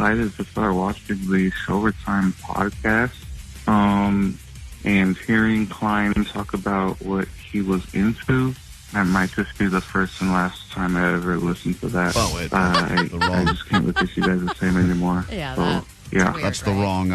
excited to start watching the Showtime podcast. And hearing Klein talk about what he was into, that might just be the first and last time I ever listened to that. Oh, wait. I just can't look at you guys the same anymore. Yeah, so, weird, that's the wrong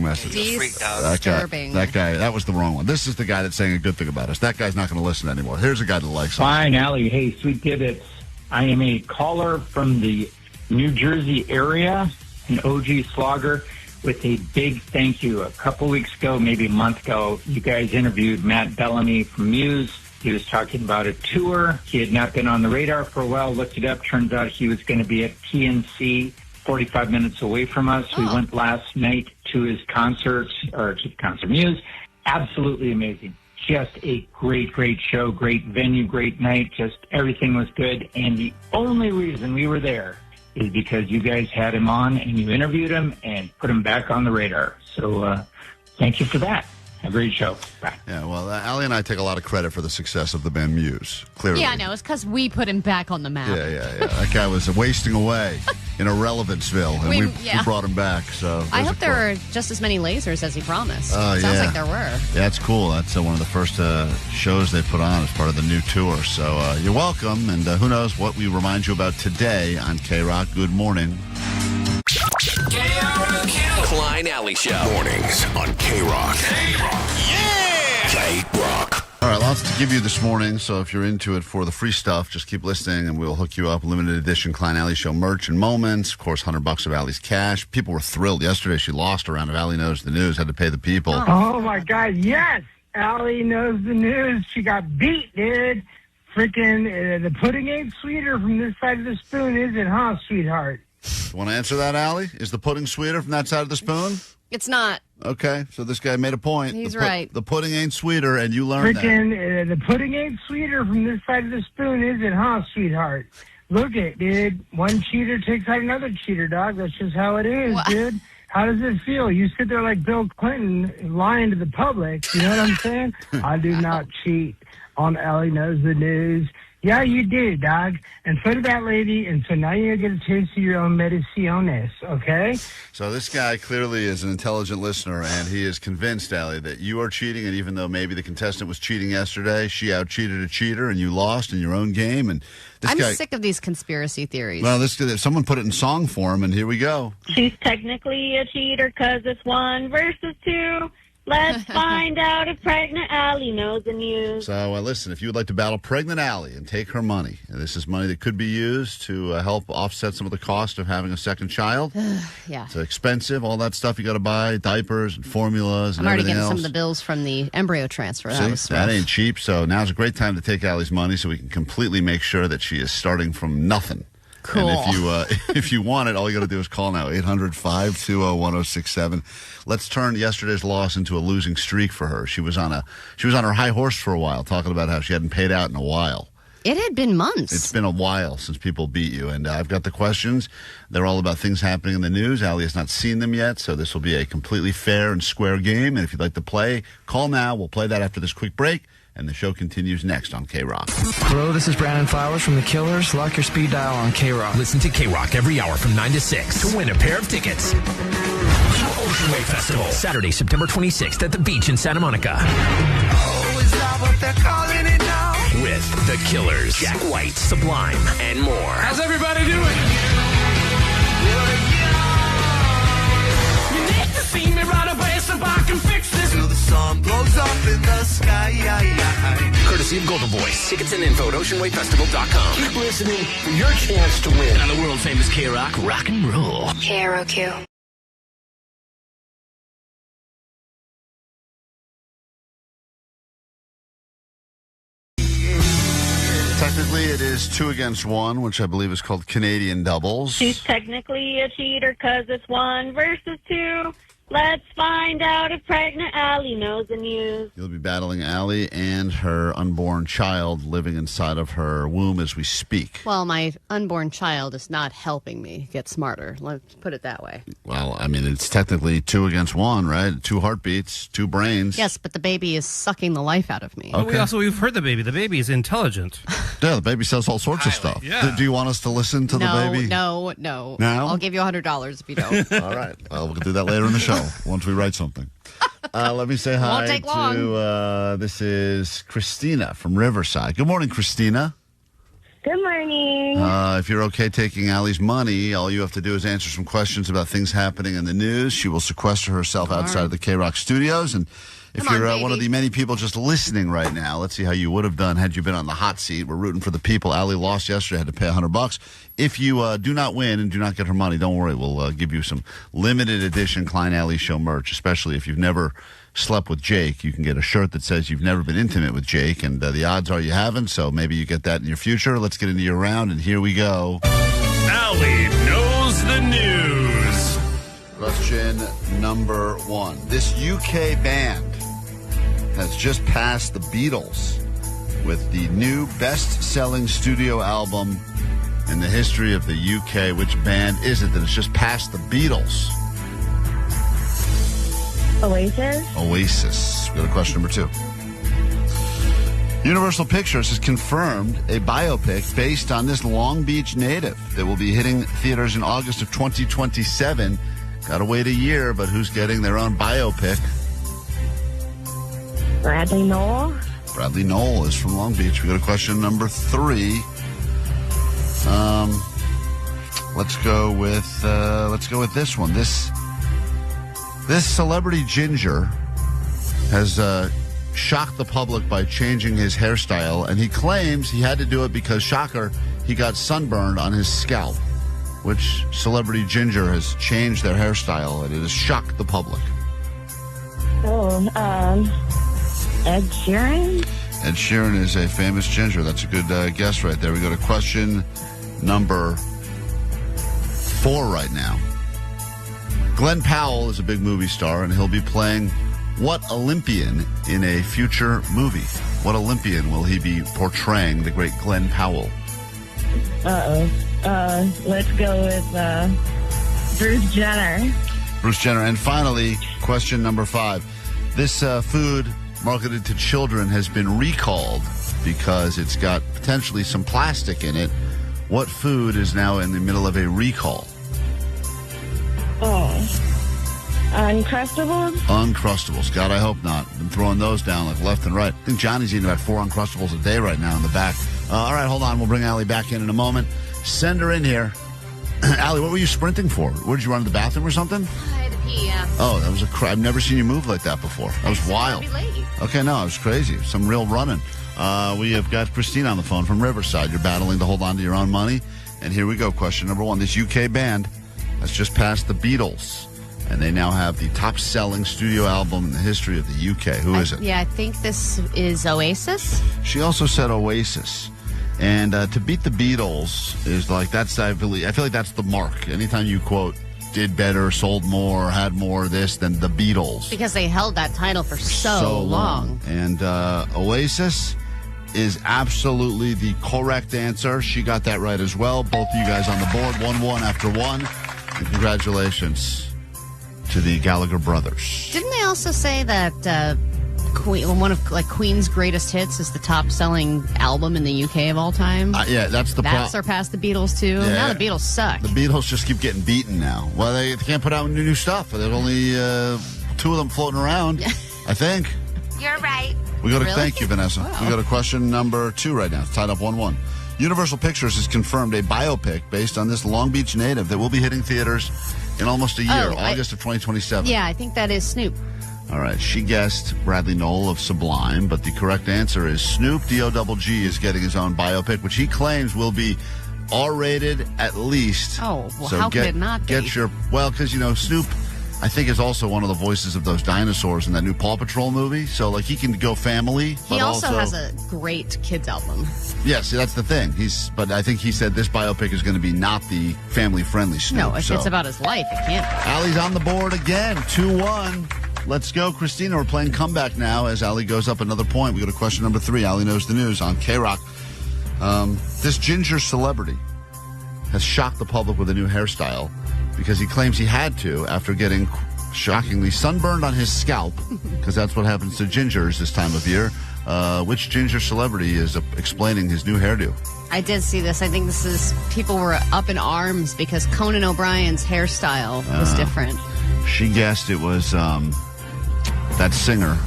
message. Disturbing. That guy, that was the wrong one. This is the guy that's saying a good thing about us. That guy's not going to listen anymore. Here's a guy that likes us. Fine, Allie. Hey, sweet divots. I am a caller from the New Jersey area, an OG slogger, with a big thank you. A couple weeks ago, maybe a month ago, you guys interviewed Matt Bellamy from Muse. He was talking about a tour. He had not been on the radar for a while, looked it up. Turns out he was going to be at PNC, 45 minutes away from us. We went last night to his concert, or to the concert Muse. Absolutely amazing. Just a great, great show, great venue, great night. Just everything was good. And the only reason we were there is because you guys had him on and you interviewed him and put him back on the radar. So thank you for that. A great show. Bye. Yeah, well, Allie and I take a lot of credit for the success of the band Muse, clearly. Yeah, no, it's because we put him back on the map. Yeah. That guy was wasting away in Irrelevanceville, and we brought him back. So I hope there were just as many lasers as he promised. Oh, Sounds like there were. Yeah, that's cool. That's one of the first shows they put on as part of the new tour. So you're welcome, and who knows what we remind you about today on K-Rock. Good morning. Klein Ally Show. Mornings on K-Rock. Yeah! K-Rock. All right, lots to give you this morning, so if you're into it for the free stuff, just keep listening, and we'll hook you up. Limited edition Klein Ally Show merch and moments. Of course, $100 of Allie's cash. People were thrilled. Yesterday, she lost a round of Allie Knows the News, had to pay the people. Oh, my God, yes! Allie Knows the News. She got beat, dude. Freaking, the pudding ain't sweeter from this side of the spoon, is it, huh, sweetheart? You want to answer that, Allie? Is the pudding sweeter from that side of the spoon? It's not. Okay, so this guy made a point. He's right. The pudding ain't sweeter, and you learned Freaking, the pudding ain't sweeter from this side of the spoon, is it, huh, sweetheart? Look it, dude. One cheater takes out another cheater, dog. That's just how it is, dude. How does it feel? You sit there like Bill Clinton lying to the public. You know what I'm saying? I do not cheat on Allie Knows the News. Yeah, you did, dog. And so did that lady, and so now you get a taste of your own mediciones, okay? So this guy clearly is an intelligent listener, and he is convinced, Allie, that you are cheating, and even though maybe the contestant was cheating yesterday, she out-cheated a cheater, and you lost in your own game. And I'm sick of these conspiracy theories. Well, someone put it in song form, and here we go. She's technically a cheater because it's 1 versus 2. Let's find out if pregnant Allie knows the news. So, listen, if you would like to battle pregnant Allie and take her money, this is money that could be used to help offset some of the cost of having a second child. Yeah. It's expensive, all that stuff you got to buy, diapers and formulas and I'm already everything getting else. some of the bills from the embryo transfer. See, that ain't cheap. So now's a great time to take Allie's money so we can completely make sure that she is starting from nothing. Cool. And if you want it, all you got to do is call now, 800-520-1067. Let's turn yesterday's loss into a losing streak for her. She was on her high horse for a while, talking about how she hadn't paid out in a while. It had been months. It's been a while since people beat you, and I've got the questions. They're all about things happening in the news. Allie has not seen them yet, so this will be a completely fair and square game. And if you'd like to play, call now. We'll play that after this quick break. And the show continues next on K-Rock. Hello, this is Brandon Flowers from The Killers. Lock your speed dial on K-Rock. Listen to K-Rock every hour from 9 to 6 to win a pair of tickets to Ocean Wave Festival, Saturday, September 26th at the beach in Santa Monica. Oh, is that what they're calling it now? With The Killers, Jack White, Sublime, and more. How's everybody doing? You need to see me run away so I can fix this. Till the sun blows up in the sky. Courtesy of Golden Voice. Tickets and info at oceanwavefestival.com. Keep listening for your chance to win. On the world famous K-Rock Rock and Roll. KROQ. Technically, it is 2 against 1, which I believe is called Canadian doubles. She's technically a cheater because it's 1 versus 2. Let's find out if pregnant Ally knows the news. You'll be battling Ally and her unborn child living inside of her womb as we speak. Well, my unborn child is not helping me get smarter. Let's put it that way. Well, I mean, it's technically 2 against 1, right? 2 heartbeats, 2 brains. Yes, but the baby is sucking the life out of me. Okay. We've heard the baby. The baby is intelligent. Yeah, the baby says all sorts of stuff. Yeah. Do you want us to listen to the baby? No. No? I'll give you $100 if you don't. All right. Well, we'll do that later in the show once we write something. Let me say hi Won't take long. to, this is Christina from Riverside. Good morning, Christina. Good morning. If you're okay taking Allie's money, all you have to do is answer some questions about things happening in the news. She will sequester herself outside of the K-Rock studios. And if you're one of the many people just listening right now, let's see how you would have done had you been on the hot seat. We're rooting for the people. Allie lost yesterday, had to pay $100. If you do not win and do not get her money, don't worry. We'll give you some limited edition Klein Ally Show merch, especially if you've never slept with Jake. You can get a shirt that says you've never been intimate with Jake, and the odds are you haven't, so maybe you get that in your future. Let's get into your round, and here we go. Ally knows the news. Question number 1. This UK band has just passed the Beatles with the new best-selling studio album in the history of the UK. Which band is it that has just passed the Beatles? Oasis. We got a question number 2. Universal Pictures has confirmed a biopic based on this Long Beach native that will be hitting theaters in August of 2027. Got to wait a year, but who's getting their own biopic? Bradley Noel. Bradley Noel is from Long Beach. We got a question number 3. Let's go with this one. This celebrity ginger has shocked the public by changing his hairstyle, and he claims he had to do it because, shocker, he got sunburned on his scalp. Which celebrity ginger has changed their hairstyle and it has shocked the public? Ed Sheeran? Ed Sheeran is a famous ginger. That's a good guess right there. We go to question number 4 right now. Glenn Powell is a big movie star, and he'll be playing what Olympian in a future movie? What Olympian will he be portraying, the great Glenn Powell? Let's go with Bruce Jenner. Bruce Jenner. And finally, question number 5. This food marketed to children has been recalled because it's got potentially some plastic in it. What food is now in the middle of a recall? Uncrustables? Uncrustables. God, I hope not. Been throwing those down like left and right. I think Johnny's eating about 4 Uncrustables a day right now in the back. All right, hold on. We'll bring Allie back in a moment. Send her in here. Allie, what were you sprinting for? Where did you run to the bathroom or something? I had to pee, yeah. Oh, that was I've never seen you move like that before. That was wild. I'll be late. Okay, no, it was crazy. Some real running. We have got Christina on the phone from Riverside. You're battling to hold on to your own money. And here we go. Question number 1. This UK band has just passed the Beatles, and they now have the top-selling studio album in the history of the UK. Who is it? Yeah, I think this is Oasis. She also said Oasis. And to beat the Beatles is like, I feel like that's the mark. Anytime you quote, did better, sold more, had more this than the Beatles. Because they held that title for so long. And Oasis is absolutely the correct answer. She got that right as well. Both of you guys on the board, 1-1 after 1. And congratulations to the Gallagher brothers. Didn't they also say that one of Queen's greatest hits is the top-selling album in the UK of all time? Yeah, that's the problem. That surpassed the Beatles, too? Yeah. Now the Beatles suck. The Beatles just keep getting beaten now. Well, they can't put out new stuff. There's only 2 of them floating around, I think. You're right. We go to Really? Thank you, Vanessa. Wow. We go to question number 2 right now. It's tied up 1-1. Universal Pictures has confirmed a biopic based on this Long Beach native that will be hitting theaters in almost a year, August of 2027. Yeah, I think that is Snoop. All right. She guessed Bradley Noel of Sublime, but the correct answer is Snoop D-O-double-G is getting his own biopic, which he claims will be R-rated at least. Oh, well, So how could it not be? Get your, well, because, Snoop I think is also one of the voices of those dinosaurs in that new Paw Patrol movie. So, like, he can go family. He also has a great kids album. Yeah, see, that's the thing. But I think he said this biopic is going to be not the family-friendly Snoop. No, if it's about his life, it can't be. Allie's on the board again, 2-1. Let's go, Christina. We're playing comeback now as Allie goes up another point. We go to question number 3. Allie knows the news on K-Rock. This ginger celebrity has shocked the public with a new hairstyle because he claims he had to after getting shockingly sunburned on his scalp, because that's what happens to gingers this time of year. Which ginger celebrity is explaining his new hairdo? I did see this. I think people were up in arms because Conan O'Brien's hairstyle was different. She guessed it was that singer,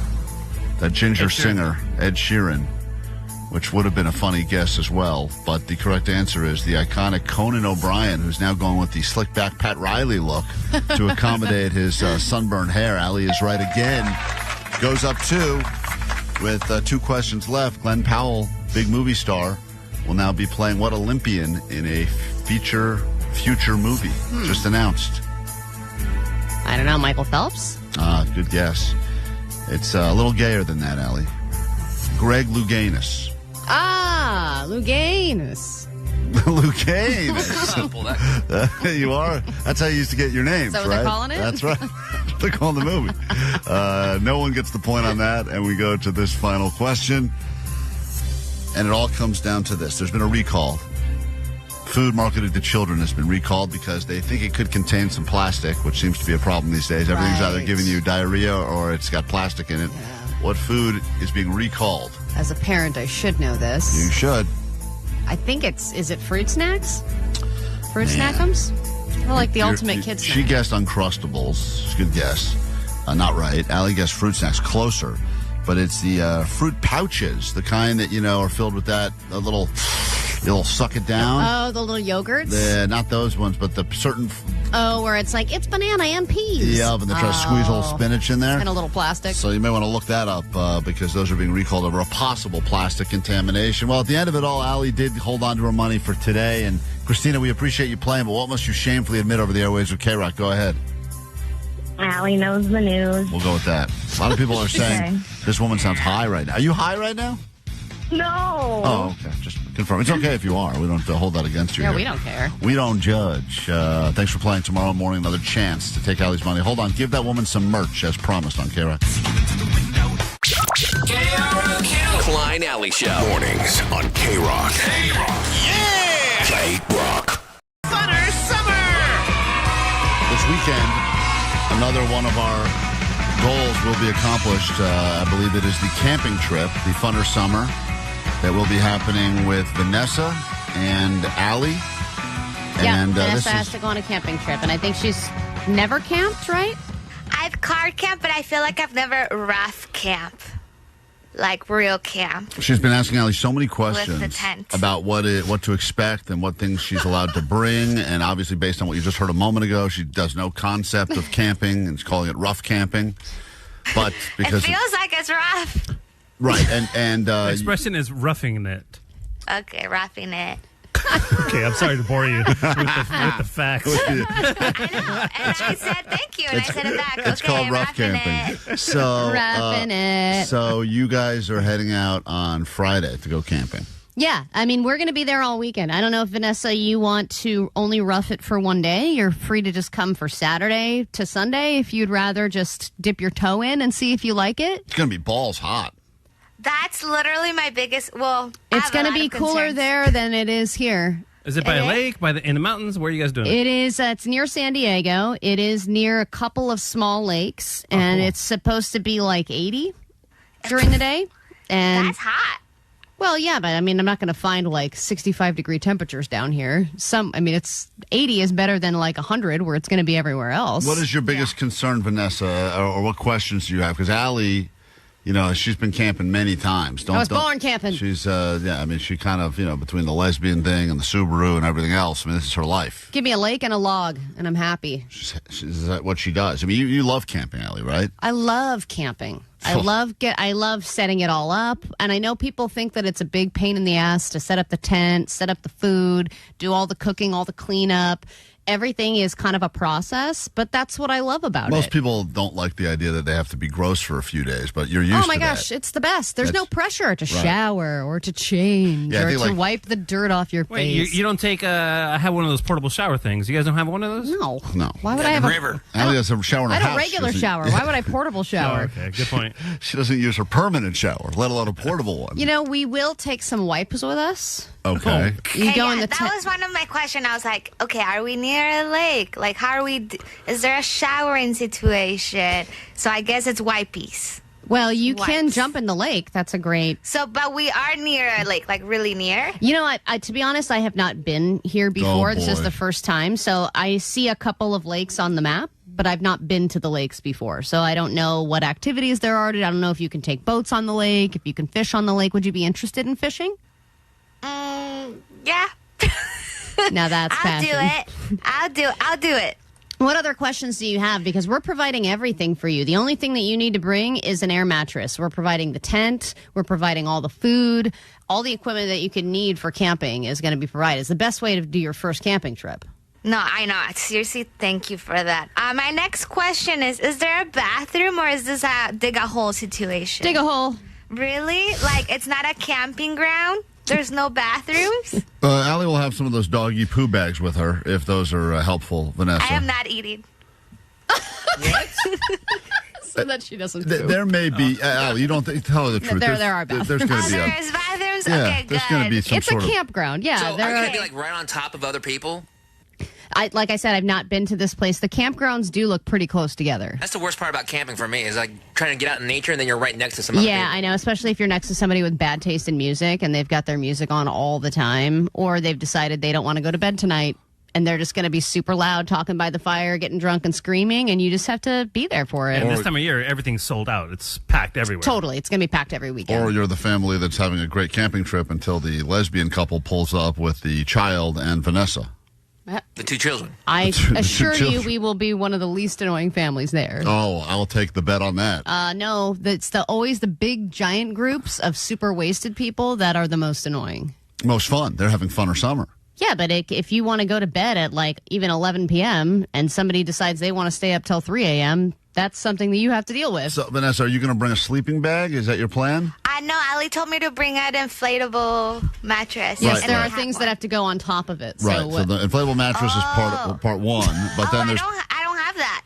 that ginger singer, Ed Sheeran, which would have been a funny guess as well. But the correct answer is the iconic Conan O'Brien, who's now going with the slick back Pat Riley look to accommodate his sunburned hair. Allie is right again. Goes up 2 with 2 questions left. Glenn Powell, big movie star, will now be playing what Olympian in a future movie just announced? I don't know. Michael Phelps? Good guess. It's a little gayer than that, Allie. Greg Louganis. Louganis. Louganis. You are? That's how you used to get your names, Is that what right? they're calling it? That's right. They're calling the movie. No one gets the point on that, and we go to this final question. And it all comes down to this. There's been a recall. Food marketed to children has been recalled because they think it could contain some plastic, which seems to be a problem these days. Everything's either giving you diarrhea or it's got plastic in it. Yeah. What food is being recalled? As a parent, I should know this. You should. I think is it fruit snacks? Fruit snackums? Or like the ultimate kid snack. She guessed Uncrustables. It's a good guess. Not right. Allie guessed fruit snacks. Closer. But it's the fruit pouches, the kind that, are filled with that little suck it down. Oh, the little yogurts? Not those ones, but the certain... Oh, where it's like, it's banana and peas. Yeah, and they try to squeeze a little spinach in there. And a little plastic. So you may want to look that up because those are being recalled over a possible plastic contamination. Well, at the end of it all, Allie did hold on to her money for today. And Christina, we appreciate you playing, but what must you shamefully admit over the airwaves with K-Rock? Go ahead. Allie knows the news. We'll go with that. A lot of people are saying this woman sounds high right now. Are you high right now? No. Oh, okay. Just confirm. It's okay if you are. We don't have to hold that against you. Yeah, here. we don't care. We don't judge. Thanks for playing. Tomorrow morning, another chance to take Allie's money. Hold on. Give that woman some merch as promised on K-Rock. Klein Ally Show. Mornings on K-Rock. K-Rock. Yeah! K-Rock. Funner Summer! This weekend, another one of our goals will be accomplished. I believe it is the camping trip, the Funner Summer, that will be happening with Vanessa and Allie. Yeah, and, Vanessa has to go on a camping trip, and I think she's never camped, right? I've car camped, but I feel like I've never rough camp. Like real camp. She's been asking Allie so many With questions the tent. about what to expect and what things she's allowed to bring. And obviously, based on what you just heard a moment ago, she does no concept of camping and is calling it rough camping. But because it feels like it's rough. Right, and the expression is roughing it. Okay, roughing it. Okay, I'm sorry to bore you with the facts. I know, and I said thank you, and I said it back. It's okay, called rough camping. So, Roughing it. So you guys are heading out on Friday to go camping. Yeah, I mean, we're going to be there all weekend. I don't know if, Vanessa, you want to only rough it for one day. You're free to just come for Saturday to Sunday if you'd rather just dip your toe in and see if you like it. It's going to be balls hot. That's literally my biggest. Well, It's going to be cooler there than it is here. Is it by a lake, in the mountains? Where are you guys doing it? It is. It's near San Diego. It is near a couple of small lakes, and it's supposed to be like 80 during the day. And that's hot. Well, yeah, but I mean, I'm not going to find like 65-degree temperatures down here. It's 80 is better than like 100, where it's going to be everywhere else. What is your biggest concern, Vanessa, or what questions do you have? Because Allie, she's been camping many times. I was born camping. She's, she kind of, between the lesbian thing and the Subaru and everything else, this is her life. Give me a lake and a log, and I'm happy. Is that what she does? I mean, you love camping, Allie, right? I love camping. I love setting it all up, and I know people think that it's a big pain in the ass to set up the tent, set up the food, do all the cooking, all the cleanup. everything is kind of a process, but that's what I love about it. Most people don't like the idea that they have to be gross for a few days, but you're used to that. Oh my gosh, it's the best. There's no pressure to right. shower or to change or to wipe the dirt off your face. You don't take I have one of those portable shower things. You guys don't have one of those? No. Why would I have a Allie has a shower in her I house. have a regular shower. Why would I portable shower? Oh, okay, good point. She doesn't use her permanent shower, let alone a portable one. You know, we will take some wipes with us. Okay. You go in the that was one of my questions. I was like, okay, are we near a lake? Like, how are we? Is there a showering situation? So I guess it's wipies. Well, you can jump in the lake. That's a great. So, but we are near a lake, like really near. You know, I to be honest, I have not been here before. This is boy. the first time. So I see a couple of lakes on the map, but I've not been to the lakes before. So I don't know what activities there are. I don't know if you can take boats on the lake, if you can fish on the lake. Would you be interested in fishing? Yeah. Now that's passion. I'll do it. What other questions do you have? Because we're providing everything for you. The only thing that you need to bring is an air mattress. We're providing the tent. We're providing all the food. All the equipment that you can need for camping is going to be provided. It's the best way to do your first camping trip. No, I know. Seriously, thank you for that. My next question is there a bathroom or is this a dig a hole situation? Dig a hole. Really? Like, it's not a camping ground? There's no bathrooms? Allie will have some of those doggy poo bags with her, if those are helpful, Vanessa. I am not eating. So that she doesn't There may be, Allie, you don't tell her the truth. There are bathrooms. There's going to be there's bathrooms? yeah, Okay, there's good. going to be some It's sort a of... campground. Yeah, So are you there going are. to be like right on top of other people? Like I said, I've not been to this place. The campgrounds do look pretty close together. That's the worst part about camping for me is like trying to get out in nature and then you're right next to some other people. Yeah, I know, especially if you're next to somebody with bad taste in music and they've got their music on all the time, or they've decided they don't want to go to bed tonight and they're just going to be super loud, talking by the fire, getting drunk and screaming, and you just have to be there for it. And this time of year, everything's sold out. It's packed everywhere. Totally. It's going to be packed every weekend. Or you're the family that's having a great camping trip until the lesbian couple pulls up with the child and Vanessa. The two children. I assure you children. we will be one of the least annoying families there. Oh, I'll take the bet on that. No, it's always the big giant groups of super wasted people that are the most annoying. Most fun. They're having funner summer. Yeah, but if you want to go to bed at like even 11 p.m. and somebody decides they want to stay up till 3 a.m., that's something that you have to deal with. So, Vanessa, are you going to bring a sleeping bag? Is that your plan? No, Ali told me to bring an inflatable mattress. Yes, there are things that have to go on top of it. Right. So, So the inflatable mattress is part one, but then there's I don't have that.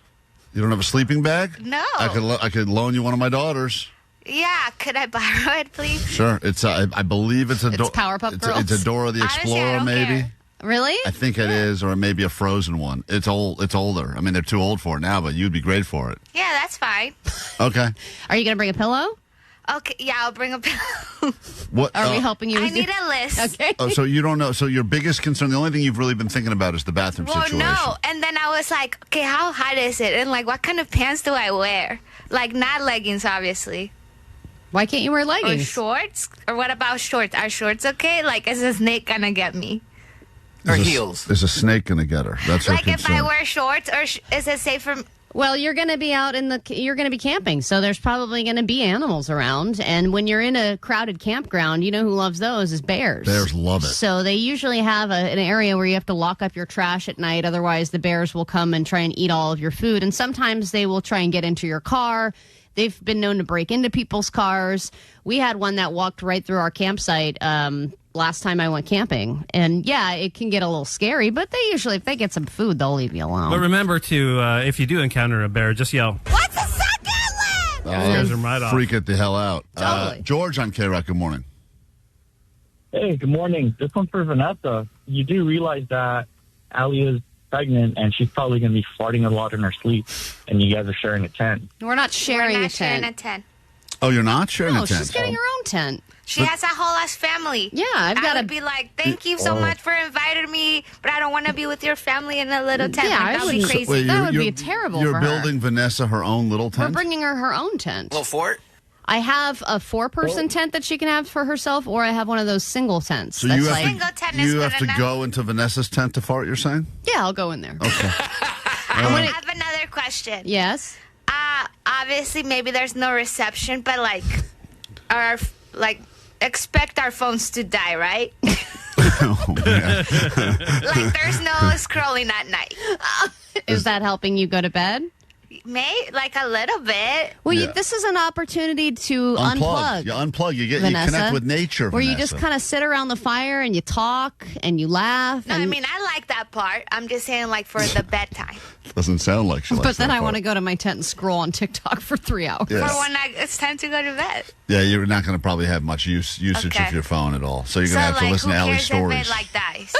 you don't have a sleeping bag? No. I could loan you one of my daughters. Yeah, could I borrow it, please? Sure. It's I believe it's a It's Powerpuff Girls. It's a Dora the Honestly, I Explorer, don't maybe. care. Really? I think it is, or it may be a Frozen one. It's old. It's older. I mean, they're too old for it now, but you'd be great for it. Yeah, that's fine. Okay. Are you going to bring a pillow? Okay, yeah, I'll bring a pillow. What Are we helping you? I need a list. Okay. Oh, so you don't know. So your biggest concern, the only thing you've really been thinking about is the bathroom Well, situation. no. And then I was like, okay, how hot is it? And like, what kind of pants do I wear? Like, not leggings, obviously. Why can't you wear Or leggings? shorts? Or what about shorts? Are shorts okay? Like, is a snake gonna get me? Or Is a- heels. Is a snake going to get her? That's her Like, if concern. I wear shorts, or is it safe for... Well, you're going to be out you're going to be camping, so there's probably going to be animals around. And when you're in a crowded campground, you know who loves those is bears. Bears love it. So they usually have an area where you have to lock up your trash at night. Otherwise, the bears will come and try and eat all of your food. And sometimes they will try and get into your car. They've been known to break into people's cars. We had one that walked right through our campsite last time I went camping. And yeah, it can get a little scary, but they usually, if they get some food, they'll leave you alone. But remember to, if you do encounter a bear, just yell. What's the second one? Scares them right off. Freak it the hell out. Totally. George on K-Rock, good morning. Hey, good morning. This one's for Vanessa. You do realize that Allie is pregnant and she's probably going to be farting a lot in her sleep, and you guys are sharing a tent. We're not sharing a tent. Oh, you're not sharing No, a tent? she's getting her own tent. She has a whole ass family. Yeah, I've got I to would be like, thank you so much for inviting me, but I don't want to be with your family in a little tent. Yeah, Like, that would be crazy. Wait, That would be terrible You're for her. building Vanessa her own little We're tent? bringing her her own tent. Little fort? I have a 4-person tent that she can have for herself, or I have one of those single tents. So that's you like, have to go into Vanessa's tent to fart, you're saying? yeah, I'll go in there. Okay. I have another question. Yes. Obviously, maybe there's no reception, but expect our phones to die, right? Like, there's no scrolling at night. Is that helping you go to bed? Like a little bit. Well, this is an opportunity to unplug. You unplug. You Vanessa, connect with nature. Where you Vanessa. just kind of sit around the fire and you talk and you laugh. No, I mean, I like that part. I'm just saying, like, for the bedtime. Doesn't sound like she likes But then that I want to part. go to my tent and scroll on TikTok for 3 hours. Yes. For when it's time to go to bed. Yeah, you're not going to probably have much usage Okay. of your phone at all. So you're going to have to listen to Allie's who stories. cares if it, like, dies?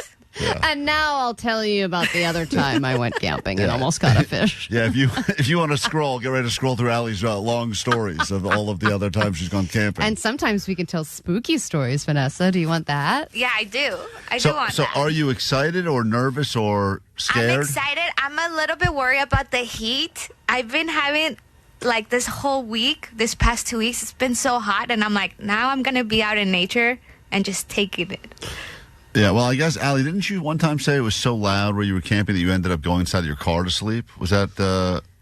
And now I'll tell you about the other time I went camping and almost caught a fish. Yeah, if you want to scroll, get ready to scroll through Allie's long stories of all of the other times she's gone camping. And sometimes we can tell spooky stories, Vanessa. Do you want that? Yeah, I do. I do want So that. are you excited or nervous or scared? I'm excited. I'm a little bit worried about the heat. I've been having, like, this whole week, this past 2 weeks, it's been so hot. And I'm like, now I'm going to be out in nature and just taking it. Yeah, well, I guess, Allie, didn't you one time say it was so loud where you were camping that you ended up going inside of your car to sleep? Was that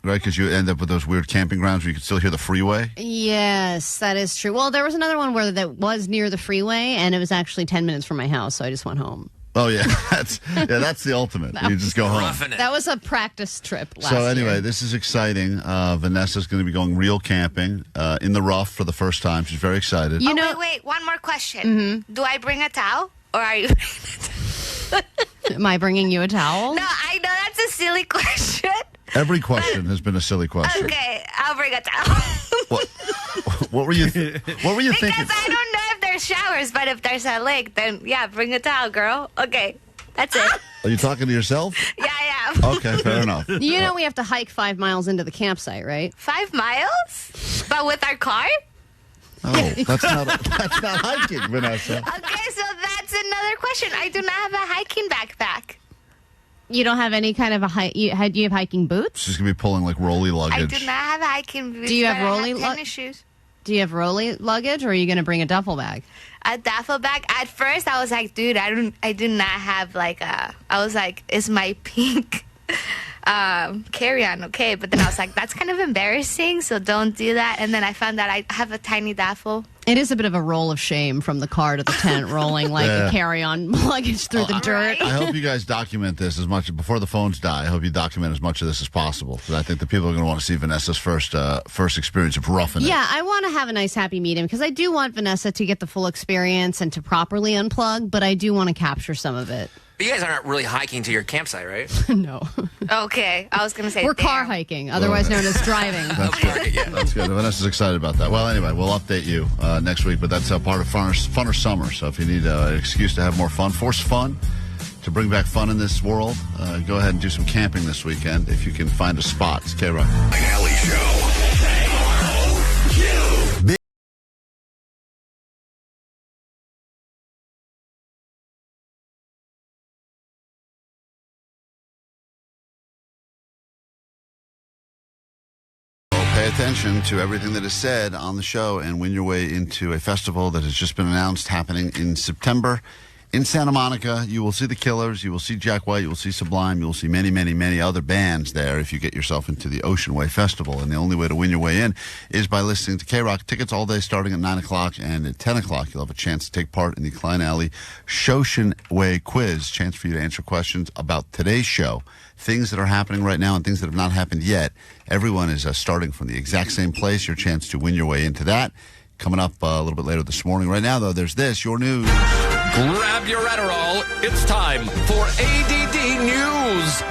right? Because you ended up with those weird camping grounds where you could still hear the freeway? Yes, that is true. Well, there was another one where that was near the freeway, and it was actually 10 minutes from my house, so I just went home. Oh, yeah. That's the ultimate. You just go home. That was a practice trip last So anyway, year. this is exciting. Vanessa's going to be going real camping in the rough for the first time. She's very excited. Wait, one more question. Do I bring a towel? Or are you Am I bringing you a towel? No, I know that's a silly question. Every question has been a silly question. Okay, I'll bring a towel. What were you thinking? Because I don't know if there's showers, but if there's a lake, then yeah, bring a towel, girl. Okay, that's it. Are you talking to yourself? Yeah, I am. Okay, fair enough. You know we have to hike 5 miles into the campsite, right? 5 miles? But with our car? Oh, that's not hiking, Vanessa. Okay, so that's another question. I do not have a hiking backpack. You don't have any kind of a hike. Do you have hiking boots? She's gonna be pulling like rolly I luggage. do not have hiking boots. Do you have but I rolly tennis shoes? Do you have rolly luggage, or are you going to bring a duffel bag? A duffel bag. At first, I was like, dude, I do not have like a. I was like, is my pink carry-on okay? But then I was like, that's kind of embarrassing, so don't do that. And then I found out I have a tiny duffel. It is a bit of a roll of shame from the car to the tent, rolling like Yeah. a carry-on luggage through the dirt. I hope you guys document this as much before the phones die. I hope you document as much of this as possible because I think the people are going to want to see Vanessa's first experience of roughing it. Yeah, I want to have a nice happy medium because I do want Vanessa to get the full experience and to properly unplug, but I do want to capture some of it. But you guys aren't really hiking to your campsite, right? No. Okay, I was going to say We're car hiking, otherwise known as driving. That's good. That's good. Vanessa's excited about that. Well, anyway, we'll update you next week, but that's part of Funner Summer. So if you need an excuse to have more fun, force fun, to bring back fun in this world, go ahead and do some camping this weekend if you can find a spot. It's K-Rock. Klein and Ally Show. Pay attention to everything that is said on the show and win your way into a festival that has just been announced happening in September in Santa Monica. You will see the Killers, you will see Jack White, you will see Sublime, you will see many, many, many other bands there if you get yourself into the Ocean Way Festival. And the only way to win your way in is by listening to K-Rock. Tickets all day starting at 9 o'clock, and at 10 o'clock you'll have a chance to take part in the Klein and Ally Ocean Way Quiz. Chance for you to answer questions about today's show, things that are happening right now and things that have not happened yet. Everyone is starting from the exact same place. Your chance to win your way into that. Coming up a little bit later this morning. Right now, though, there's this, your news. Grab your Adderall. It's time for A.D.D. News.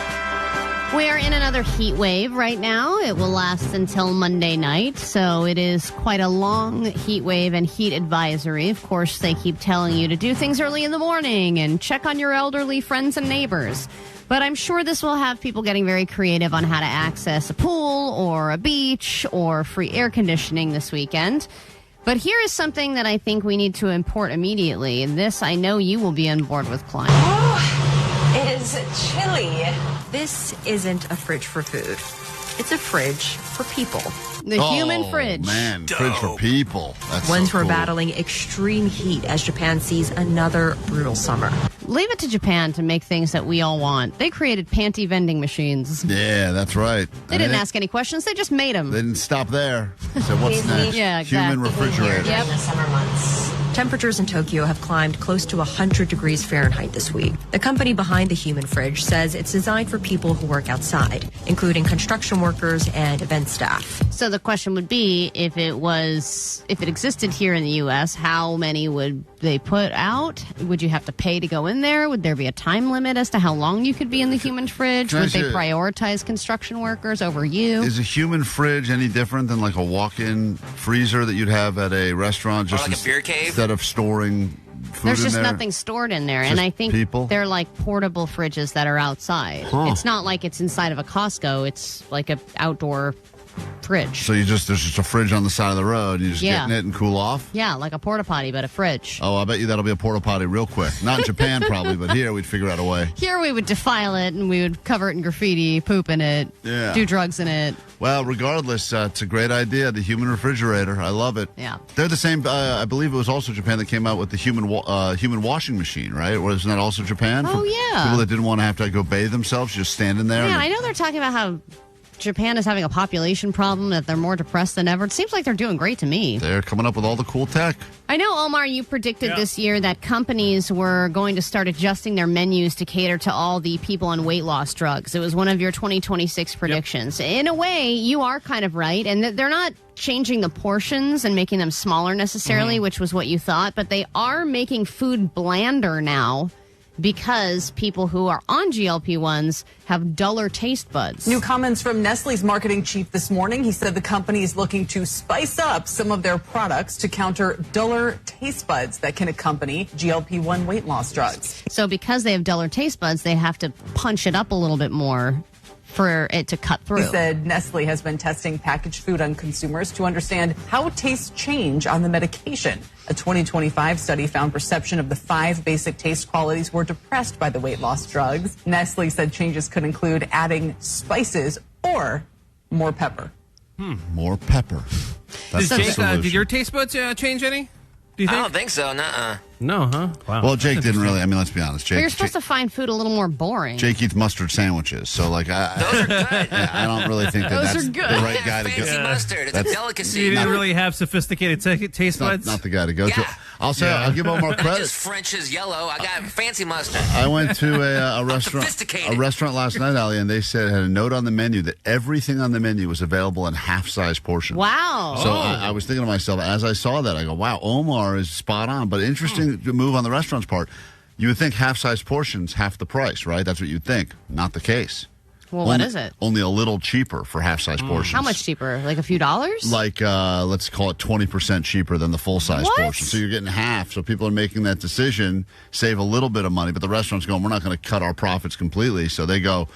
We are in another heat wave right now. It will last until Monday night, so it is quite a long heat wave and heat advisory. Of course, they keep telling you to do things early in the morning and check on your elderly friends and neighbors. But I'm sure this will have people getting very creative on how to access a pool or a beach or free air conditioning this weekend. But here is something that I think we need to import immediately. And this, I know you will be on board with, Klein. Oh, it is chilly. This isn't a fridge for food. It's a fridge for people. The human fridge. Man, fridge for people. That's Ones so who are cool. battling extreme heat as Japan sees another brutal summer. Leave it to Japan to make things that we all want. They created panty vending machines. Yeah, that's right. They didn't ask any questions. They just made them. They didn't stop there. So what's next? Yeah, exactly. Human refrigerator. During the summer months. Temperatures in Tokyo have climbed close to 100 degrees Fahrenheit this week. The company behind the human fridge says it's designed for people who work outside, including construction workers and event staff. So the question would be, if it existed here in the U.S., how many would they put out? Would you have to pay to go in there? Would there be a time limit as to how long you could be in the human fridge? Would they prioritize construction workers over you? Is a human fridge any different than like a walk-in freezer that you'd have at a restaurant? Just like a beer cave? Instead of storing food There's in just there? nothing stored in there. Just And I think people? they're like portable fridges that are outside. Huh. It's not like it's inside of a Costco. It's like an outdoor fridge. So there's just a fridge on the side of the road, and you just Yeah. get in it and cool off? Yeah, like a porta potty, but a fridge. Oh, I bet you that'll be a porta potty real quick. Not in Japan probably, but here we'd figure out a way. Here we would defile it and we would cover it in graffiti, poop in it, Yeah. do drugs in it. Well, regardless, it's a great idea, the human refrigerator. I love it. Yeah. They're the same, I believe it was also Japan that came out with the human washing machine, right? Wasn't that also Japan? Oh, For yeah. People that didn't want to have to go bathe themselves, just standing there. Yeah, and I know they're talking about how Japan is having a population problem, that they're more depressed than ever. It seems like they're doing great to me. They're coming up with all the cool tech. I know, Omar, you predicted this year that companies were going to start adjusting their menus to cater to all the people on weight loss drugs. It was one of your 2026 predictions. In a way, you are kind of right, and they're not changing the portions and making them smaller necessarily, which was what you thought, but they are making food blander now, because people who are on GLP-1s have duller taste buds. New comments from Nestle's marketing chief this morning. He said the company is looking to spice up some of their products to counter duller taste buds that can accompany GLP-1 weight loss drugs. So because they have duller taste buds, they have to punch it up a little bit more for it to cut through. He said Nestle has been testing packaged food on consumers to understand how tastes change on the medication. A 2025 study found perception of the 5 basic taste qualities were depressed by the weight loss drugs. Nestle said changes could include adding spices or more pepper. More pepper. That's Did, the solution. did your taste buds change any? Do you think? I don't think so. Nuh-uh. No, huh? Wow. Well, Jake didn't really. I mean, let's be honest. But Jake, you're supposed to find food a little more boring. Jake eats mustard sandwiches, so like Those are good. I don't really think that Those that's are the good. right guy to Fancy go. mustard. It's That's- a delicacy. You didn't really have sophisticated taste buds? Not the guy to go to. Yeah. I'll say I'll give Omar Not credit. just French is yellow. I got fancy mustard. I went to a restaurant Sophisticated. last night, Ali, and they said had a note on the menu that everything on the menu was available in half-size portions. Wow. So I was thinking to myself, as I saw that, I go, wow, Omar is spot on. But interesting move on the restaurant's part. You would think half-size portions, half the price, right? That's what you'd think. Not the case. Well, what is it? Only a little cheaper for half-size portions. How much cheaper? Like a few dollars? Like, let's call it 20% cheaper than the full-size What? portion. So you're getting half. So people are making that decision, save a little bit of money, but the restaurant's going, we're not going to cut our profits completely. So they go...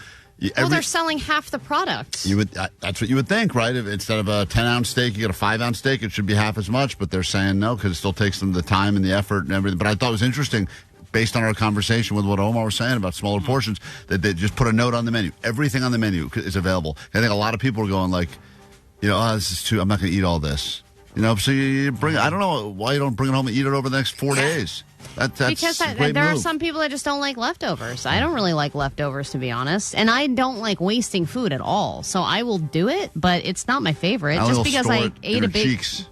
Well, they're selling half the product. You would that's what you would think, right? If instead of a 10-ounce steak, you get a 5-ounce steak, it should be half as much. But they're saying no because it still takes them the time and the effort and everything. But I thought it was interesting, based on our conversation with what Omar was saying about smaller portions, that they just put a note on the menu. Everything on the menu is available. I think a lot of people are going like, this is too. I'm not going to eat all this. So you bring. I don't know why you don't bring it home and eat it over the next 4 days. That's Because a great there are move. some people that just don't like leftovers. I don't really like leftovers, to be honest. And I don't like wasting food at all. So I will do it, but it's not my favorite. Ali just will because store I it in ate her a big... cheeks.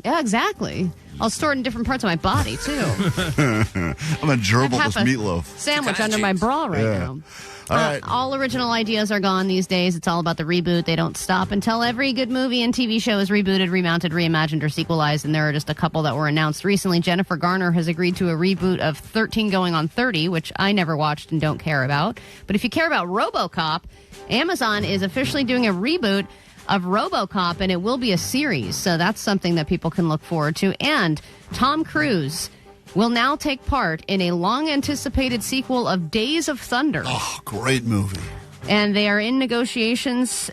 Yeah, exactly. I'll store it in different parts of my body, too. I'm a gerbil I'd have this a meatloaf. Sandwich under my bra right now. All right. All original ideas are gone these days. It's all about the reboot. They don't stop until every good movie and TV show is rebooted, remounted, reimagined, or sequelized. And there are just a couple that were announced recently. Jennifer Garner has agreed to a reboot of 13 Going on 30, which I never watched and don't care about. But if you care about RoboCop, Amazon is officially doing a reboot of RoboCop, and it will be a series. So that's something that people can look forward to. And Tom Cruise will now take part in a long-anticipated sequel of Days of Thunder. Oh, great movie. And they are in negotiations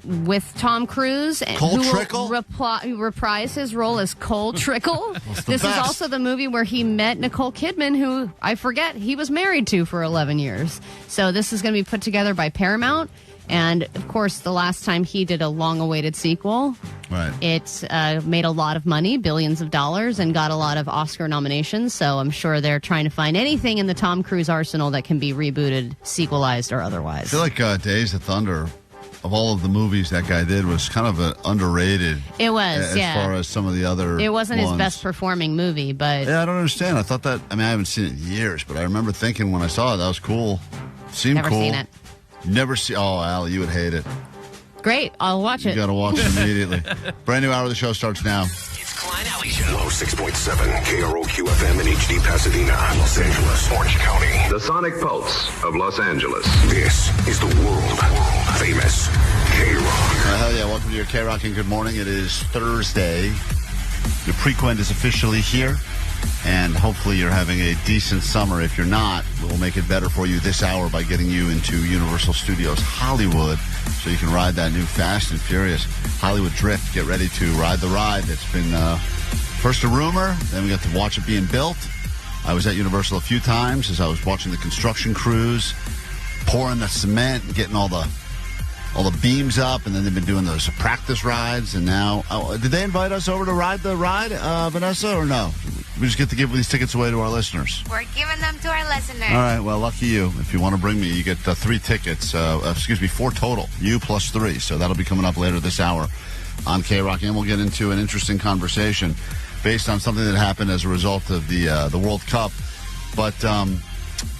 with Tom Cruise, Cole who Trickle? will reprise his role as Cole Trickle. the This is best. also the movie where he met Nicole Kidman, who I forget he was married to for 11 years. So this is going to be put together by Paramount. And, of course, the last time he did a long-awaited sequel, it made a lot of money, billions of dollars, and got a lot of Oscar nominations. So I'm sure they're trying to find anything in the Tom Cruise arsenal that can be rebooted, sequelized, or otherwise. I feel like Days of Thunder of all of the movies that guy did was kind of underrated. It was, as far as some of the other It wasn't ones. his best performing movie, but... Yeah, I don't understand. I thought that... I mean, I haven't seen it in years, but I remember thinking when I saw it, that was cool. Seemed Never cool. seen it. Never seen... Oh, Allie, you would hate it. Great. I'll watch it. You got to watch it immediately. Brand new hour of the show starts now. Klein Alley Show. 106.7 KROQ FM in HD Pasadena, Los Angeles, Orange County. The Sonic Pulse of Los Angeles. This is the world famous K-Rock. Hell yeah, welcome to your K-Rock and good morning. It is Thursday. The Prequend is officially here, and hopefully you're having a decent summer. If you're not, we'll make it better for you this hour by getting you into Universal Studios Hollywood so you can ride that new Fast and Furious Hollywood Drift. Get ready to ride the ride. It's been first a rumor, then we got to watch it being built. I was at Universal a few times as I was watching the construction crews pouring the cement and getting all the beams up, and then they've been doing those practice rides, and now... did they invite us over to ride the ride, Vanessa, or no? We just get to give these tickets away to our listeners. We're giving them to our listeners. All right, well, lucky you. If you want to bring me, you get 3 tickets. 4 total. You plus 3. So that'll be coming up later this hour on K-Rock, and we'll get into an interesting conversation based on something that happened as a result of the World Cup. But...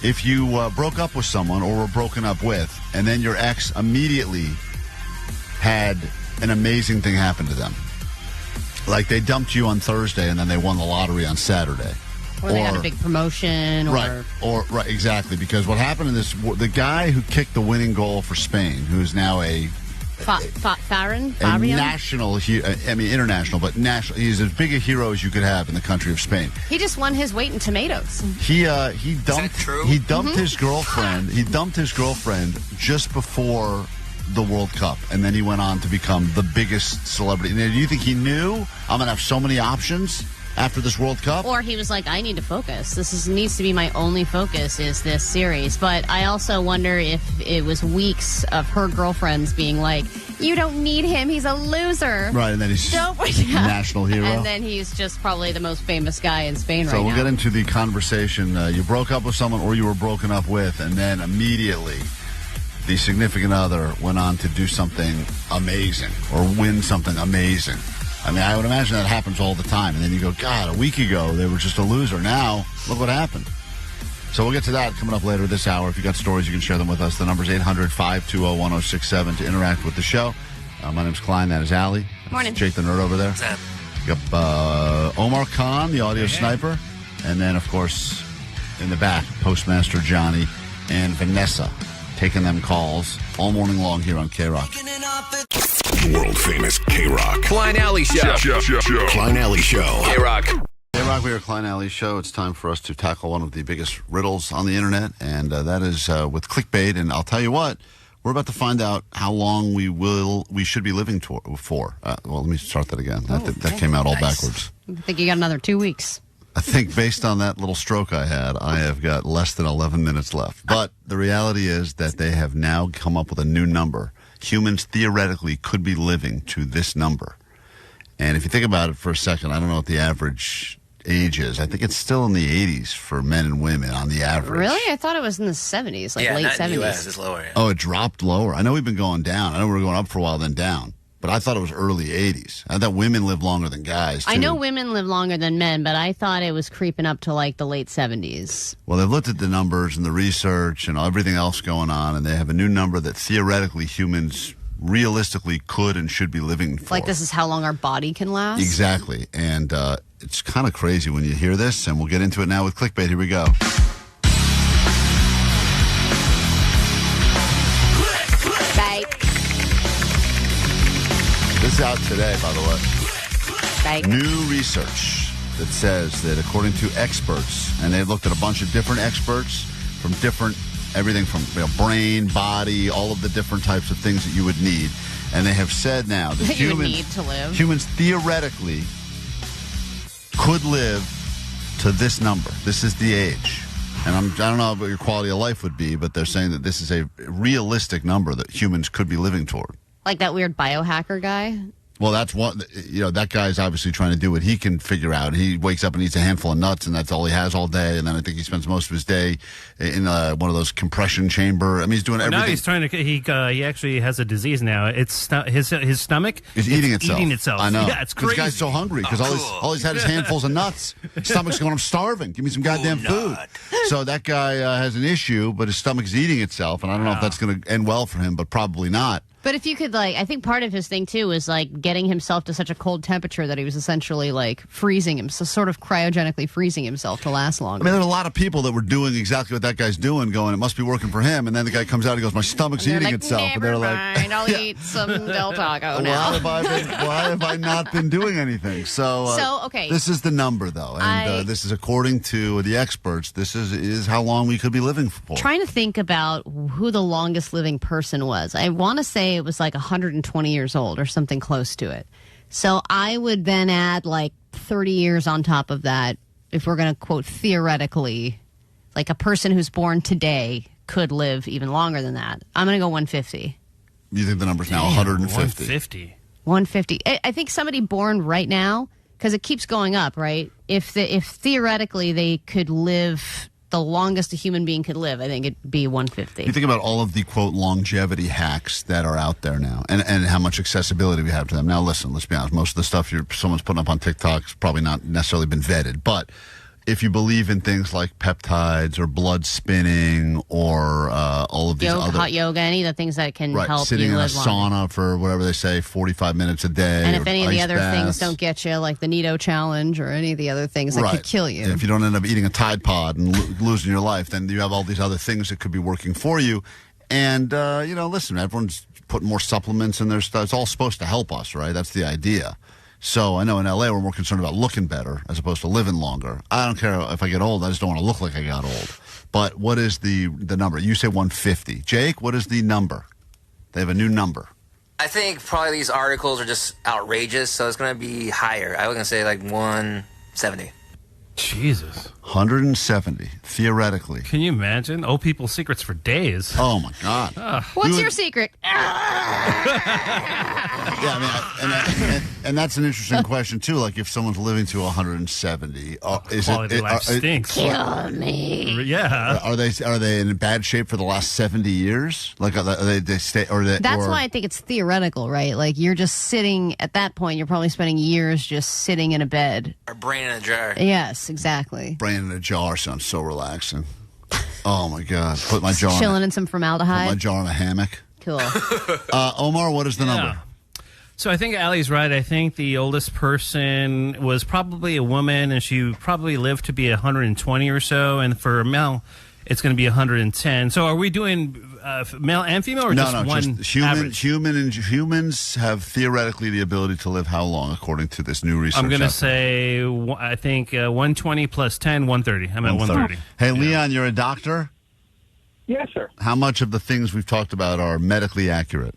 if you broke up with someone or were broken up with, and then your ex immediately had an amazing thing happen to them, like they dumped you on Thursday and then they won the lottery on Saturday, or they had a big promotion, right, exactly. Because what happened in this, the guy who kicked the winning goal for Spain, who is now a national, international, but national. He's as big a hero as you could have in the country of Spain. He just won his weight in tomatoes. He dumped his girlfriend. He dumped his girlfriend just before the World Cup, and then he went on to become the biggest celebrity. Now, do you think he knew I'm gonna have so many options after this World Cup? Or he was like, I need to focus. This needs to be my only focus is this series. But I also wonder if it was weeks of her girlfriends being like, you don't need him. He's a loser. Right, and then he's national hero. And then he's just probably the most famous guy in Spain right now. So we'll get into the conversation. You broke up with someone or you were broken up with, and then immediately the significant other went on to do something amazing or win something amazing. I mean, I would imagine that happens all the time. And then you go, God, a week ago, they were just a loser. Now, look what happened. So we'll get to that coming up later this hour. If you got stories, you can share them with us. The number's 800-520-1067 to interact with the show. My name's Klein. That is Allie. Morning. Jake the Nerd over there. What's up? You got Omar Khan, the audio sniper. And then, of course, in the back, Postmaster Johnny and Vanessa taking them calls all morning long here on K-Rock. World famous K-Rock. Klein Alley Show. Klein Alley Show. K-Rock. K-Rock, we are Klein Alley Show. It's time for us to tackle one of the biggest riddles on the internet, and that is with Clickbait. And I'll tell you what, we're about to find out how long we should be living for. Well, let me start that again. That came out all backwards. I think you got another 2 weeks. I think based on that little stroke I had, I have got less than 11 minutes left. But the reality is that they have now come up with a new number. Humans theoretically could be living to this number. And if you think about it for a second, I don't know what the average age is. I think it's still in the 80s for men and women on the average. Really? I thought it was in the 70s, late not 70s. In the US, it's lower. Yeah. Oh, it dropped lower. I know we've been going down. I know we were going up for a while, then down. But I thought it was early 80s. I thought women live longer than guys, too. I know women live longer than men, but I thought it was creeping up to like the late 70s. Well, they've looked at the numbers and the research and everything else going on, and they have a new number that theoretically humans realistically could and should be living for. Like this is how long our body can last? Exactly. And it's kind of crazy when you hear this, and we'll get into it now with Clickbait. Here we go. This is out today, by the way. New research that says that according to experts, and they've looked at a bunch of different experts from everything from brain, body, all of the different types of things that you would need. And they have said now that humans theoretically could live to this number. This is the age. And I don't know what your quality of life would be, but they're saying that this is a realistic number that humans could be living toward. Like that weird biohacker guy? Well, that's one. That guy's obviously trying to do what he can figure out. He wakes up and eats a handful of nuts, and that's all he has all day. And then I think he spends most of his day in one of those compression chamber. I mean, he's doing everything. Now he's trying to. He actually has a disease now. It's his stomach is eating itself. Eating itself. I know. Yeah, it's crazy. This guy's so hungry because all he's had is handfuls of nuts. His stomach's going, I'm starving. Give me some goddamn food. So that guy has an issue, but his stomach's eating itself, and I don't know if that's going to end well for him, but probably not. But if you could, I think part of his thing, too, is, getting himself to such a cold temperature that he was essentially, freezing him, so sort of cryogenically freezing himself to last longer. I mean, there are a lot of people that were doing exactly what that guy's doing, going, it must be working for him, and then the guy comes out and goes, my stomach's eating itself. And they're mind, I'll eat some Del Taco now. Why have I not been doing anything? So okay. This is the number, though, and this is, according to the experts, this is how long we could be living for. Trying to think about who the longest living person was. I want to say it was 120 years old or something close to it. So I would then add 30 years on top of that if we're going to quote theoretically, a person who's born today could live even longer than that. I'm going to go 150. You think the number's now 150? 150. I think somebody born right now, because it keeps going up, right? If theoretically they could live the longest a human being could live, I think it'd be 150. You think about all of the, quote, longevity hacks that are out there now and how much accessibility we have to them. Now, listen, let's be honest. Most of the stuff someone's putting up on TikTok has probably not necessarily been vetted. But if you believe in things like peptides or blood spinning or all of these hot yoga, any of the things that can help sitting you in a live longer. sauna for whatever they say, 45 minutes a day. And if any of the ice other baths. things don't get you, like the Nito challenge or any of the other things that could kill you. If you don't end up eating a Tide Pod and losing your life, then you have all these other things that could be working for you. And, listen, everyone's putting more supplements in their stuff. It's all supposed to help us, right? That's the idea. So I know in L.A. we're more concerned about looking better as opposed to living longer. I don't care if I get old. I just don't want to look like I got old. But what is the number? You say 150. Jake, what is the number? They have a new number. I think probably these articles are just outrageous, so it's going to be higher. I was going to say 170. Jesus. 170, theoretically. Can you imagine? Old people's secrets for days. Oh, my God. What's your secret? And that's an interesting question, too. Like, if someone's living to 170, quality life stinks. Kill me. Yeah. Are they in bad shape for the last 70 years? Like, are they stay? That's why I think it's theoretical, right? Like, you're just sitting, at that point, you're probably spending years just sitting in a bed. Or brain in a jar. Yes, exactly. Brain in a jar sounds so relaxing. Oh, my God. Put my jar chilling in some formaldehyde. Put my jar in a hammock. Cool. Omar, what is the number? So I think Allie's right. I think the oldest person was probably a woman, and she probably lived to be 120 or so. And for Mel, it's going to be 110. So are we doing male and female, or No, just one just average? humans have theoretically the ability to live how long, according to this new research? I'm going to say, I think 120 plus 10, 130. I'm at 130. Hey, Leon, you're a doctor? Yes, sir. How much of the things we've talked about are medically accurate?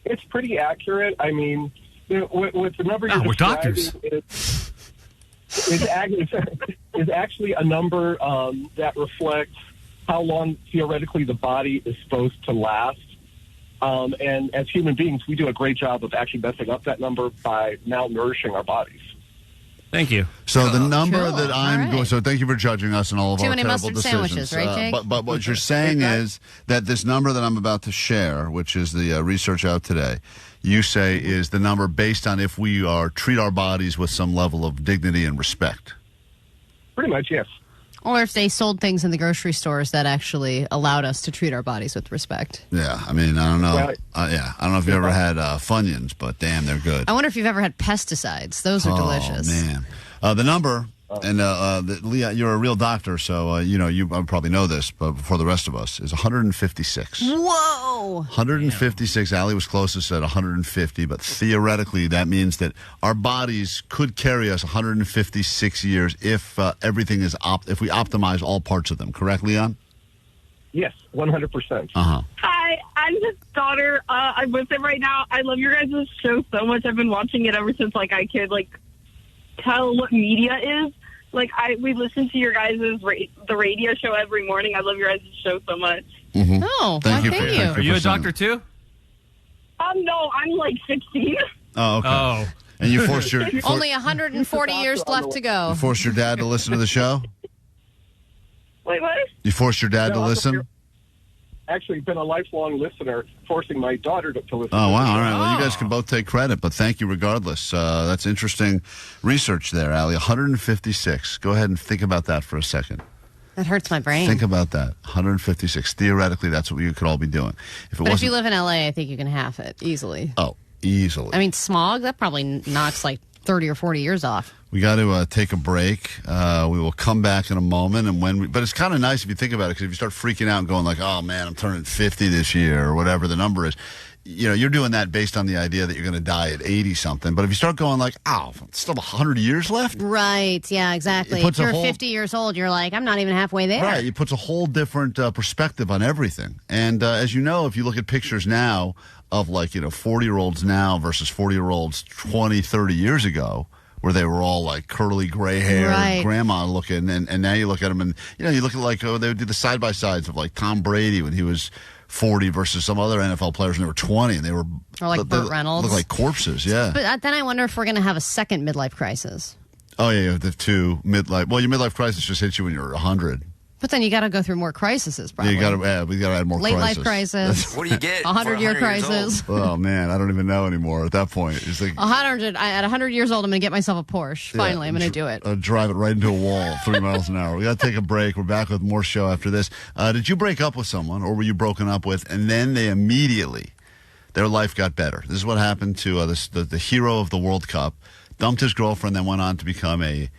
It's pretty accurate. I mean, with the number you're we're describing, doctors. is actually a number that reflects how long theoretically the body is supposed to last. And as human beings, we do a great job of actually messing up that number by malnourishing our bodies. Thank you. So the number that I'm going. So thank you for judging us and all of Too our many terrible mustard decisions. sandwiches, right, Jake? But what you're saying is that this number that I'm about to share, which is the research out today, you say is the number based on if we treat our bodies with some level of dignity and respect. Pretty much, yes. Or if they sold things in the grocery stores that actually allowed us to treat our bodies with respect. Yeah, I mean, I don't know. I don't know if you ever had Funyuns, but damn, they're good. I wonder if you've ever had pesticides. Those are delicious. Oh, man. The number, and Leah, you're a real doctor, so you probably know this, but for the rest of us, is 156. Whoa! 156. Allie was closest at 150, but theoretically that means that our bodies could carry us 156 years if everything is if we optimize all parts of them. Correct, Leon? Yes, 100%. Hi, I'm his daughter. I'm with him right now. I love your guys' show so much. I've been watching it ever since I could tell what media is. We listen to your guys' the radio show every morning. I love your guys' show so much. Oh, thank you. Are you a doctor too? No, I'm 16. Oh, okay. Oh. And you forced your... Only 140 years left to go. You forced your dad to listen to the show? Wait, what? You forced your dad to listen? Actually, been a lifelong listener, forcing my daughter to listen. Oh, wow. All right. Well, you guys can both take credit, but thank you regardless. That's interesting research there, Allie. 156. Go ahead and think about that for a second. That hurts my brain. Think about that. 156. Theoretically, that's what you could all be doing. If you live in L.A., I think you can half it easily. Oh, easily. I mean, smog, that probably knocks like 30 or 40 years off. We got to take a break. We will come back in a moment, and but it's kind of nice if you think about it, because if you start freaking out and going like, "Oh man, I'm turning 50 this year," or whatever the number is, you're doing that based on the idea that you're going to die at 80 something. But if you start going like, "Oh, still 100 years left," right? Yeah, exactly. If you're 50 years old, you're like, "I'm not even halfway there." Right. It puts a whole different perspective on everything. And as you know, if you look at pictures now of 40-year-olds now versus 40-year-olds 20, 30 years ago, where they were all like curly gray hair, grandma looking, and now you look at them and you look at they would do the side by sides of like Tom Brady when he was 40 versus some other NFL players when they were 20, and they were Burt Reynolds, look like corpses. Yeah. But then I wonder if we're going to have a second midlife crisis. Oh yeah, the two midlife. Well, your midlife crisis just hits you when you're 100. But then you got to go through more crises, probably. Yeah, we got to add more late crisis. life crisis. What do you get? 100-year crisis. Oh man, I don't even know anymore at that point. It's like 100. At 100 years old, I'm going to get myself a Porsche. Finally, I'm going to do it. Drive it right into a wall, 3 miles an hour. We got to take a break. We're back with more show after this. Did you break up with someone, or were you broken up with, and then they immediately, their life got better? This is what happened to the hero of the World Cup. Dumped his girlfriend, then went on to become a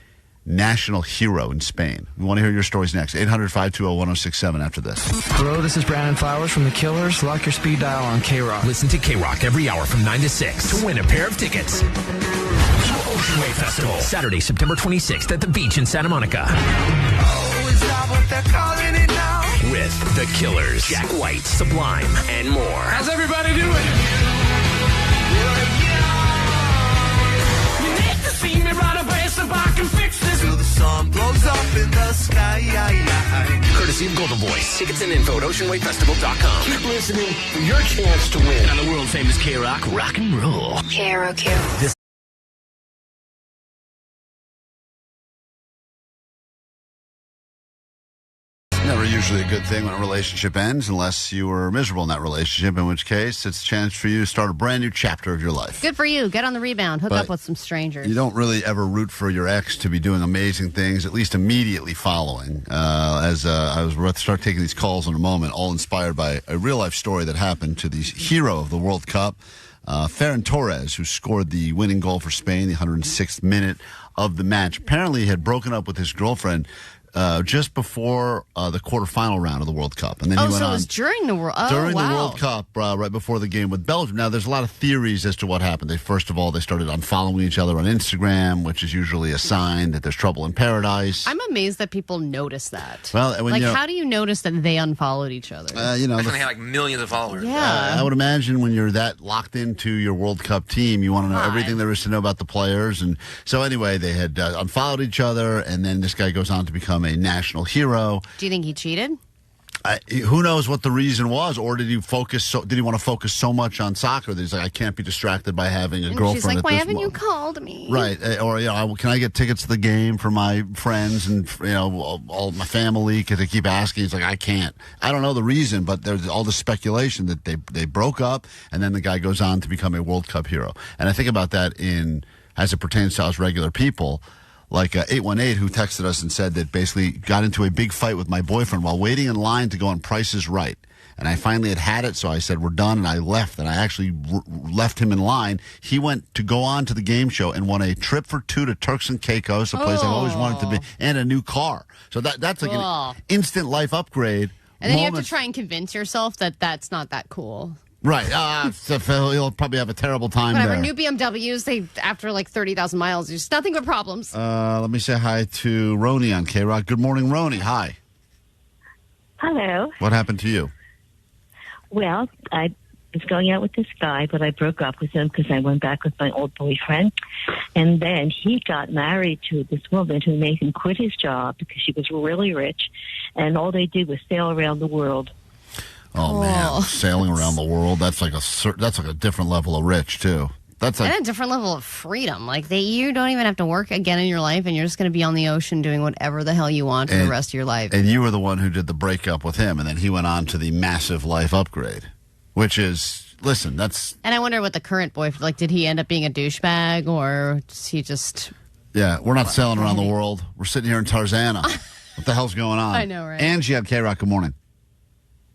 national hero in Spain. We want to hear your stories next. 800-520-1067 after this. Hello, this is Brandon Flowers from The Killers. Lock your speed dial on K-Rock. Listen to K-Rock every hour from 9 to 6 to win a pair of tickets to Ocean Wave Festival, Saturday, September 26th at the beach in Santa Monica. Oh, is that what they're calling it now? With The Killers, Jack White, Sublime, and more. How's everybody doing? You need to see me run a bass if I can fix this. Till the sun blows up in the sky. Courtesy of Golden Voice. Tickets and info at oceanwavefestival.com. Keep listening for your chance to win. On the world famous K-Rock Rock and Roll. K-Rock. This never usually a good thing when a relationship ends unless you were miserable in that relationship, in which case it's a chance for you to start a brand new chapter of your life. Good for you. Get on the rebound. Hook up with some strangers. You don't really ever root for your ex to be doing amazing things, at least immediately following. As I was about to start taking these calls in a moment, all inspired by a real-life story that happened to the hero of the World Cup, Ferran Torres, who scored the winning goal for Spain, the 106th minute of the match. Apparently he had broken up with his girlfriend just before the quarterfinal round of the World Cup. And then he went so on it was during the World the World Cup, right before the game with Belgium. Now, there's a lot of theories as to what happened. First of all, they started unfollowing each other on Instagram, which is usually a sign that there's trouble in paradise. I'm amazed that people notice that. Well, how do you notice that they unfollowed each other? They have like millions of followers. Yeah. I would imagine when you're that locked into your World Cup team, you want to know everything there is to know about the players. And so anyway, they had unfollowed each other, and then this guy goes on to become a national hero. Do you think he cheated? Who knows what the reason was, or did he did he want to focus so much on soccer that he's like, I can't be distracted by having a girlfriend? She's like, at why this haven't you moment. called me? Right, or can I get tickets to the game for my friends and all my family? Because they keep asking. He's like, I can't. I don't know the reason, but there's all the speculation that they broke up, and then the guy goes on to become a World Cup hero. And I think about that as it pertains to us regular people. Like 818, who texted us and said that basically got into a big fight with my boyfriend while waiting in line to go on Price is Right. And I finally had it, so I said, we're done, and I left. And I actually left him in line. He went to go on to the game show and won a trip for two to Turks and Caicos, a place I've always wanted to be, and a new car. So that's like an instant life upgrade. And then you have to try and convince yourself that that's not that cool. Right. He'll probably have a terrible time Whatever. there. New BMWs, after like 30,000 miles, there's nothing but problems. Let me say hi to Roni on K-Rock. Good morning, Roni. Hi. Hello. What happened to you? Well, I was going out with this guy, but I broke up with him because I went back with my old boyfriend. And then he got married to this woman who made him quit his job because she was really rich. And all they did was sail around the world. Oh, man, sailing around the world, that's like a different level of rich, too. That's like and a different level of freedom. Like you don't even have to work again in your life, and you're just going to be on the ocean doing whatever the hell you want for the rest of your life. And you were the one who did the breakup with him, and then he went on to the massive life upgrade, which is, listen, that's... And I wonder what the current boyfriend, like, did he end up being a douchebag, or is he just... Yeah, we're not sailing around the world. We're sitting here in Tarzana. What the hell's going on? I know, right? Angie on K-Rock, good morning.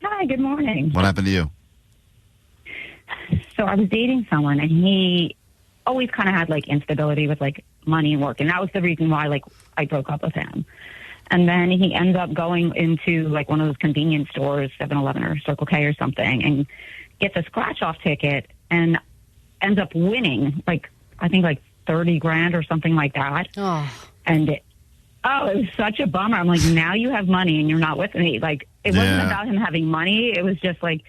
Hi, good morning. What happened to you? So I was dating someone, and he always kind of had, like, instability with, like, money and work. And that was the reason why, like, I broke up with him. And then he ends up going into, like, one of those convenience stores, 7-Eleven or Circle K or something, and gets a scratch-off ticket and ends up winning, like, I think, like, 30 grand or something like that. Oh. And it was such a bummer. I'm like, now you have money and you're not with me. Like, it wasn't about him having money. It was just like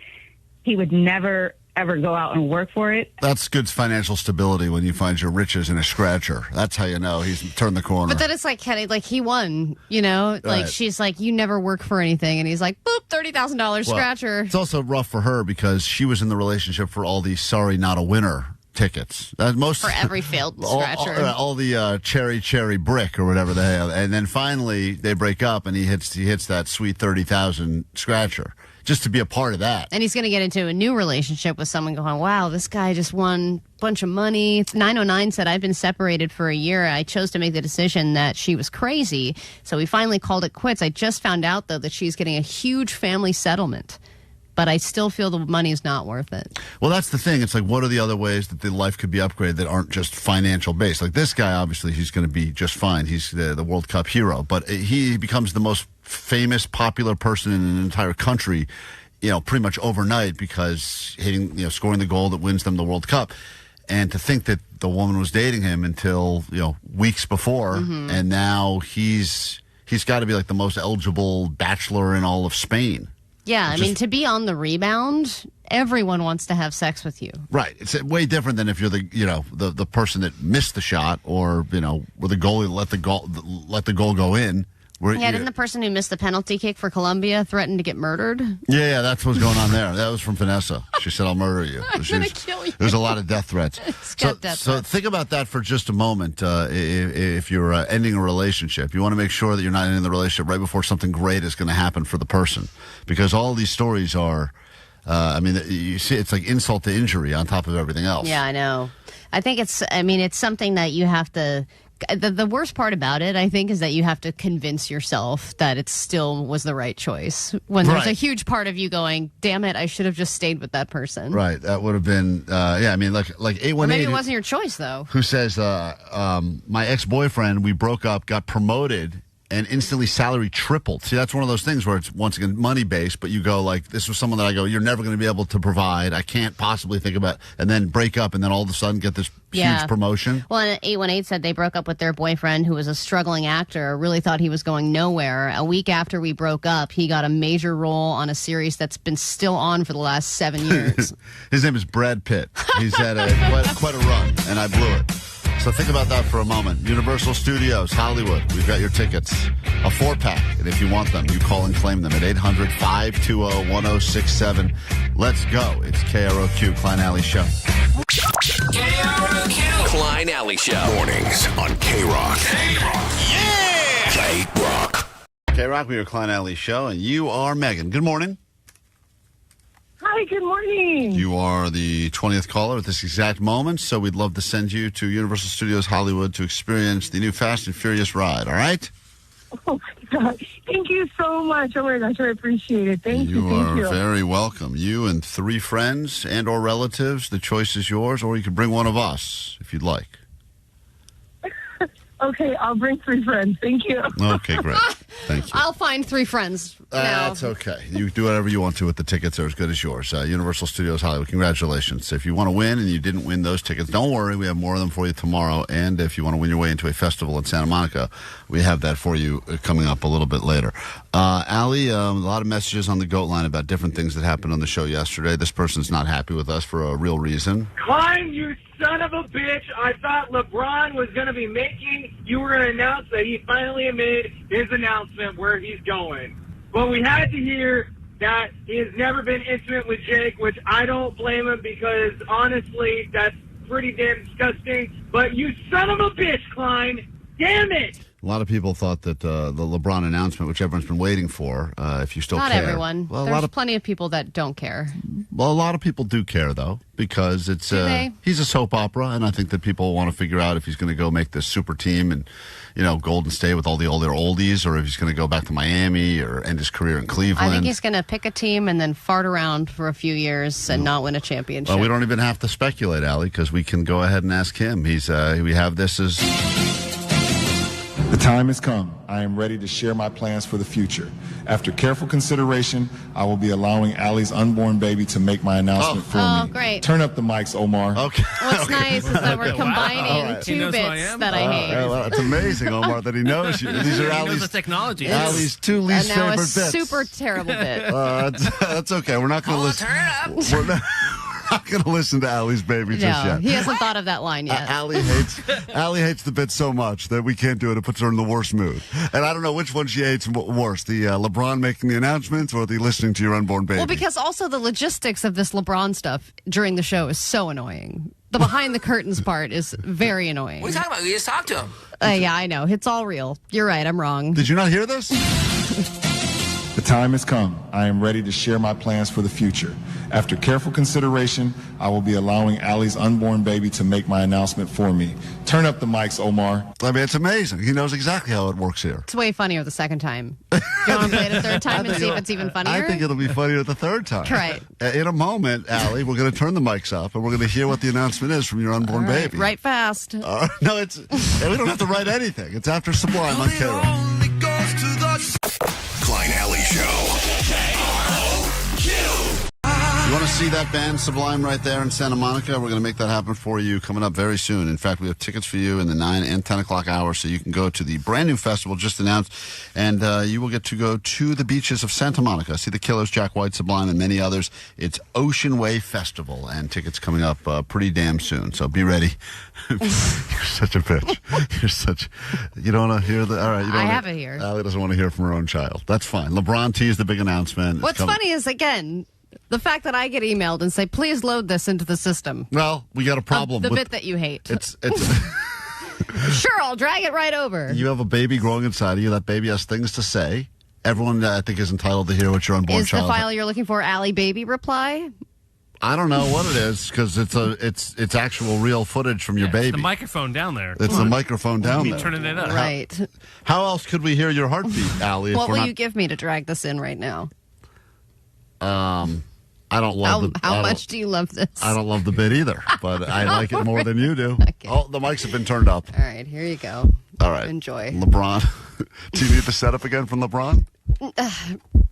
he would never, ever go out and work for it. That's good financial stability when you find your riches in a scratcher. That's how you know he's turned the corner. But then it's like, Kenny, like, he won, you know? Like, Right. she's like, you never work for anything. And he's like, boop, $30,000 scratcher. It's also rough for her because she was in the relationship for all these sorry not a winner tickets. For every failed scratcher. All the cherry brick or whatever they have. And then finally they break up and he hits that sweet 30,000 scratcher just to be a part of that. And he's going to get into a new relationship with someone going, wow, this guy just won a bunch of money. 909 said, I've been separated for a year. I chose to make the decision that she was crazy. So we finally called it quits. I just found out, though, that she's getting a huge family settlement. But I still feel the money is not worth it. Well, that's the thing. It's like, what are the other ways that the life could be upgraded that aren't just financial based? Like this guy, obviously, he's going to be just fine. He's the World Cup hero. But he becomes the most famous, popular person in an entire country, you know, pretty much overnight because scoring the goal that wins them the World Cup. And to think that the woman was dating him until, weeks before, and now he's got to be like the most eligible bachelor in all of Spain. Yeah, I mean, to be on the rebound, everyone wants to have sex with you. Right. It's way different than if you're the person that missed the shot or, where the goalie let the goal go in. Didn't the person who missed the penalty kick for Colombia threaten to get murdered? Yeah, that's what's going on there. That was from Vanessa. She said, I'll murder you. I'm going to kill you. There's a lot of death threats. So think about that for just a moment. If you're ending a relationship, you want to make sure that you're not ending the relationship right before something great is going to happen for the person. Because all these stories are, you see, it's like insult to injury on top of everything else. Yeah, I know. I think it's something that you have to... The worst part about it, I think, is that you have to convince yourself that it still was the right choice. When there's a huge part of you going, damn it, I should have just stayed with that person. Right. That would have been, like 818. Or maybe it wasn't your choice, though. Who says, my ex-boyfriend, we broke up, got promoted, and instantly salary tripled. See, that's one of those things where it's, once again, money-based, but you go like, this was someone that I go, you're never going to be able to provide. I can't possibly think about, and then break up, and then all of a sudden get this huge promotion. Well, and 818 said they broke up with their boyfriend, who was a struggling actor, really thought he was going nowhere. A week after we broke up, he got a major role on a series that's been still on for the last 7 years. His name is Brad Pitt. He's had quite a run, and I blew it. So think about that for a moment. Universal Studios, Hollywood. We've got your tickets. A 4-pack. And if you want them, you call and claim them at 800-520-1067. Let's go. It's KROQ, Klein Alley Show. KROQ. Klein Alley Show. Mornings on K-Rock. K-Rock. Yeah! K-Rock. K-Rock, we are Klein Alley Show, and you are Megan. Good morning. Hi, good morning. You are the 20th caller at this exact moment, so we'd love to send you to Universal Studios Hollywood to experience the new Fast and Furious ride, all right? Oh, my God. Thank you so much. Oh, my gosh, I appreciate it. Thank you. You are very welcome. You and 3 friends and or relatives, the choice is yours, or you can bring one of us if you'd like. Okay, I'll bring 3 friends. Thank you. Okay, great. Thank you. I'll find 3 friends now. That's okay. You do whatever you want to with the tickets. They're as good as yours. Universal Studios Hollywood, congratulations. If you want to win and you didn't win those tickets, don't worry. We have more of them for you tomorrow. And if you want to win your way into a festival in Santa Monica, we have that for you coming up a little bit later. Allie, a lot of messages on the GOAT line about different things that happened on the show yesterday. This person's not happy with us for a real reason. Klein, you son of a bitch. I thought LeBron was going to be you were going to announce that he finally made his announcement where he's going. But we had to hear that he has never been intimate with Jake, which I don't blame him because, honestly, that's pretty damn disgusting. But you son of a bitch, Klein. Damn it. A lot of people thought that the LeBron announcement, which everyone's been waiting for, if you still Not care. everyone. Well, There's plenty of people that don't care. Well, a lot of people do care, though, because it's he's a soap opera, and I think that people want to figure out if he's going to go make this super team and, Golden State with all their oldies, or if he's going to go back to Miami or end his career in Cleveland. I think he's going to pick a team and then fart around for a few years and not win a championship. Well, we don't even have to speculate, Allie, because we can go ahead and ask him. We have this as... The time has come. I am ready to share my plans for the future. After careful consideration, I will be allowing Allie's unborn baby to make my announcement for me. Oh, great. Turn up the mics, Omar. Okay. What's nice is that we're combining two bits that I hate. Well, it's amazing, Omar, that he knows you. These are Allie's, the technology. Allie's two least and now favorite a bits. super terrible bit. That's okay. We're not going to listen. We're not going to listen to Allie's baby just No, yet. he hasn't thought of that line yet. Allie hates the bit so much that we can't do it. It puts her in the worst mood. And I don't know which one she hates worse, the LeBron making the announcements or the listening to your unborn baby. Well, because also the logistics of this LeBron stuff during the show is so annoying. The behind the curtains part is very annoying. What are you talking about? We just talked to him. Yeah, I know. It's all real. You're right. I'm wrong. Did you not hear this? The time has come. I am ready to share my plans for the future. After careful consideration, I will be allowing Allie's unborn baby to make my announcement for me. Turn up the mics, Omar. I mean, it's amazing. He knows exactly how it works here. It's way funnier the second time. Do you want to play it a third time and see if it's even funnier? I think it'll be funnier the third time. Right. In a moment, Allie, we're going to turn the mics up and we're going to hear what the announcement is from your unborn baby. Write fast. No, we don't have to write anything. It's after Sublime on K-Rock. Klein Alley Show. You want to see that band Sublime right there in Santa Monica? We're going to make that happen for you coming up very soon. In fact, we have tickets for you in the 9 and 10 o'clock hours, so you can go to the brand new festival just announced, and you will get to go to the beaches of Santa Monica, see the Killers, Jack White, Sublime, and many others. It's Ocean Wave Festival, and tickets coming up pretty damn soon, so be ready. You're such a bitch. You don't want to hear the... All right, I have it here. Allie doesn't want to hear from her own child. That's fine. LeBron teased the big announcement. What's funny is, again... the fact that I get emailed and say, please load this into the system. Well, we got a problem. The with bit that you hate. It's Sure, I'll drag it right over. You have a baby growing inside of you. That baby has things to say. Everyone, I think, is entitled to hear what your unborn child... Is the file you're looking for Allie Baby reply? I don't know what it is, because it's actual real footage from your baby. It's the microphone down there. It's the microphone down there. Turning it up. Right. How else could we hear your heartbeat, Allie? What will you give me to drag this in right now? I don't love How much do you love this? I don't love the bit either, but I like it more than you do. Okay. Oh, the mics have been turned up. All right, here you go. All right. Enjoy. LeBron. Do you need the setup again from LeBron?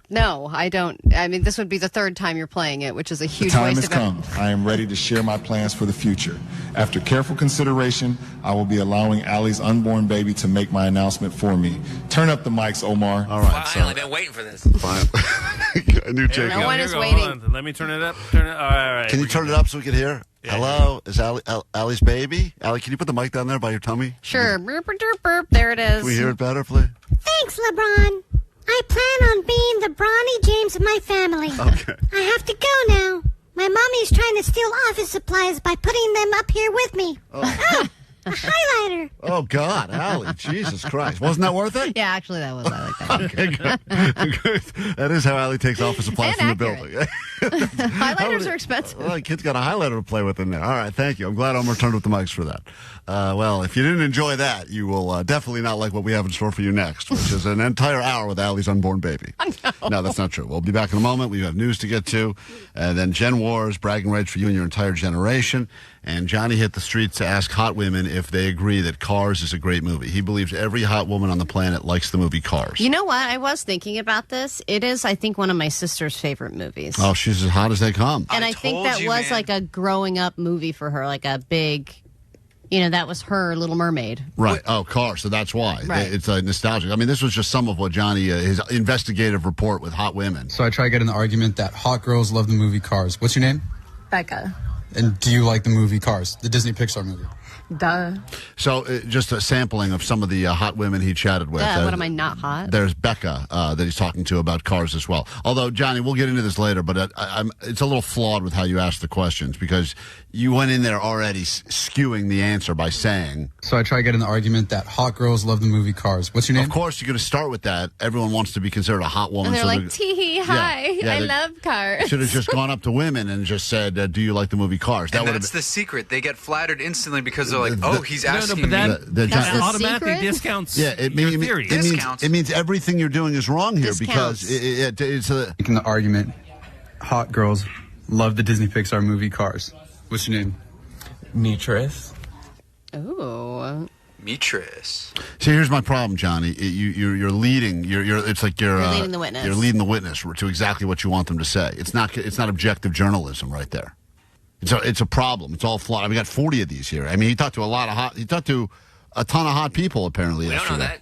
No, I don't. I mean, this would be the third time you're playing it, which is a huge The time waste has of come. I am ready to share my plans for the future. After careful consideration, I will be allowing Allie's unborn baby to make my announcement for me. Turn up the mics, Omar. All right. Finally, been waiting for this. Fine. I knew Jake. No one is Hold waiting. on. Let me turn it up. All right. Can you turn it up so we can hear? Yeah. Hello? Is Allie's baby? Allie, can you put the mic down there by your tummy? Sure. Burp, burp, burp. There it is. Can we hear it better, please? Thanks, LeBron. I plan on being the Bronny James of my family. Okay. I have to go now. My mommy's trying to steal office supplies by putting them up here with me. Oh, a highlighter. Oh, God, Allie, Jesus Christ. Wasn't that worth it? Yeah, actually, that was. I like that. Okay, good. That is how Allie takes office supplies from the building. Highlighters are expensive. Well, the kid's got a highlighter to play with in there. All right, thank you. I'm glad Omar turned up the mics for that. Well, if you didn't enjoy that, you will definitely not like what we have in store for you next, which is an entire hour with Allie's unborn baby. No, that's not true. We'll be back in a moment. We have news to get to. Then Gen Wars, bragging rights for you and your entire generation. And Johnny hit the streets to ask hot women if they agree that Cars is a great movie. He believes every hot woman on the planet likes the movie Cars. You know what? I was thinking about this. It is, I think, one of my sister's favorite movies. Oh, she's as hot as they come. And I think that was like a growing up movie for her, like a big, that was her Little Mermaid. Right. Oh, Cars. So that's why. Right. It's nostalgic. I mean, this was just some of what Johnny, his investigative report with hot women. So I try to get in the argument that hot girls love the movie Cars. What's your name? Becca. And do you like the movie Cars, the Disney Pixar movie? Duh. So just a sampling of some of the hot women he chatted with. What am I not hot? There's Becca that he's talking to about Cars as well. Although, Johnny, we'll get into this later, but it's a little flawed with how you asked the questions because you went in there already skewing the answer by saying... So I try to get an argument that hot girls love the movie Cars. What's your name? Of course, you're going to start with that. Everyone wants to be considered a hot woman. And they're like, tee-hee, hi, yeah, I love Cars. Should have just gone up to women and just said, do you like the movie Cars? And that's the secret. They get flattered instantly because they're like, oh, he's asking me. That automatically discounts your theory. It means everything you're doing is wrong here because it's a... Making the argument, hot girls love the Disney Pixar movie Cars. What's your name? Mitris. Ooh. Mitris. See, here's my problem, Johnny. You're leading. It's like you're leading the witness. You're leading the witness to exactly what you want them to say. It's not objective journalism right there. It's a problem. It's all flawed. We got 40 of these here. I mean, he talked to a ton of hot people apparently yesterday.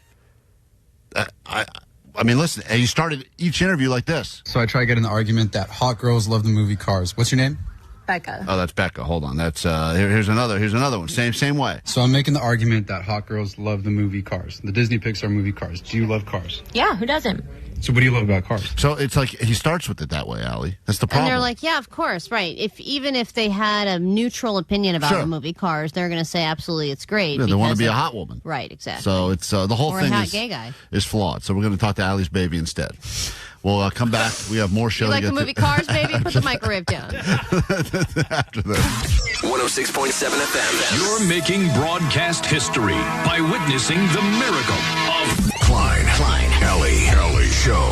We don't know that. I mean, listen. He started each interview like this. So I try to get an argument that hot girls love the movie Cars. What's your name? Becca. Oh, that's Becca. Hold on. That's here's another one. Same way. So I'm making the argument that hot girls love the movie Cars, the Disney Pixar movie Cars. Do you love Cars? Yeah, who doesn't? So what do you love about Cars? So it's like he starts with it that way, Allie. That's the problem. And they're like, yeah, of course, right. Even if they had a neutral opinion about the movie Cars, they're going to say absolutely it's great. Yeah, they want to be a hot woman. Right, exactly. So it's the whole or thing a hot gay guy. is flawed. So we're going to talk to Allie's baby instead. We'll come back. We have more show you to like get the movie Cars, baby? Put the microwave down. After this. 106.7 FM. You're making broadcast history by witnessing the miracle of Klein, Ally Show.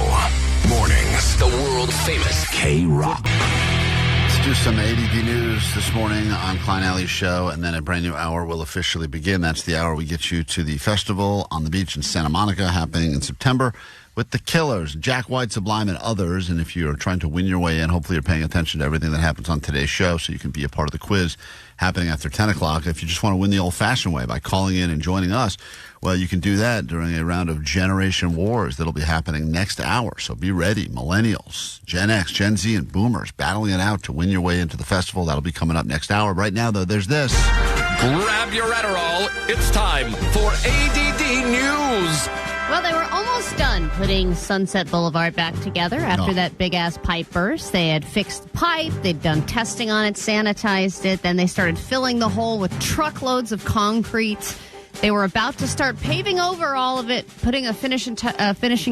Mornings. The world famous K-Rock. Let's do some A.D.D news this morning on Klein Alley's show, and then a brand new hour will officially begin. That's the hour we get you to the festival on the beach in Santa Monica happening in September with the Killers, Jack White, Sublime, and others. And if you're trying to win your way in, hopefully you're paying attention to everything that happens on today's show so you can be a part of the quiz happening after 10 o'clock. If you just want to win the old-fashioned way by calling in and joining us, well, you can do that during a round of Generation Wars that'll be happening next hour. So be ready. Millennials, Gen X, Gen Z, and Boomers battling it out to win your way into the festival. That'll be coming up next hour. Right now, though, there's this. Grab your Adderall. It's time for ADD News. Well, they were almost done putting Sunset Boulevard back together after that big-ass pipe burst. They had fixed the pipe. They'd done testing on it, sanitized it. Then they started filling the hole with truckloads of concrete. They were about to start paving over all of it, putting a finishing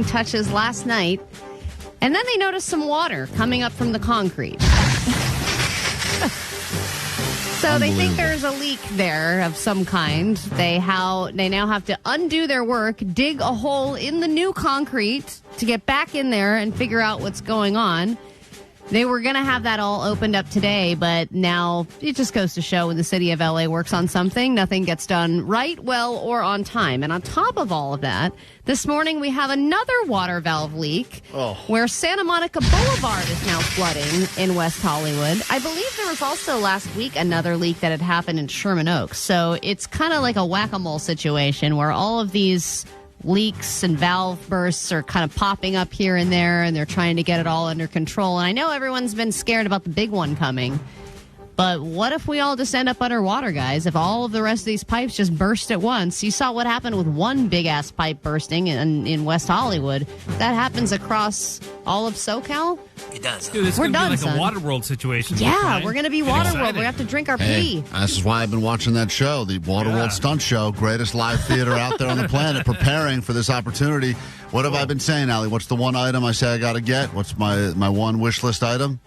touches last night. And then they noticed some water coming up from the concrete. So they think there's a leak there of some kind. They now have to undo their work, dig a hole in the new concrete to get back in there and figure out what's going on. They were going to have that all opened up today, but now it just goes to show when the city of LA works on something, nothing gets done right, well, or on time. And on top of all of that, this morning we have another water valve leak where Santa Monica Boulevard is now flooding in West Hollywood. I believe there was also last week another leak that had happened in Sherman Oaks. So it's kind of like a whack-a-mole situation where all of these leaks and valve bursts are kind of popping up here and there, and they're trying to get it all under control. And I know everyone's been scared about the big one coming, but what if we all just end up underwater, guys? If all of the rest of these pipes just burst at once? You saw what happened with one big-ass pipe bursting in West Hollywood. That happens across all of SoCal. It does. Dude, it's going to be like a Waterworld situation. Yeah, we're going to be Waterworld. We have to drink our pee. This is why I've been watching that show, the Waterworld Stunt Show, greatest live theater out there on the planet, preparing for this opportunity. What have I been saying, Allie? What's the one item I say I got to get? What's my one wish list item?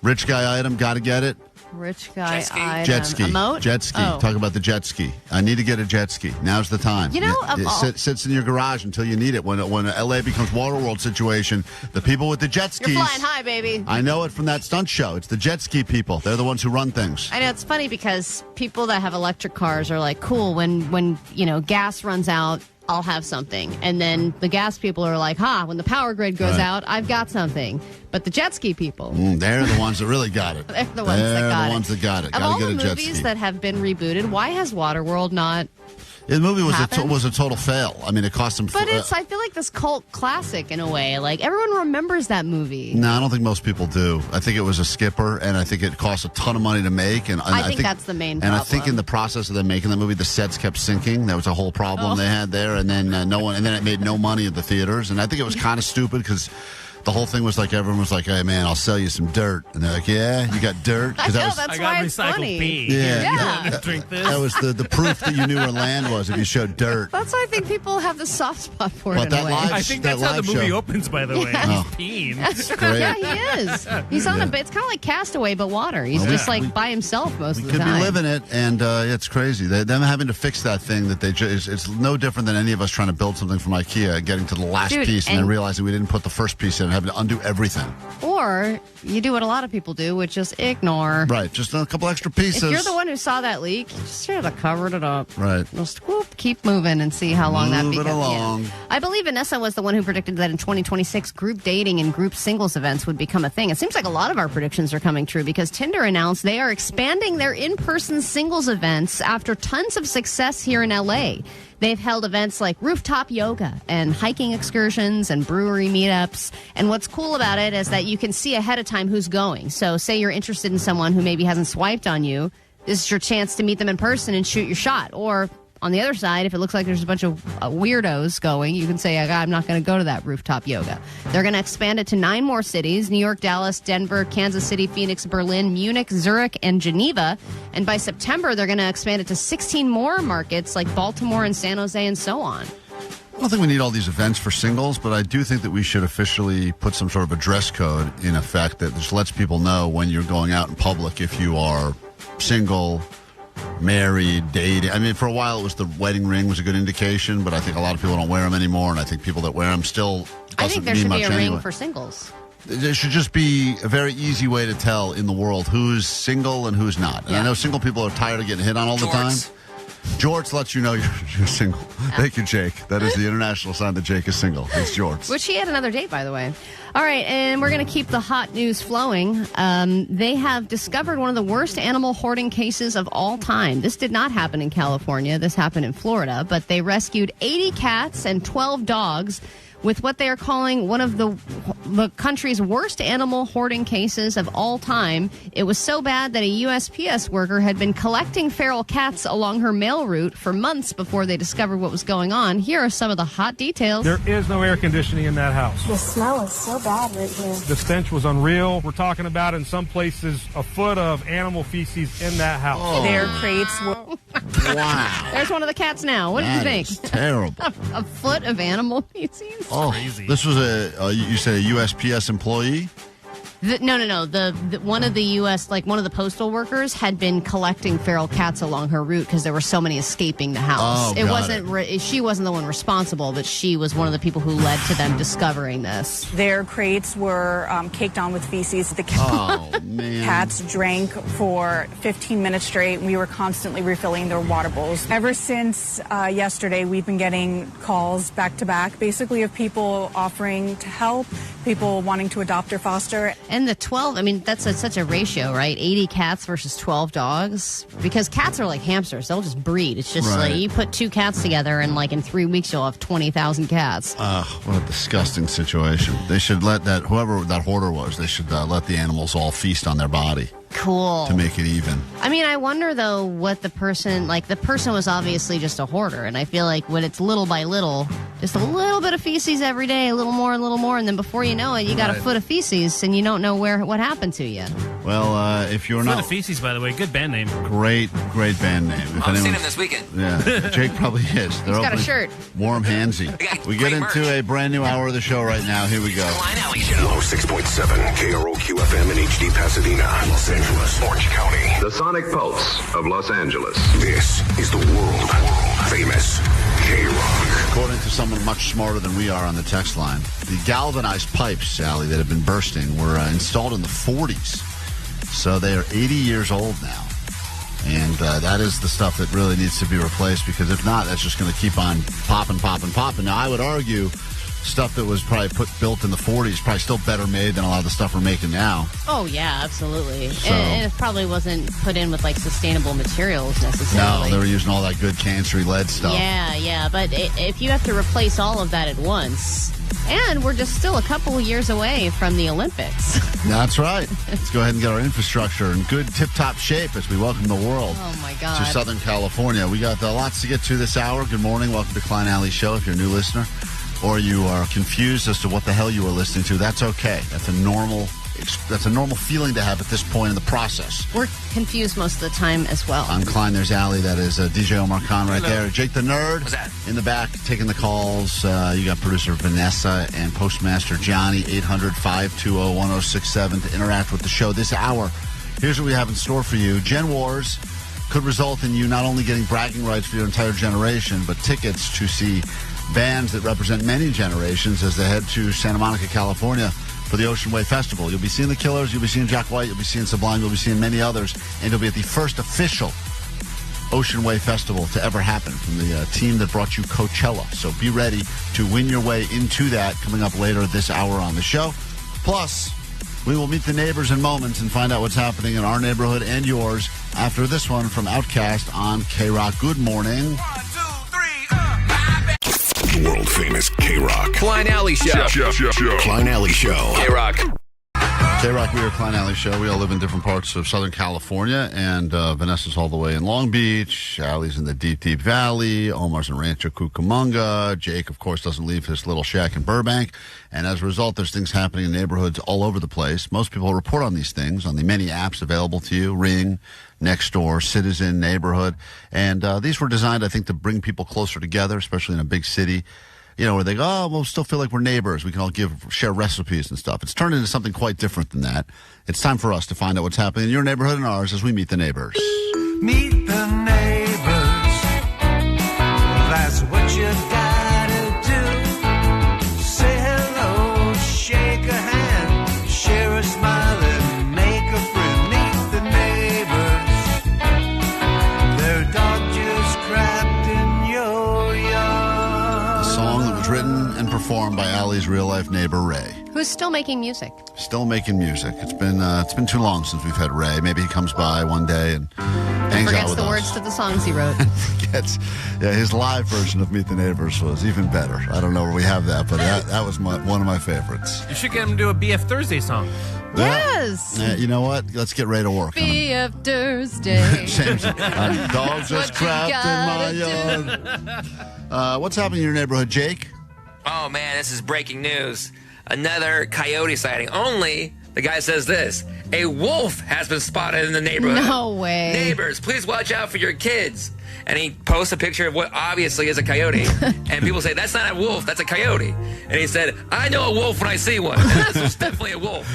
Rich guy item, got to get it. Rich guy item. Jet ski. Emote? Jet ski. Oh. Talk about the jet ski. I need to get a jet ski. Now's the time. You know, it sits in your garage until you need it. When LA becomes Waterworld situation, the people with the jet skis. You're flying high, baby. I know it from that stunt show. It's the jet ski people. They're the ones who run things. I know, it's funny because people that have electric cars are like, cool, when gas runs out, I'll have something. And then the gas people are like, when the power grid goes out, I've got something. But the jet ski people, they're the ones that really got it. They're the ones that got it. They're the ones that got it. Of Gotta all get the a jet movies ski. that have been rebooted, why has Waterworld not The movie was happened. was a total fail. I mean, it cost him. But I feel like this cult classic in a way. Like everyone remembers that movie. No, I don't think most people do. I think it was a skipper, and I think it cost a ton of money to make. And I think that's the main And problem. I think in the process of them making the movie, the sets kept sinking. That was a whole problem they had there. And then and then it made no money at the theaters. And I think it was kind of stupid because the whole thing was like everyone was like, "Hey man, I'll sell you some dirt," and they're like, "Yeah, you got dirt." I know, that's why it's funny. Yeah. Drink this. That was the proof that you knew where land was if you showed dirt. That's why I think people have the soft spot for it in a way. I think that's how the movie opens, by the way. Yeah. He's peeing. great. Yeah, he is. He's on a. It's kind of like Castaway, but water. He's Well, just like by himself most of the Could time. be living it, and it's crazy. Them having to fix that thing that they it's no different than any of us trying to build something from IKEA, getting to the last Dude, piece, and then and- realizing we didn't put the first piece in, and having to undo everything. Or you do what a lot of people do, which is ignore. Right, just a couple extra pieces. If you're the one who saw that leak, you just should have covered it up. Right. Just keep moving and see how long that Move it becomes. along. Yeah. I believe Vanessa was the one who predicted that in 2026, group dating and group singles events would become a thing. It seems like a lot of our predictions are coming true because Tinder announced they are expanding their in-person singles events after tons of success here in LA. They've held events like rooftop yoga and hiking excursions and brewery meetups. And what's cool about it is that you can see ahead of time who's going. So say you're interested in someone who maybe hasn't swiped on you. This is your chance to meet them in person and shoot your shot. Or on the other side, if it looks like there's a bunch of weirdos going, you can say, I'm not going to go to that rooftop yoga. They're going to expand it to 9 more cities: New York, Dallas, Denver, Kansas City, Phoenix, Berlin, Munich, Zurich, and Geneva. And by September, they're going to expand it to 16 more markets like Baltimore and San Jose and so on. I don't think we need all these events for singles, but I do think that we should officially put some sort of a dress code in effect that just lets people know when you're going out in public if you are single, married, dating. I mean, for a while it was the wedding ring was a good indication, but I think a lot of people don't wear them anymore, and I think people that wear them still I think doesn't there mean should be much a ring anyway. for singles. There should just be a very easy way to tell in the world who's single and who's not. And I know single people are tired of getting hit on all the time. Jorts lets you know you're single. Thank you, Jake. That is the international sign that Jake is single. It's Jorts. Which he had another date, by the way. All right, and we're going to keep the hot news flowing. They have discovered one of the worst animal hoarding cases of all time. This did not happen in California. This happened in Florida. But they rescued 80 cats and 12 dogs with what they are calling one of the country's worst animal hoarding cases of all time. It was so bad that a USPS worker had been collecting feral cats along her mail route for months before they discovered what was going on. Here are some of the hot details. There is no air conditioning in that house. The smell is so bad right here. The stench was unreal. We're talking about, in some places, a foot of animal feces in that house. Oh. Their crates were... Wow. There's one of the cats now. What did you think? Terrible. A foot of animal feces? Oh, this was you said a USPS employee? No. The one of the U.S., like one of the postal workers, had been collecting feral cats along her route because there were so many escaping the house. Oh, She wasn't the one responsible, but she was one of the people who led to them discovering this. Their crates were caked on with feces. The cats drank for 15 minutes straight. We were constantly refilling their water bowls. Ever since yesterday, we've been getting calls back to back, basically of people offering to help, people wanting to adopt or foster. And the 12, I mean, that's such a ratio, right? 80 cats versus 12 dogs. Because cats are like hamsters. They'll just breed. It's just like you put 2 cats together and like in 3 weeks you'll have 20,000 cats. What a disgusting situation. They should let whoever that hoarder was, they should let the animals all feast on their body. Cool. To make it even. I mean, I wonder, though, what the person was obviously just a hoarder. And I feel like when it's little by little, just a little bit of feces every day, a little more. And then before you know it, you got a foot of feces and you don't know what happened to you. Well, if you're Foot not... of Feces, by the way. Good band name. Great band name. If I'm seeing anyone- him this weekend. Yeah, Jake probably is. They're He's got a opening shirt. Warm handsy. We get into a brand new hour of the show right now. Here we go. Klein and Ally Show. 106.7 KROQ FM in HD Pasadena, Los Angeles, Orange County. The Sonic Pulse of Los Angeles. This is the world famous K-Rock. According to someone much smarter than we are on the text line, the galvanized pipes, Sally, that have been bursting were installed in the 40s. So they are 80 years old now. And that is the stuff that really needs to be replaced, because if not, that's just going to keep on popping. Now, I would argue stuff that was probably built in the 40s, probably still better made than a lot of the stuff we're making now. Oh, yeah, absolutely. So- And it probably wasn't put in with, like, sustainable materials necessarily. No, they were using all that good cancer lead stuff. Yeah, but if you have to replace all of that at once, and we're just still a couple of years away from the Olympics. That's right. Let's go ahead and get our infrastructure in good tip-top shape as we welcome the world Oh, my God. to Southern California. We got lots to get to this hour. Good morning. Welcome to Klein and Ally Show. If you're a new listener or you are confused as to what the hell you were listening to, that's okay. That's a normal feeling to have at this point in the process. We're confused most of the time as well. I'm Klein. There's Ally. That is DJ Omar Khan right Hello. there. Jake the Nerd in the back taking the calls. You got producer Vanessa and Postmaster Johnny, 800-520-1067 to interact with the show this hour. Here's what we have in store for you. Gen Wars could result in you not only getting bragging rights for your entire generation, but tickets to see bands that represent many generations as they head to Santa Monica, California for the Ocean Way Festival. You'll be seeing the Killers, you'll be seeing Jack White, you'll be seeing Sublime, you'll be seeing many others, and you'll be at the first official Ocean Way Festival to ever happen from the team that brought you Coachella. So be ready to win your way into that coming up later this hour on the show. Plus, we will meet the neighbors in moments and find out what's happening in our neighborhood and yours after this one from Outkast on K-Rock. Good morning. World famous K-Rock. Klein Alley Show. Klein Alley Show. K-Rock. K-Rock, we are Klein Alley Show. We all live in different parts of Southern California, and Vanessa's all the way in Long Beach. Allie's in the deep, deep valley. Omar's in Rancho Cucamonga. Jake, of course, doesn't leave his little shack in Burbank. And as a result, there's things happening in neighborhoods all over the place. Most people report on these things on the many apps available to you, Ring, Nextdoor, Citizen, Neighborhood. And these were designed, I think, to bring people closer together, especially in a big city. You know, where they go, oh, we'll still feel like we're neighbors. We can all share recipes and stuff. It's turned into something quite different than that. It's time for us to find out what's happening in your neighborhood and ours as we meet the neighbors. Meet the neighbors. That's what you gotta do. Say hello, shake a hand, share a smile and make a friend. Meet the neighbors. Their dog just crapped in your yard. A song that was written and performed by Allie's real-life neighbor, Ray. Who's still making music? Still making music. It's been too long since we've had Ray. Maybe he comes by one day and hangs out Forgets with the us. words to the songs he wrote. Forgets. Yeah, his live version of Meet the Neighbors was even better. I don't know where we have that, but that was one of my favorites. You should get him to do a BF Thursday song. Yes. You know what? Let's get Ray to work. BF Thursday. James, dogs just crapped in my yard. What's happening in your neighborhood, Jake? Oh, man, this is breaking news. Another coyote sighting. Only, the guy says this, a wolf has been spotted in the neighborhood. No way. Neighbors, please watch out for your kids. And he posts a picture of what obviously is a coyote. And people say, that's not a wolf, that's a coyote. And he said, I know a wolf when I see one. And this was definitely a wolf.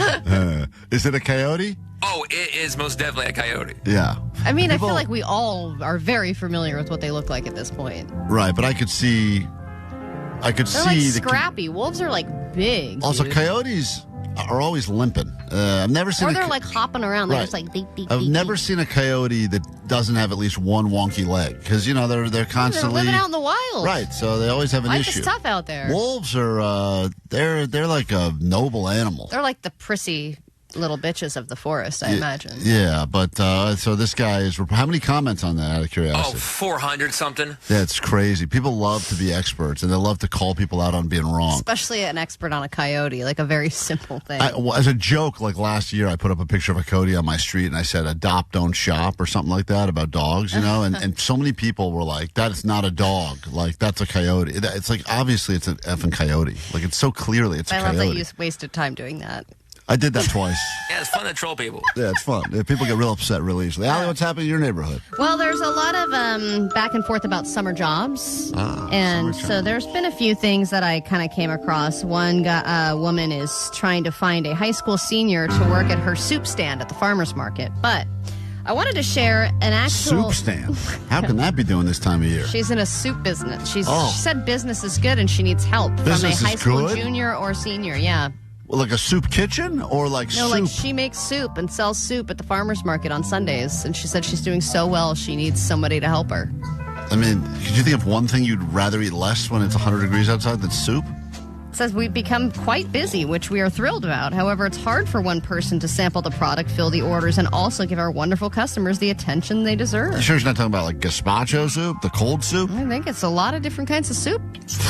Is it a coyote? Oh, it is most definitely a coyote. Yeah. I mean, I feel like we all are very familiar with what they look like at this point. Right, but I could see They're like scrappy. Wolves are like big. Also, dude. coyotes are always limping. I've never seen. Or they're like hopping around. They're Right. just like beep, beep, I've beep, never beep. seen a coyote that doesn't have at least one wonky leg because they're constantly They're living out in the wild. Right, so they always have an Life issue. is tough out there. Wolves are they're like a noble animal. They're like the prissy little bitches of the forest, I imagine. Yeah, but so this guy is. How many comments on that? Out of Oh, curiosity. 400 something. That's crazy. People love to be experts, and they love to call people out on being wrong. Especially an expert on a coyote, like a very simple thing. As a joke, like last year, I put up a picture of a coyote on my street, and I said, adopt, don't shop, or something like that about dogs, you know? And so many people were like, that is not a dog. Like, that's a coyote. It's like, obviously, it's an effing coyote. Like, it's so clearly it's a I coyote. love that you wasted time doing that. I did that twice. Yeah, it's fun to troll people. Yeah, it's fun. People get real upset real easily. Allie, what's happening in your neighborhood? Well, there's a lot of back and forth about summer jobs. And so there's been a few things that I kind of came across. One woman is trying to find a high school senior to work at her soup stand at the farmer's market. But I wanted to share an actual... Soup stand? How can that be doing this time of year? She's in a soup business. She said business is good and she needs help Business from a high is school good? junior or senior. Yeah. Well, like a soup kitchen or like No, soup? like she makes soup and sells soup at the farmer's market on Sundays. And she said she's doing so well, she needs somebody to help her. I mean, could you think of one thing you'd rather eat less when it's 100 degrees outside than soup? says we've become quite busy, which we are thrilled about. However, it's hard for one person to sample the product, fill the orders, and also give our wonderful customers the attention they deserve. You sure he's not talking about like gazpacho soup, the cold soup? I think it's a lot of different kinds of soup.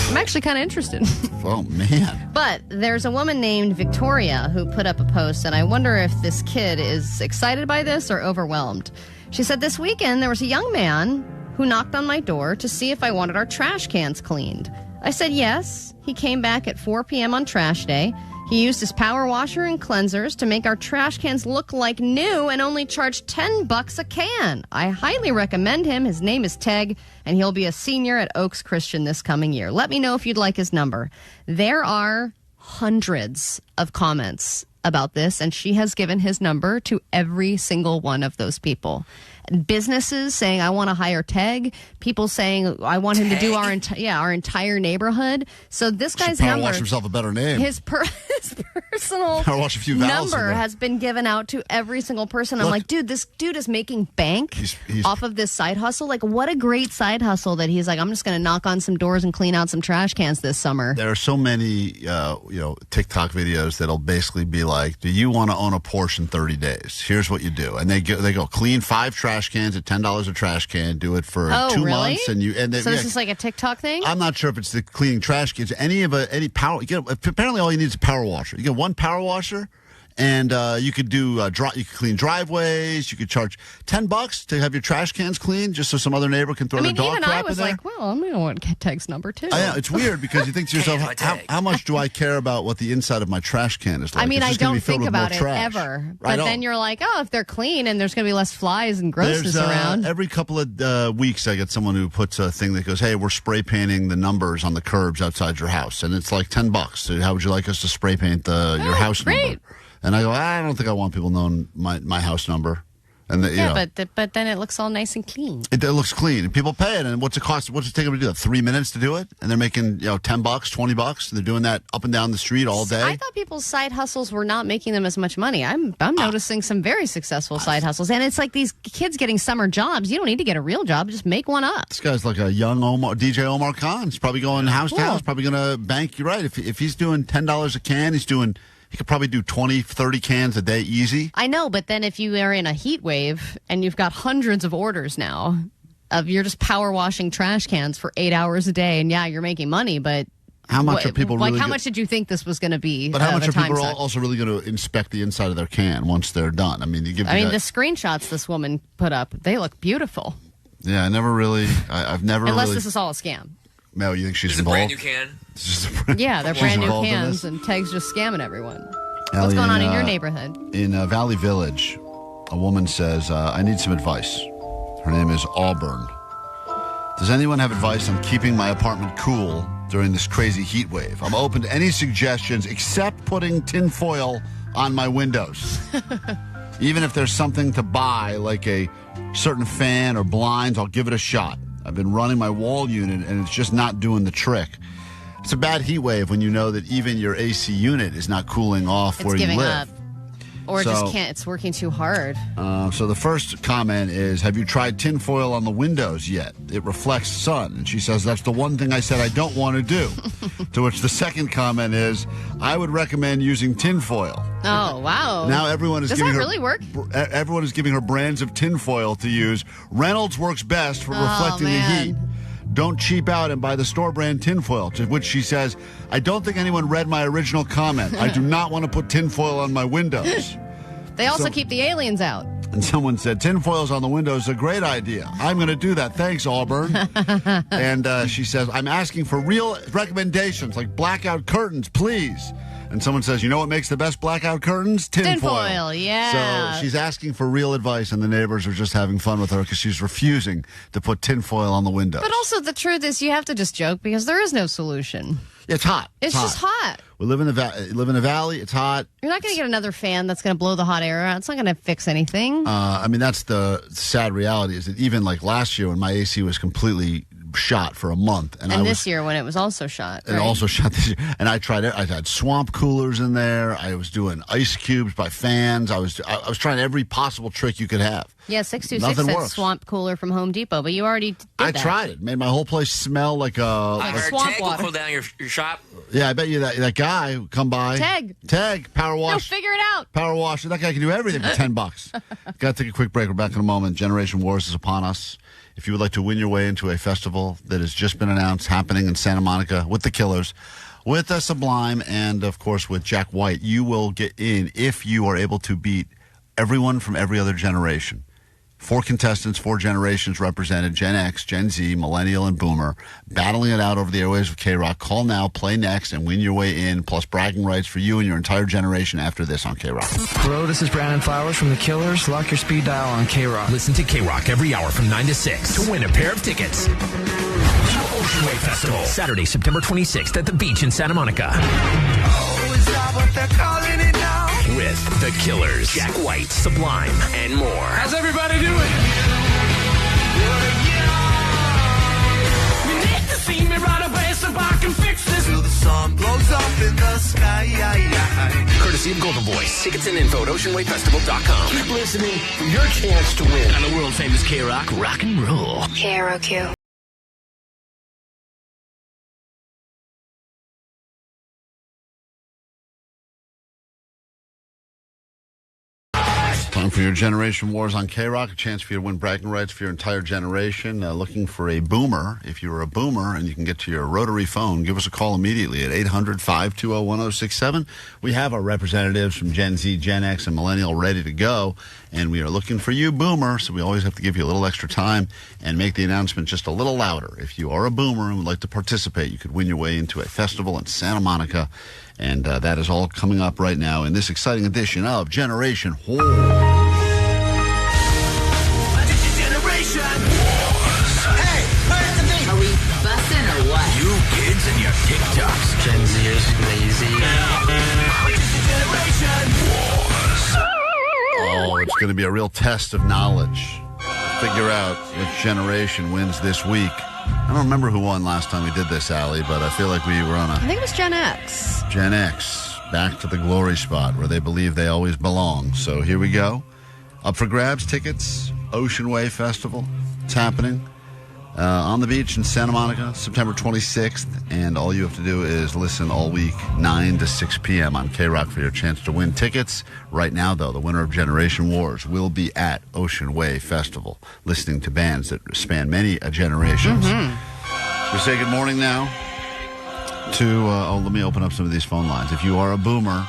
I'm actually kind of interested. Oh, man. But there's a woman named Victoria who put up a post, and I wonder if this kid is excited by this or overwhelmed. She said, this weekend there was a young man who knocked on my door to see if I wanted our trash cans cleaned. I said yes. He came back at 4 p.m. on trash day. He used his power washer and cleansers to make our trash cans look like new and only charged $10 a can. I highly recommend him. His name is Teg, and he'll be a senior at Oaks Christian this coming year. Let me know if you'd like his number. There are hundreds of comments about this, and she has given his number to every single one of those people. Businesses saying, I want to hire Teg. People saying, I want him to do our entire neighborhood. So this guy's Power number, wash himself a better name. his personal Power wash a few vowels number in there. has been given out to every single person. I'm Look, like, dude, this dude is making bank he's off of this side hustle. Like, what a great side hustle that he's like, I'm just going to knock on some doors and clean out some trash cans this summer. There are so many, TikTok videos that'll basically be like, do you want to own a Porsche in 30 days? Here's what you do. And they go clean 5 trash cans at $10 a trash can, do it for 2 really? months. So this is like a TikTok thing? I'm not sure if it's the cleaning trash cans. Any power, apparently all you need is a power washer. You get one power washer, and you could do you could clean driveways. You could charge $10 to have your trash cans cleaned, just so some other neighbor can throw their dog even crap I in was there. like, well, I'm going to want Teg's number too. Yeah, it's weird because you think to yourself, how much do I care about what the inside of my trash can is like? I mean, It's I just gonna don't be filled think with about more it trash. ever. I But don't. then you're like, oh, if they're clean and there's going to be less flies and grossness around. Every couple of weeks, I get someone who puts a thing that goes, hey, we're spray painting the numbers on the curbs outside your house. And it's like $10. So how would you like us to spray paint your house number? And I go, I don't think I want people knowing my house number. And but then it looks all nice and clean. It looks clean. And people pay it. And what's it cost? What's it take them to do that? 3 minutes to do it? And they're making $10, $20. And they're doing that up and down the street all day. I thought people's side hustles were not making them as much money. I'm noticing some very successful side hustles. And it's like these kids getting summer jobs. You don't need to get a real job. Just make one up. This guy's like a young DJ Omar Khan. He's probably going house to house. Probably going to bank. You're right. If he's doing $10 a can, he could probably do 20, 30 cans a day easy. I know, but then if you are in a heat wave and you've got hundreds of orders now you're just power washing trash cans for 8 hours a day, and you're making money, but how much are people really how much did you think this was going to be? But how much are people also really going to inspect the inside of their can once they're done? I mean, the screenshots this woman put up, they look beautiful. Yeah, I've never Unless this is all a scam. Mel, you think she's There's involved? a brand new can. Yeah, they're brand new cans, and Teg's just scamming everyone. What's going on in your neighborhood? In Valley Village, a woman says, I need some advice. Her name is Auburn. Does anyone have advice on keeping my apartment cool during this crazy heat wave? I'm open to any suggestions except putting tin foil on my windows. Even if there's something to buy, like a certain fan or blinds, I'll give it a shot. I've been running my wall unit, and it's just not doing the trick. It's a bad heat wave when you know that even your AC unit is not cooling off where you live. Up. Or just can't. It's working too hard. So the first comment is, have you tried tinfoil on the windows yet? It reflects sun. And she says, that's the one thing I said I don't want to do. To which the second comment is, I would recommend using tinfoil. Oh, wow. Now everyone is Does giving that her, really work? Everyone is giving her brands of tinfoil to use. Reynolds works best for reflecting the heat. Don't cheap out and buy the store brand tinfoil, to which she says, I don't think anyone read my original comment. I do not want to put tinfoil on my windows. They also keep the aliens out. And someone said, tinfoil's on the windows is a great idea. I'm going to do that. Thanks, Auburn. And she says, I'm asking for real recommendations, like blackout curtains, please. And someone says, you know what makes the best blackout curtains? Tinfoil, yeah. So she's asking for real advice, and the neighbors are just having fun with her because she's refusing to put tinfoil on the windows. But also the truth is you have to just joke because there is no solution. It's hot. It's just hot. We live in the valley. It's hot. You're not going to get another fan that's going to blow the hot air out. It's not going to fix anything. I mean, that's the sad reality is that even like last year when my AC was completely shot for a month. And this year when it was also shot. And also shot this year. And I tried it. I had swamp coolers in there. I was doing ice cubes by fans. I was trying every possible trick you could have. Yeah, 626 Nothing said works. swamp cooler from Home Depot, but you already did I that. tried it. Made my whole place smell like swamp Tag water. will cool down your shop. Yeah, I bet you that guy who come by. Tag, power No, wash. figure it out. Power wash. That guy can do everything for $10. Got to take a quick break. We're back in a moment. Generation Wars is upon us. If you would like to win your way into a festival that has just been announced happening in Santa Monica with the Killers, with Sublime, and of course with Jack White, you will get in if you are able to beat everyone from every other generation. 4 contestants, 4 generations represented, Gen X, Gen Z, Millennial, and Boomer, battling it out over the airwaves with K-Rock. Call now, play next, and win your way in, plus bragging rights for you and your entire generation after this on K-Rock. Hello, this is Brandon Flowers from The Killers. Lock your speed dial on K-Rock. Listen to K-Rock every hour from 9 to 6 to win a pair of tickets. Ocean Wave Festival, Saturday, September 26th at the beach in Santa Monica. Oh, is that what they're calling it now? With The Killers, Jack White, Sublime, and more. How's everybody doing? You need to see me right away so I can fix this. Till the sun blows up in the sky. Courtesy of Golden Voice. Tickets and info at OceanWaveFestival.com. Keep listening for your chance to win. On the world-famous K-Rock, rock and roll. KROQ. Time for your Generation Wars on K-Rock. A chance for you to win bragging rights for your entire generation. Looking for a boomer. If you're a boomer and you can get to your rotary phone, give us a call immediately at 800-520-1067. We have our representatives from Gen Z, Gen X, and Millennial ready to go. And we are looking for you, boomer. So we always have to give you a little extra time and make the announcement just a little louder. If you are a boomer and would like to participate, you could win your way into a festival in Santa Monica. And that is all coming up right now in this exciting edition of Generation Wars. Generation Wars. Hey, where's the beat? Are we busting or what? You kids and your TikToks. Gen Zers, lazy. Generation Wars. Oh, it's going to be a real test of knowledge. Figure out which generation wins this week. I don't remember who won last time we did this, Allie, but I feel like we were on I think it was Gen X. Gen X, back to the glory spot where they believe they always belong. So here we go. Up for grabs, tickets, Ocean Wave Festival. It's happening on the beach in Santa Monica, September 26th. And all you have to do is listen all week, 9 to 6 p.m. on K-Rock for your chance to win tickets. Right now, though, the winner of Generation Wars will be at Ocean Wave Festival, listening to bands that span many generations. So we say good morning now to, let me open up some of these phone lines. If you are a boomer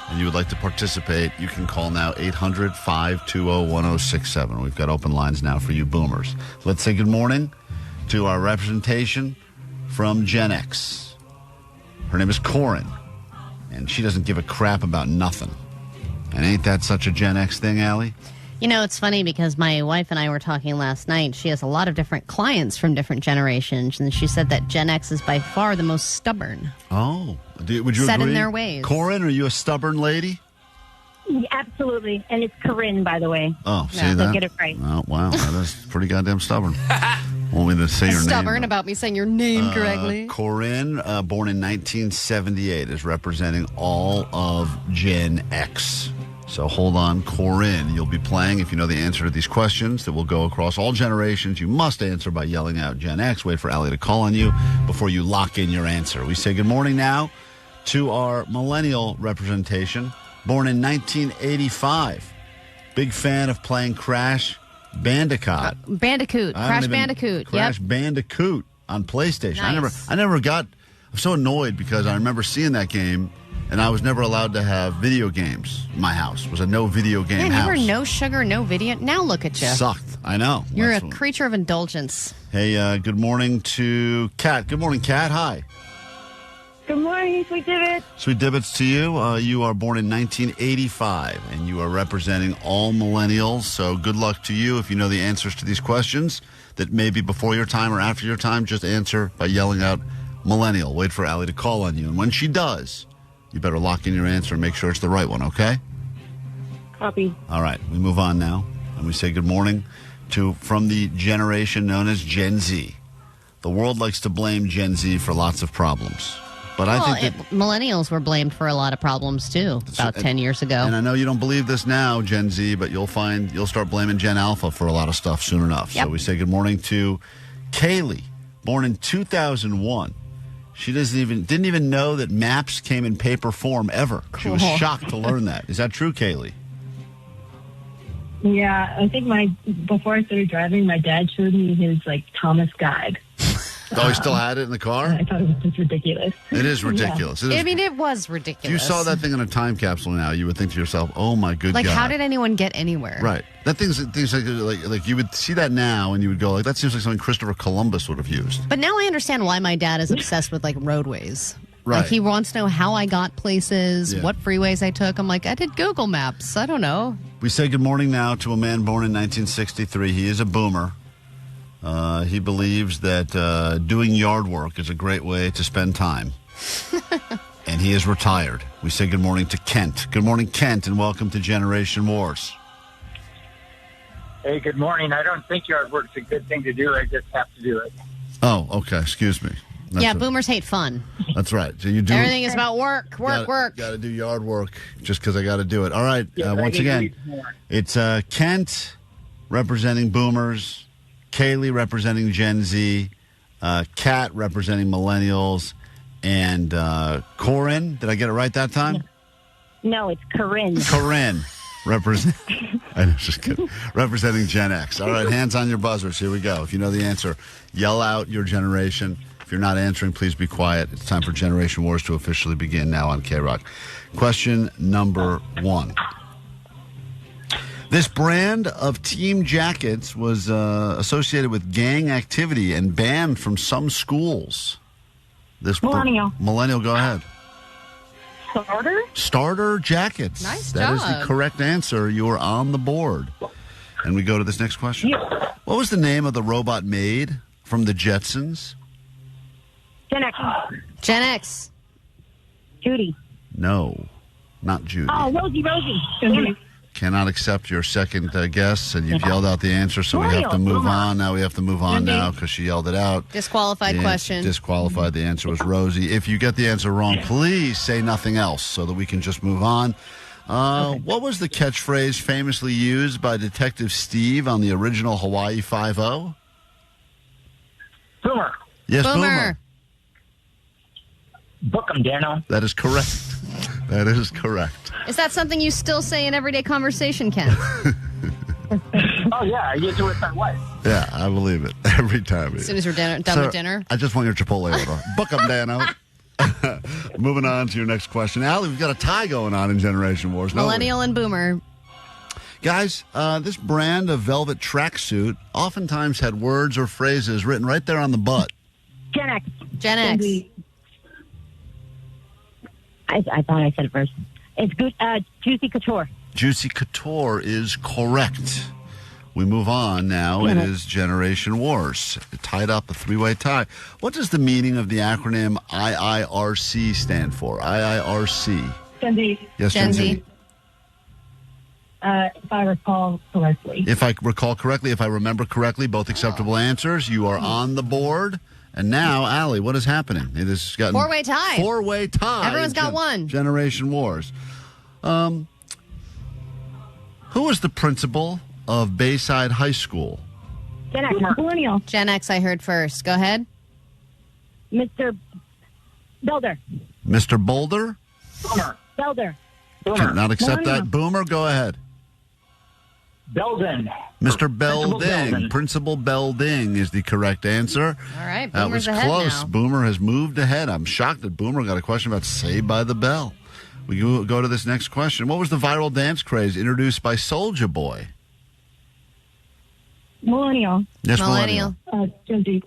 and you would like to participate, you can call now 800-520-1067. We've got open lines now for you boomers. Let's say good morning to our representation from Gen X. Her name is Corin, and she doesn't give a crap about nothing. And ain't that such a Gen X thing, Allie? You know, it's funny because my wife and I were talking last night. She has a lot of different clients from different generations, and she said that Gen X is by far the most stubborn. Oh, would you Set agree? in their ways. Corin, are you a stubborn lady? Absolutely. And it's Corinne, by the way. Oh, see So that? get it right. Oh, wow, that is pretty goddamn stubborn. Want me to say your name? Stubborn about me saying your name correctly. Corinne, born in 1978, is representing all of Gen X. So hold on, Corinne. You'll be playing if you know the answer to these questions that will go across all generations. You must answer by yelling out Gen X. Wait for Allie to call on you before you lock in your answer. We say good morning now to our millennial representation, born in 1985. Big fan of playing Crash Bandicoot. Crash Bandicoot. Crash Bandicoot on PlayStation. Nice. I never got. I'm so annoyed because I remember seeing that game, and I was never allowed to have video games in my house. It was a no video game Yeah, house. you were no sugar, no video. Now look at you. Sucked. I know. You're That's a what- creature of indulgence. Hey, good morning to Kat. Good morning, Kat. Hi. Good morning, Sweet Divots. Sweet Divots to you. You are born in 1985, and you are representing all millennials. So good luck to you. If you know the answers to these questions that may be before your time or after your time, just answer by yelling out millennial. Wait for Allie to call on you. And when she does, you better lock in your answer and make sure it's the right one, okay? Copy. All right, we move on now, and we say good morning to from the generation known as Gen Z. The world likes to blame Gen Z for lots of problems, But I think that, millennials were blamed for a lot of problems, too, about 10 years ago. And I know you don't believe this now, Gen Z, but you'll start blaming Gen Alpha for a lot of stuff soon enough. Yep. So we say good morning to Kaylee, born in 2001. She didn't even know that maps came in paper form ever. She was shocked to learn that. Is that true, Kaylee? Yeah, I think before I started driving, my dad showed me his Thomas guide. Oh, he still had it in the car? I thought it was just ridiculous. It is ridiculous. Yeah. It was ridiculous. If you saw that thing in a time capsule now, you would think to yourself, "Oh my good God!" How did anyone get anywhere? Right. That things like you would see that now, and you would go, "That seems like something Christopher Columbus would have used." But now I understand why my dad is obsessed with roadways. Right. He wants to know how I got places, Yeah. what freeways I took. I'm like, I did Google Maps. I don't know. We say good morning now to a man born in 1963. He is a boomer. He believes that doing yard work is a great way to spend time. And he is retired. We say good morning to Kent. Good morning, Kent, and welcome to Generation Wars. Hey, good morning. I don't think yard work's a good thing to do. I just have to do it. Oh, okay. Excuse me. Boomers hate fun. That's right. So you do Everything is about work. Got to do yard work just because I got to do it. All right. Once again, it's Kent representing boomers, Kaylee representing Gen Z, Kat representing millennials, and Corin. Did I get it right that time? No, it's Corinne. Corinne I'm just kidding. Representing Gen X. All right, hands on your buzzers. Here we go. If you know the answer, yell out your generation. If you're not answering, please be quiet. It's time for Generation Wars to officially begin now on K-Rock. Question number 1. This brand of team jackets was associated with gang activity and banned from some schools. Millennial, go ahead. Starter jackets. Nice That is job. the correct answer. You are on the board. And we go to this next question. What was the name of the robot maid from the Jetsons? Gen X. Gen X. Judy. No, not Judy. Oh, Rosie. Damn it. Cannot accept your second guess, and you've yelled out the answer, so we have to move on. Now we have to move on now because she yelled it out. Disqualified question. Disqualified. The answer was Rosie. If you get the answer wrong, please say nothing else so that we can just move on. What was the catchphrase famously used by Detective Steve on the original Hawaii Five-0? Boomer. Yes, Boomer. Book 'em, Dano. That is correct. That is correct. Is that something you still say in everyday conversation, Ken? Oh, yeah. I use it with my wife. Yeah, I believe it every time. As soon as you're done with dinner? I just want your Chipotle order. Book 'em, Dano. Moving on to your next question. Allie, we've got a tie going on in Generation Wars. Millennial and Boomer. Guys, this brand of velvet tracksuit oftentimes had words or phrases written right there on the butt. Gen X. Gen X. I thought I said it first. It's good. Juicy Couture. Juicy Couture is correct. We move on now. It is Generation Wars. Tied up, a 3-way tie. What does the meaning of the acronym IIRC stand for? IIRC. Gen Z. Yes, Gen Z. If I recall correctly. If I recall correctly, if I remember correctly, both acceptable answers. You are on the board. And now, Allie, what is happening? It has gotten 4-way tie. 4-way tie. Everyone's got one. Generation Wars. Who was the principal of Bayside High School? Gen X. Millennial. Gen X, I heard first. Go ahead. Mr. Belder. Mr. Boulder? Boomer. Belder. Cannot accept that. Boomer, go ahead. Belden. Mr. Belding. Principal Belding is the correct answer. All right, That Boomer's was ahead close. now. Boomer has moved ahead. I'm shocked that Boomer got a question about Saved by the Bell. We go to this next question. What was the viral dance craze introduced by Soulja Boy? Millennial. Yes, Millennial. Gen Z.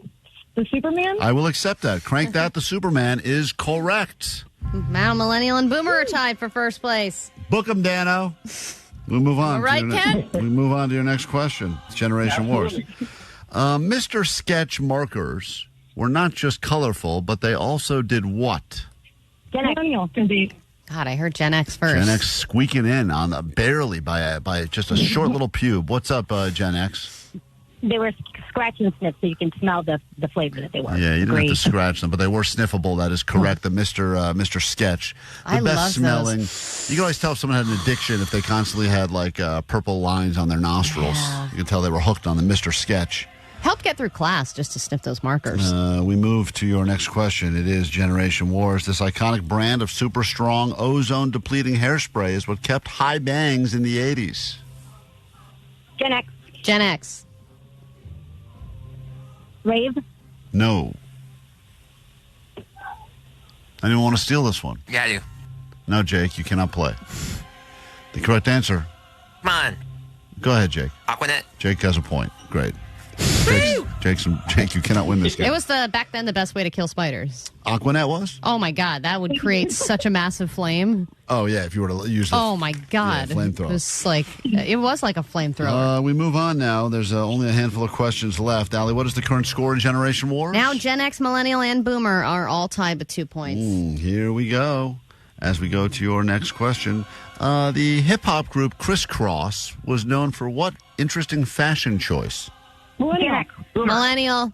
The Superman? I will accept that. Crank That, the Superman is correct. Now Millennial and Boomer are tied for first place. Book 'em, Dano. We move on. All right, Ken? We move on to your next question. It's Generation Wars. Mr. Sketch markers were not just colorful, but they also did what? Millennial. Gen Z. God, I heard Gen X first. Gen X squeaking in on barely by just a short little pube. What's up, Gen X? They were scratch and sniff, so you can smell the flavor that they were. Yeah, you didn't have to scratch them, but they were sniffable. That is correct. The Mr. Sketch, the I best love smelling. those. You can always tell if someone had an addiction if they constantly had like purple lines on their nostrils. Yeah. You can tell they were hooked on the Mr. Sketch. Help get through class just to sniff those markers. We move to your next question. It is Generation Wars. This iconic brand of super strong ozone-depleting hairspray is what kept high bangs in the 80s. Gen X. Gen X. Rave. No. Anyone want to steal this one? Yeah, I do. No, Jake, you cannot play. The correct answer. Come on. Go ahead, Jake. Aquanet. Jake has a point. Great. Jake, you cannot win this game. It was back then the best way to kill spiders. Aquanet was? Oh my God, that would create such a massive flame. Oh yeah, if you were to use the Oh my God, flamethrower. It was like a flamethrower. We move on now. There's only a handful of questions left. Allie, what is the current score in Generation Wars? Now Gen X, Millennial, and Boomer are all tied with 2 points. Here we go. As we go to your next question, the hip-hop group Kris Kross was known for what interesting fashion choice? Millennial.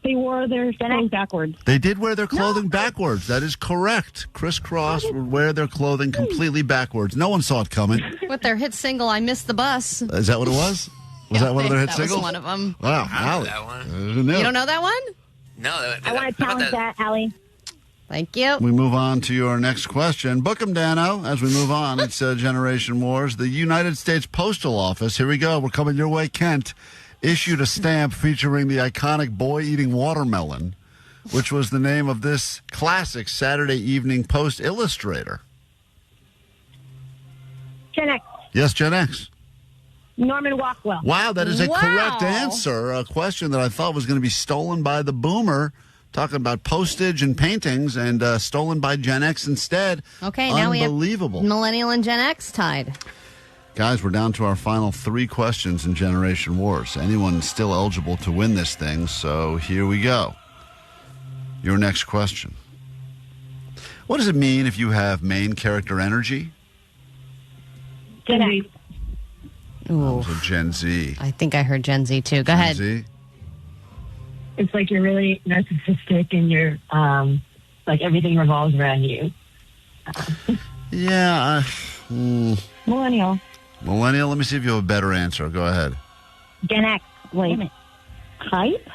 They wore their clothes backwards. They did wear their clothing backwards. That is correct. Kris Kross would wear their clothing completely backwards. No one saw it coming. With their hit single, I Missed the Bus. Is that what it was? Was that one of their hit that singles? Was one of them. Wow, I Allie. know that one. Who knew? You don't know that one? No. I want to challenge that, Allie. Thank you. We move on to your next question. Book 'em, Dano. As we move on, it's Generation Wars. The United States Postal Office, here we go. We're coming your way, Kent, issued a stamp featuring the iconic boy eating watermelon, which was the name of this classic Saturday Evening Post illustrator. Gen X. Yes, Gen X. Norman Rockwell. Wow, that is a correct answer. A question that I thought was going to be stolen by the Boomer, talking about postage and paintings, and stolen by Gen X instead. Okay, now we have Unbelievable. Millennial and Gen X tied. Guys, we're down to our final 3 questions in Generation Wars. Anyone still eligible to win this thing, so here we go. Your next question. What does it mean if you have main character energy? Gen X. Ooh. So Gen Z. I think I heard Gen Z too. Go ahead. Z? It's like you're really narcissistic and you're like everything revolves around you. Yeah. Millennial. Millennial, let me see if you have a better answer. Go ahead. Gen X. Wait. Hype?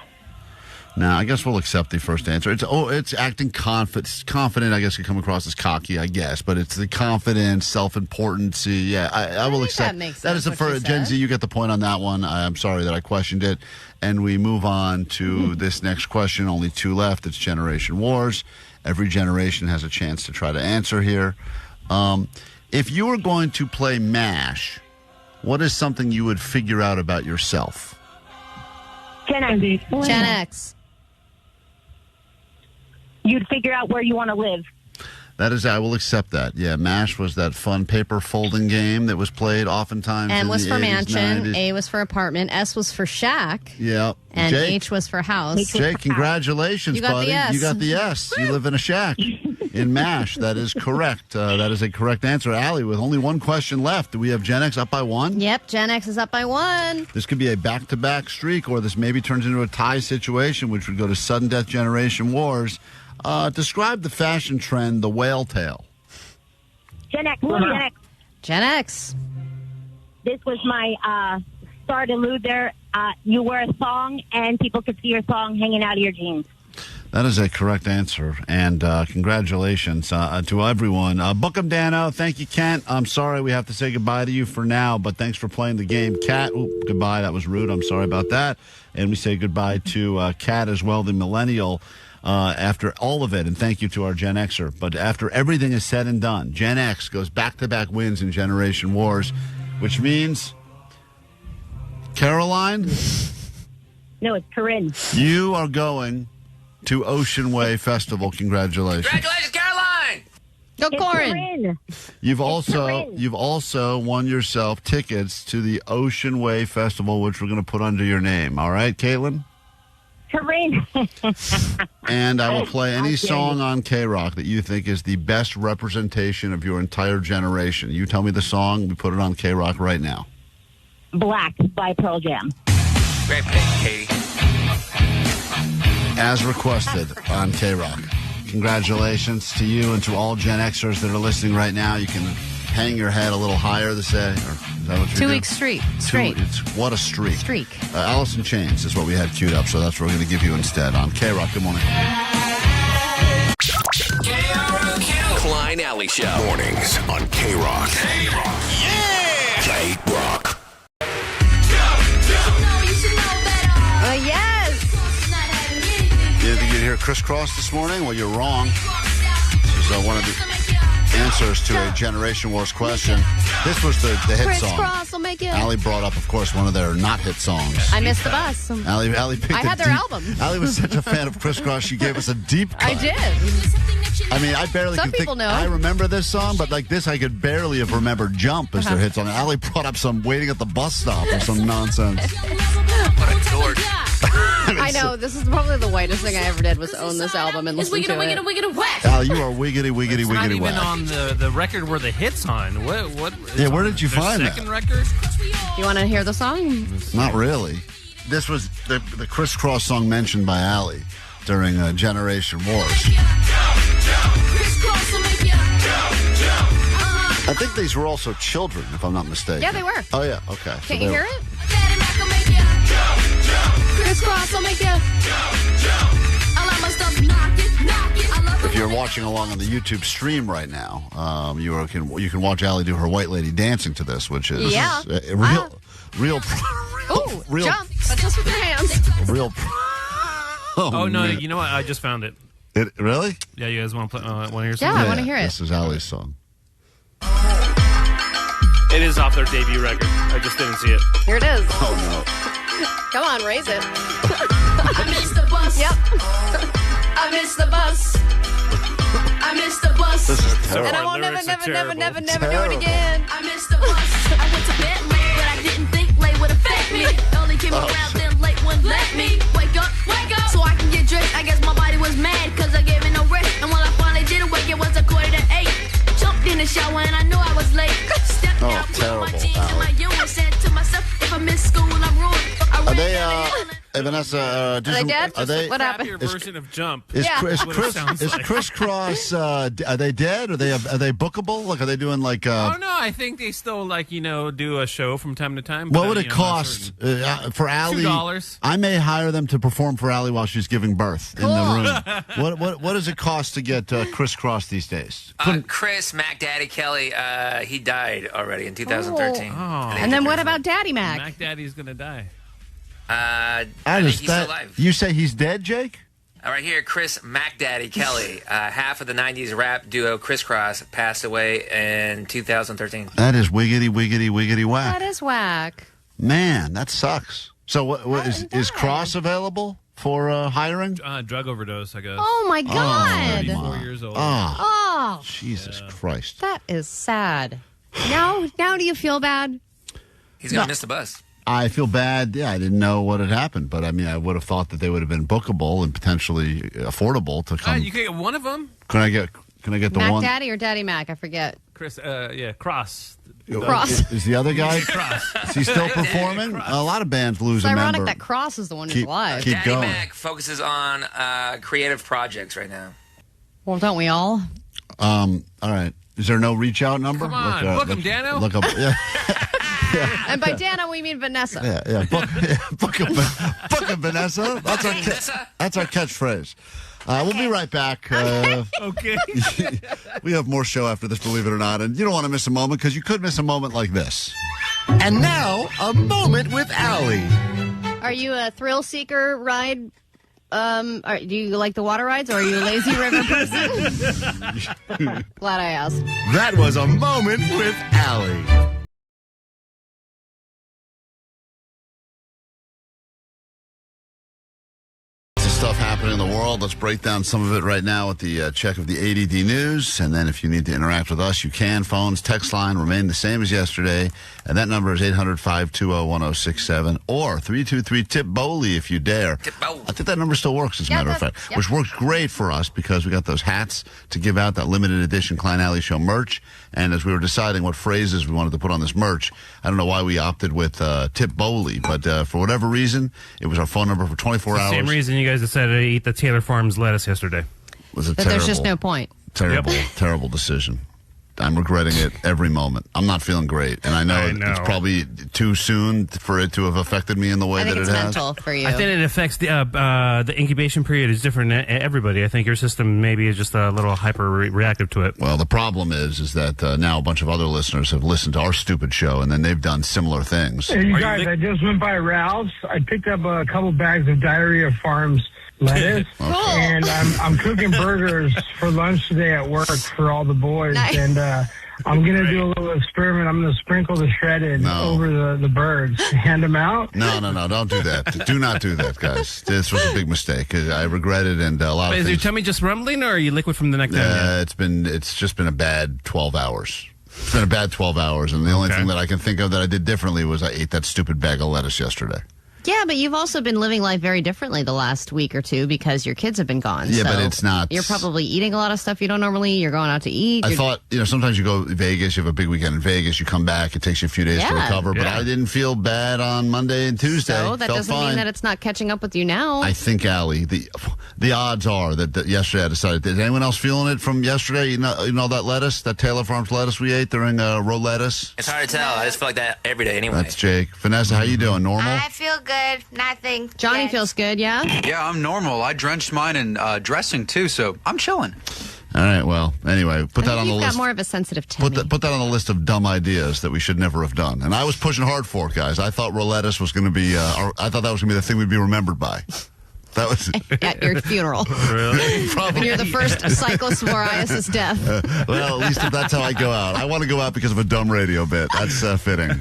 Now, I guess we'll accept the first answer. It's acting confident. I guess could come across as cocky, I guess, but it's the confidence, self-importance. Yeah, I will accept. That makes That is the sense, what first. you Gen said. Z, you get the point on that one. I'm sorry that I questioned it. And we move on to this next question. Only 2 left. It's Generation Wars. Every generation has a chance to try to answer here. If you were going to play MASH, what is something you would figure out about yourself? Gen X. Gen X. You'd figure out where you want to live. That is, I will accept that. Yeah, MASH was that fun paper folding game that was played oftentimes. M in was the for 80s, mansion, 90s. A was for apartment, S was for shack, Yeah. and Jake, H was for house. Jake, congratulations, You got buddy. the S. You got the S. You live in a shack in MASH. That is correct. That is a correct answer. Allie, with only 1 question left, do we have Gen X up by 1? Yep, Gen X is up by 1. This could be a back-to-back streak, or this maybe turns into a tie situation, which would go to sudden death Generation Wars. Describe the fashion trend, the whale tail. Gen X. Gen X. Gen X. This was my star delude there. You wear a thong, and people could see your thong hanging out of your jeans. That is a correct answer, and congratulations to everyone. Book 'em, Dano. Thank you, Kent. I'm sorry we have to say goodbye to you for now, but thanks for playing the game. Kat, goodbye. That was rude. I'm sorry about that. And we say goodbye to Kat as well, the millennial, after all of it, and thank you to our Gen Xer. But after everything is said and done, Gen X goes back-to-back wins in Generation Wars, which means, Caroline? No, it's Corinne. You are going to Ocean Way Festival. Congratulations. Congratulations, Caroline! Go, Corin. You've also won yourself tickets to the Ocean Way Festival, which we're going to put under your name. All right, Caitlin? Corinne. And I will play any song on K-Rock that you think is the best representation of your entire generation. You tell me the song, we put it on K-Rock right now. Black by Pearl Jam. Great pick, Katie. As requested on K-Rock. Congratulations to you and to all Gen Xers that are listening right now. You can hang your head a little higher this day. Or is that what you're 2 weeks straight. What a streak. Streak. Alice in Chains is what we had queued up, so that's what we're going to give you instead on K-Rock. Good morning. Klein Alley Show. Mornings on K-Rock. K-Rock. Yeah! K-Rock. Yes! You didn't think you'd hear Kris Kross this morning? Well, you're wrong. This is one of the answers to a Generation Wars question. This was the hit Kris song. Kross will make you. Allie brought up, of course, one of their not hit songs. I missed the bus. Allie picked I had their album. Allie was such a fan of Kris Kross, she gave us a deep cut. I did. I mean, I barely Some could think. people know. I remember this song, but like this, I could barely have remembered Jump as their hit song. Allie brought up some Waiting at the Bus Stop or some nonsense. What a dork. I know. This is probably the whitest thing I ever did was own this album and listen to it. Al, you are wiggity, wiggity, It's not wiggity, even whack. on the record where the hit's on. What? Yeah, where did you their find that? second record? You want to hear the song? Not really. This was the Kris Kross song mentioned by Allie during Generation Wars. I think these were also children, if I'm not mistaken. Yeah, they were. Oh, yeah, okay. So Can't they you hear were- it? Kris Kross will make you. If you're watching along on the YouTube stream right now, you can watch Allie do her white lady dancing to this, which is real Jump, but just with your hands. real. Oh, no, man. you know what? I just found it. It really? Yeah, you guys want to play? Want to hear Yeah, something? I want to hear it. This is Allie's song. It is off their debut record. I just didn't see it. Here it is. Oh no! Come on, raise it. I missed the bus. Yep. I missed the bus. I missed the bus. This is terrible. And I won't never do it again. I missed the bus. I went to bed late, but I didn't think late would affect me. Only came around then late wouldn't let me wake up, so I can get dressed. I guess my body was mad because I gave it no rest. And when I finally did wake, it was 7:45. Jumped in the shower and I knew I was late. Stepped out, put my jeans in my unit, said to myself, if I miss school, I'm ruined. Are they, hey, Vanessa, Are they dead? Are they? What happened? Your version of Jump. Is, Yeah. is, What it Kris, sounds is like. Kris Kross, are they dead? Are they bookable? Like, are they doing like... Oh, no, I think they still, do a show from time to time. What but, would it I'm not cost for Allie? $2. I may hire them to perform for Allie while she's giving birth in the room. What does it cost to get Kris Kross these days? Chris Mac Daddy Kelly, he died already in 2013. And then what about Daddy Mac? Mac Daddy's going to die. I think he's still alive. You say he's dead, Jake? Right here, Chris Mac Daddy Kelly, half of the 90s rap duo Kris Kross, passed away in 2013. That is wiggity, wiggity, wiggity whack. That is whack. Man, that sucks. So what is Kross available for hiring? Drug overdose, I guess. Oh, my God. 34 years old. Oh, Jesus Christ. that is sad. Now do you feel bad? He's going to miss the bus. I feel bad. Yeah, I didn't know what had happened, but I mean, I would have thought that they would have been bookable and potentially affordable to come. You can get one of them. Can I get the Mac one? Daddy or Daddy Mac? I forget. Kross. Kross. Is the other guy? Kross. Is he still performing? A lot of bands lose It's a ironic member. that Kross is the one who's Keep- alive. keep Daddy going. Mac focuses on creative projects right now. Well, don't we all? All right. Is there no reach out number? Come on, book him, Dano. Look up. Yeah. And by Dano, we mean Vanessa. Yeah. Book him, Vanessa. That's our catchphrase. We'll be right back. Okay. We have more show after this, believe it or not, and you don't want to miss a moment because you could miss a moment like this. And now, a moment with Allie. Are you a thrill seeker ride? Do you like the water rides, or are you a lazy river person? Glad I asked. That was a moment with Allie. stuff happening in the world. Let's break down some of it right now with the check of the A.D.D news. And then if you need to interact with us, you can. Phones, text line remain the same as yesterday. And that number is 800-520-1067 or 323-TIP-BOLI if you dare. I think that number still works, as a matter of fact, which works great for us because we got those hats to give out, that limited edition Klein and Ally Show merch. And as we were deciding what phrases we wanted to put on this merch, I don't know why we opted with TIP-BOLI, but for whatever reason, it was our phone number for 24 hours. Same reason you guys decided to eat the Taylor Farms lettuce yesterday. Was it But terrible? there's just no point. Terrible decision. I'm regretting it every moment. I'm not feeling great, and I know it's probably too soon for it to have affected me in the way that it has. Mental for you. I think it affects the incubation period is different in everybody. I think your system maybe is just a little hyper-reactive to it. Well, the problem is that now a bunch of other listeners have listened to our stupid show, and then they've done similar things. Hey, you guys, I just went by Ralph's. I picked up a couple bags of Diarrhea Farms lettuce, and I'm cooking burgers for lunch today at work for all the boys. Nice. And I'm going to do a little experiment. I'm going to sprinkle the shredded over the birds. Hand them out? No, don't do that. Do not do that, guys. This was a big mistake. I regret it, and a lot of Is things. your tummy just rumbling, or are you liquid from the neck down? It's just been a bad 12 hours. It's been a bad 12 hours, and the only thing that I can think of that I did differently was I ate that stupid bag of lettuce yesterday. Yeah, but you've also been living life very differently the last week or two because your kids have been gone. Yeah, so but it's not. You're probably eating a lot of stuff you don't normally eat. You're going out to eat. I thought, sometimes you go to Vegas, you have a big weekend in Vegas, you come back, it takes you a few days to recover, but I didn't feel bad on Monday and Tuesday. So that Felt doesn't fine. mean that it's not catching up with you now. I think, Allie, the odds are that yesterday I decided. Is anyone else feeling it from yesterday? You know that lettuce, that Taylor Farms lettuce we ate during row lettuce? It's hard to tell. I just feel like that every day anyway. That's Jake. Vanessa, how you doing? Normal? I feel good. Nothing. Johnny feels good, yeah? Yeah, I'm normal. I drenched mine in dressing, too, so I'm chilling. All right, well, anyway, put that on the You've list. got more of a sensitive tummy. Put that on the list of dumb ideas that we should never have done. And I was pushing hard for it, guys. I thought lettuce was going to be, I thought that was going to be the thing we'd be remembered by. That was at your funeral. Really? Probably. When you're the first cyclist psoriasis death. Well, at least if that's how I go out. I want to go out because of a dumb radio bit. That's fitting.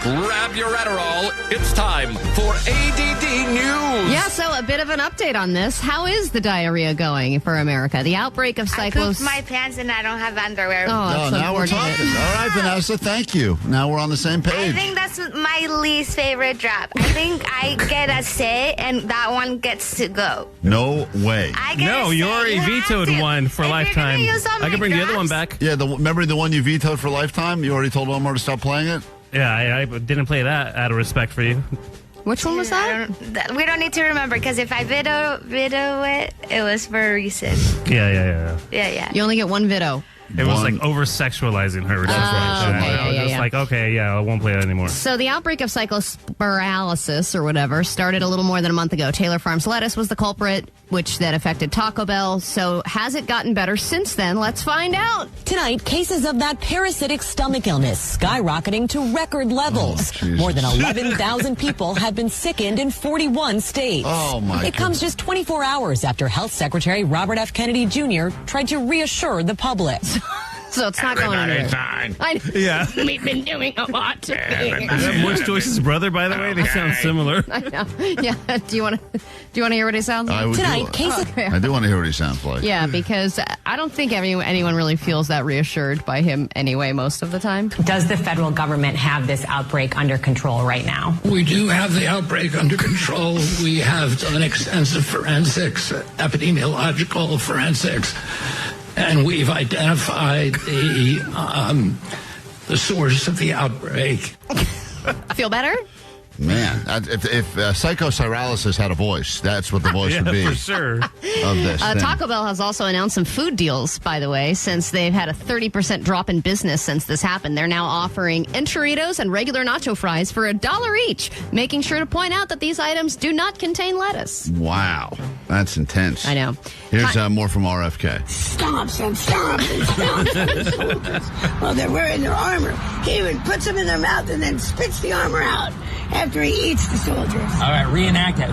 Grab your Adderall. It's time for ADD News. Yeah, so a bit of an update on this. How is the diarrhea going for America? The outbreak of I cyclos... pooped my pants and I don't have underwear. Oh, now we're talking. All right, Vanessa, thank you. Now we're on the same I page. think that's my least favorite drop. I think I get a say and that one gets to go. No way. No, you already vetoed one for a lifetime. I can bring the other one back. Yeah, remember the one you vetoed for Lifetime? You already told Omar to stop playing it? Yeah, I didn't play that out of respect for you. Which one was that? We don't need to remember because if I video it, it was for a reason. Yeah. You only get one video. It was like over-sexualizing her. Okay, I won't play that anymore. So the outbreak of cyclospiralysis or whatever started a little more than a month ago. Taylor Farms lettuce was the culprit, which then affected Taco Bell. So has it gotten better since then? Let's find out. Tonight, cases of that parasitic stomach illness skyrocketing to record levels. More than 11,000 people have been sickened in 41 states. Oh, my It comes just 24 hours after Health Secretary Robert F. Kennedy Jr. tried to reassure the public. So it's not going anywhere. Yeah. We've been doing a lot to Is that Morris Joyce's brother, by the way? They sound similar. I know. Yeah. Do you want to hear what he sounds like? I do want to hear what he sounds like. Yeah, because I don't think anyone really feels that reassured by him anyway most of the time. Does the federal government have this outbreak under control right now? We do have the outbreak under control. We have done extensive forensics, epidemiological forensics, and we've identified the source of the outbreak. Feel better? Man, if psychocyralysis had a voice, that's what the voice would be. For sure. Of this thing. Taco Bell has also announced some food deals, by the way, since they've had a 30% drop in business since this happened. They're now offering enchiladas and regular nacho fries for $1 each, making sure to point out that these items do not contain lettuce. Wow. That's intense. I know. Here's more from RFK. Stomps and stomps and stomps on the soldiers while they're wearing their armor. He even puts them in their mouth and then spits the armor out after he eats the soldiers. All right, reenact that.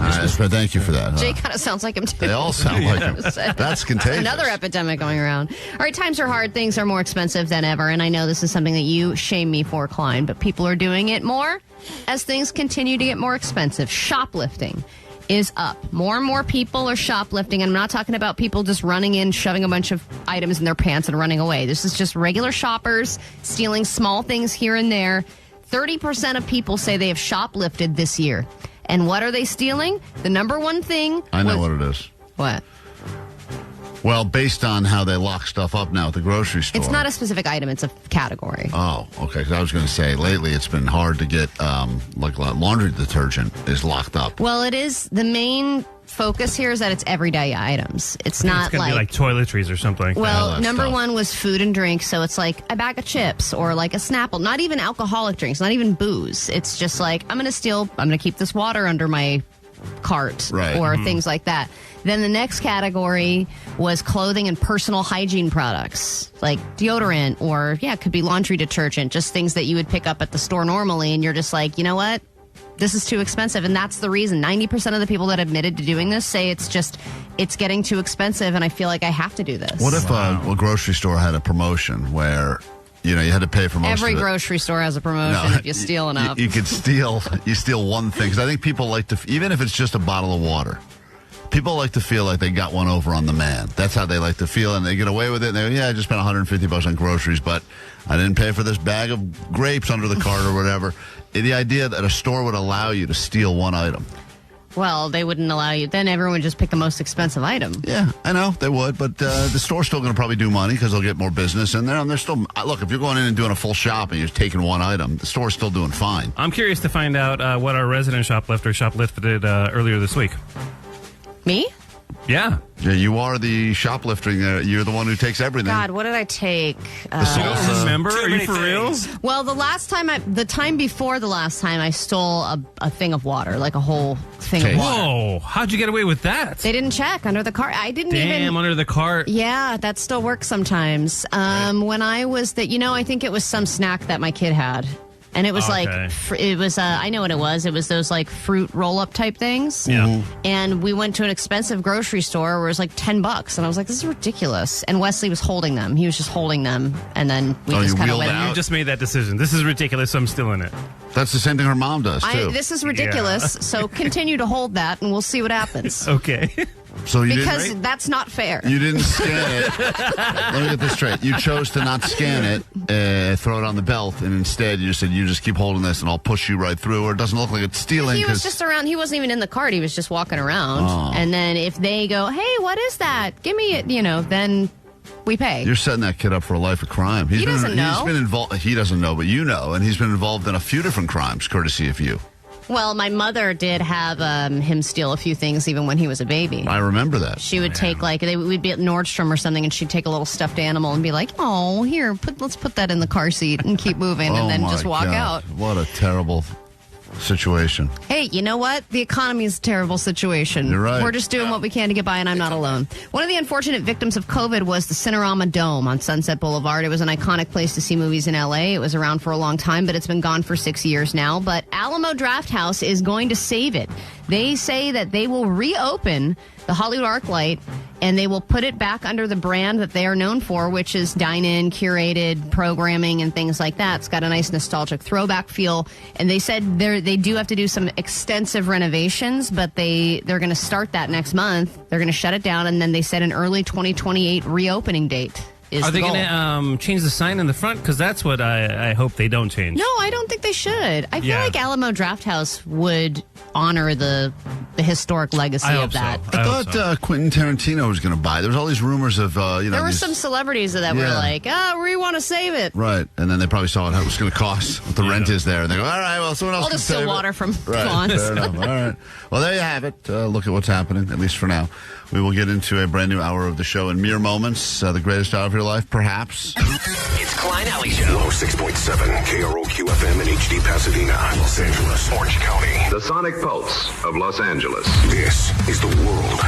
Thank you for that. Jay kind of sounds like him, too. They all sound like him. That's contagious. Another epidemic going around. All right, times are hard. Things are more expensive than ever. And I know this is something that you shame me for, Klein, but people are doing it more as things continue to get more expensive. Shoplifting. is up. More and more people are shoplifting. And I'm not talking about people just running in, shoving a bunch of items in their pants and running away. This is just regular shoppers stealing small things here and there. 30% of people say they have shoplifted this year. And what are they stealing? The number one thing. I know what it is. What? Well, based on how they lock stuff up now at the grocery store. It's not a specific item. It's a category. Oh, okay. Because I was going to say, lately it's been hard to get, like laundry detergent is locked up. Well, it is. The main focus here is that it's everyday items. It's not it's gonna be like toiletries or something. Well, number one was food and drink. So it's like a bag of chips or like a Snapple. Not even alcoholic drinks. Not even booze. It's just like, I'm going to keep this water under my cart or things like that. Then the next category was clothing and personal hygiene products, like deodorant or, it could be laundry detergent, just things that you would pick up at the store normally. And you're just like, you know what? This is too expensive. And that's the reason. 90% of the people that admitted to doing this say it's getting too expensive and I feel like I have to do this. What if a grocery store had a promotion where, you had to pay for most Every of it? Grocery store has a promotion if you steal enough. You steal one thing. Because I think people like to, even if it's just a bottle of water, people like to feel like they got one over on the man. That's how they like to feel, and they get away with it. And they go, I just spent $150 on groceries, but I didn't pay for this bag of grapes under the cart or whatever. The idea that a store would allow you to steal one item. Well, they wouldn't allow you. Then everyone would just pick the most expensive item. Yeah, I know they would, but the store's still going to probably do money because they'll get more business in there. And they're still look. If you're going in and doing a full shop and you're taking one item, the store's still doing fine. I'm curious to find out what our resident shoplifter shoplifted earlier this week. Me? Yeah. Yeah, you are the shoplifting. You're the one who takes everything. God, what did I take? You don't remember? Are you for real? Well, the time before the last time, I stole a thing of water, like a whole thing of water. Whoa, how'd you get away with that? They didn't check under the cart. I didn't even. Under the cart. Yeah, that still works sometimes. When I was I think it was some snack that my kid had. And it was I know what it was. It was those like fruit roll-up type things. Yeah. And we went to an expensive grocery store where it was like $10. And I was like, this is ridiculous. And Wesley was holding them. He was just holding them. And then we just kind of went out. You just made that decision. This is ridiculous, so I'm stealing it. That's the same thing her mom does, too. This is ridiculous. Yeah. So continue to hold that and we'll see what happens. Okay. So because that's not fair. You didn't scan it. Let me get this straight. You chose to not scan it, throw it on the belt, and instead you said, you just keep holding this and I'll push you right through, or it doesn't look like it's stealing. He was just around. He wasn't even in the cart. He was just walking around. Oh. And then if they go, hey, what is that? Give me it, then we pay. You're setting that kid up for a life of crime. He doesn't know. He's been involved. He doesn't know, but you know, and he's been involved in a few different crimes, courtesy of you. Well, my mother did have him steal a few things even when he was a baby. I remember that. She would take we'd be at Nordstrom or something, and she'd take a little stuffed animal and be like, "Oh, here, let's put that in the car seat and keep moving," and then just walk out. What a terrible situation. Hey, you know what? The economy is a terrible situation. You're right. We're just doing what we can to get by, and I'm not alone. One of the unfortunate victims of COVID was the Cinerama Dome on Sunset Boulevard. It was an iconic place to see movies in L.A. It was around for a long time, but it's been gone for 6 years now. But Alamo Drafthouse is going to save it. They say that they will reopen the Hollywood ArcLight, and they will put it back under the brand that they are known for, which is dine-in, curated programming, and things like that. It's got a nice nostalgic throwback feel. And they said they do have to do some extensive renovations, but they're going to start that next month. They're going to shut it down, and then they said an early 2028 reopening date. Are they going to change the sign in the front? Because that's what I hope they don't change. No, I don't think they should. I feel like Alamo Drafthouse would honor the historic legacy of that. So. I thought Quentin Tarantino was going to buy. There was all these rumors of, There were some celebrities that were like, we want to save it. Right. And then they probably saw what it was going to cost, what the rent is there. And they go, all right, well, someone else can save it. I'll just steal water from Right, fair enough. All right. Well, there you have it. Look at what's happening, at least for now. We will get into a brand new hour of the show in mere moments. The greatest hour of your life, perhaps. It's Klein Alley Show. 106.7 KROQ FM in HD Pasadena, Los Angeles, Orange County. The Sonic Pulse of Los Angeles. This is the world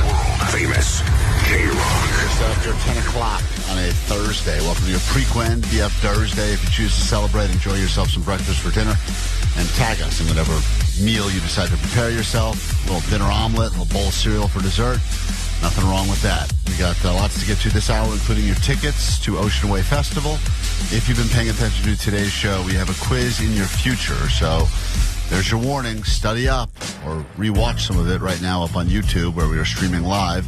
famous K-Rock. It's after 10 o'clock on a Thursday. Welcome to your Prequend BF Thursday. If you choose to celebrate, enjoy yourself some breakfast for dinner, and tag us in whatever meal you decide to prepare yourself. A little dinner omelet, a little bowl of cereal for dessert. Nothing wrong with that. We got lots to get to this hour, including your tickets to Ocean Way Festival. If you've been paying attention to today's show, we have a quiz in your future. So There's your warning. Study up or rewatch some of it right now up on YouTube where we are streaming live,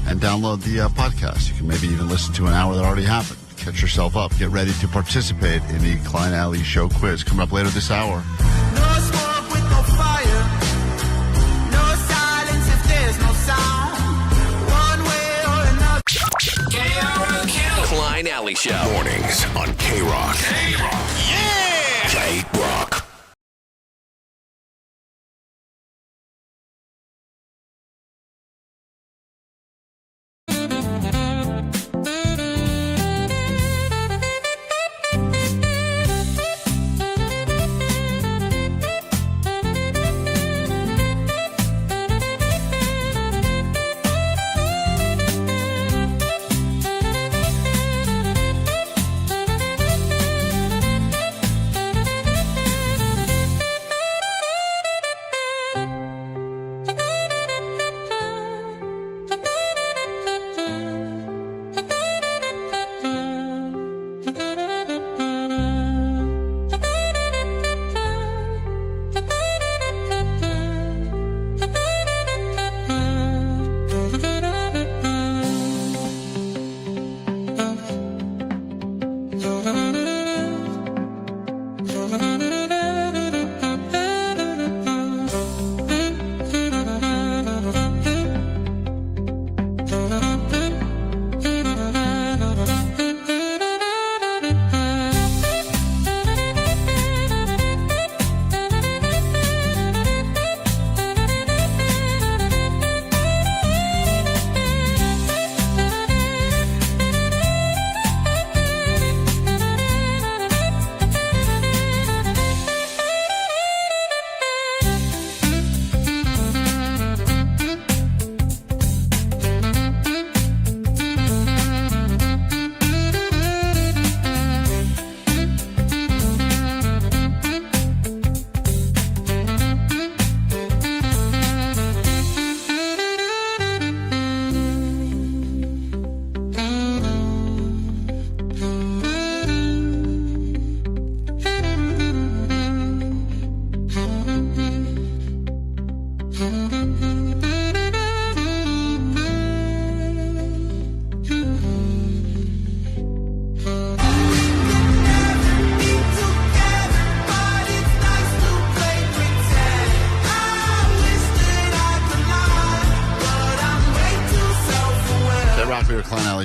and download the podcast. You can maybe even listen to an hour that already happened. Catch yourself up. Get ready to participate in the Klein and Ally show quiz coming up later this hour. No smoke with no fire. No silence if there's no sound. One way or another. KROQ. Klein Ally Show. Mornings on K-Rock. K-Rock. Yeah! K-Rock.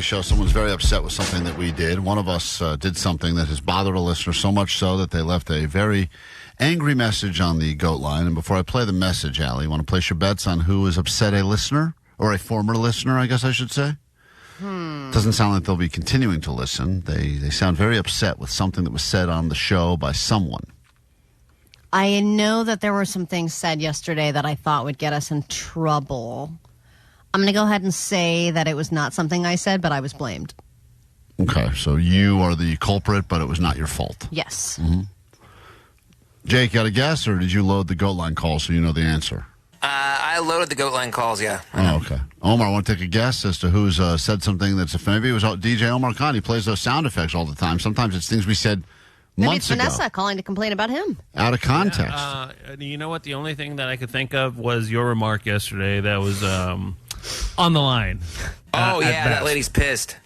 Show. Someone's very upset with something that we did. One of us did something that has bothered a listener so much so that they left a very angry message on the GOAT line. And before I play the message, Allie, you want to place your bets on who has upset a listener, or a former listener, I guess I should say? Doesn't sound like they'll be continuing to listen. They sound very upset with something that was said on the show by someone. I know that there were some things said yesterday that I thought would get us in trouble. I'm going to go ahead and say that it was not something I said, but I was blamed. Okay, so you are the culprit, but it was not your fault. Yes. Mm-hmm. Jake, got a guess, or did you load the GOAT line call so you know the answer? I loaded the GOAT line calls, yeah. Oh, okay. Omar, I want to take a guess as to who's said something that's offensive. Maybe it was DJ Omar Khan. He plays those sound effects all the time. Sometimes it's things we said Maybe months it's Vanessa ago. calling to complain about him. Out of context. You know what? The only thing that I could think of was your remark yesterday that was on the line. Oh, yeah, that lady's pissed.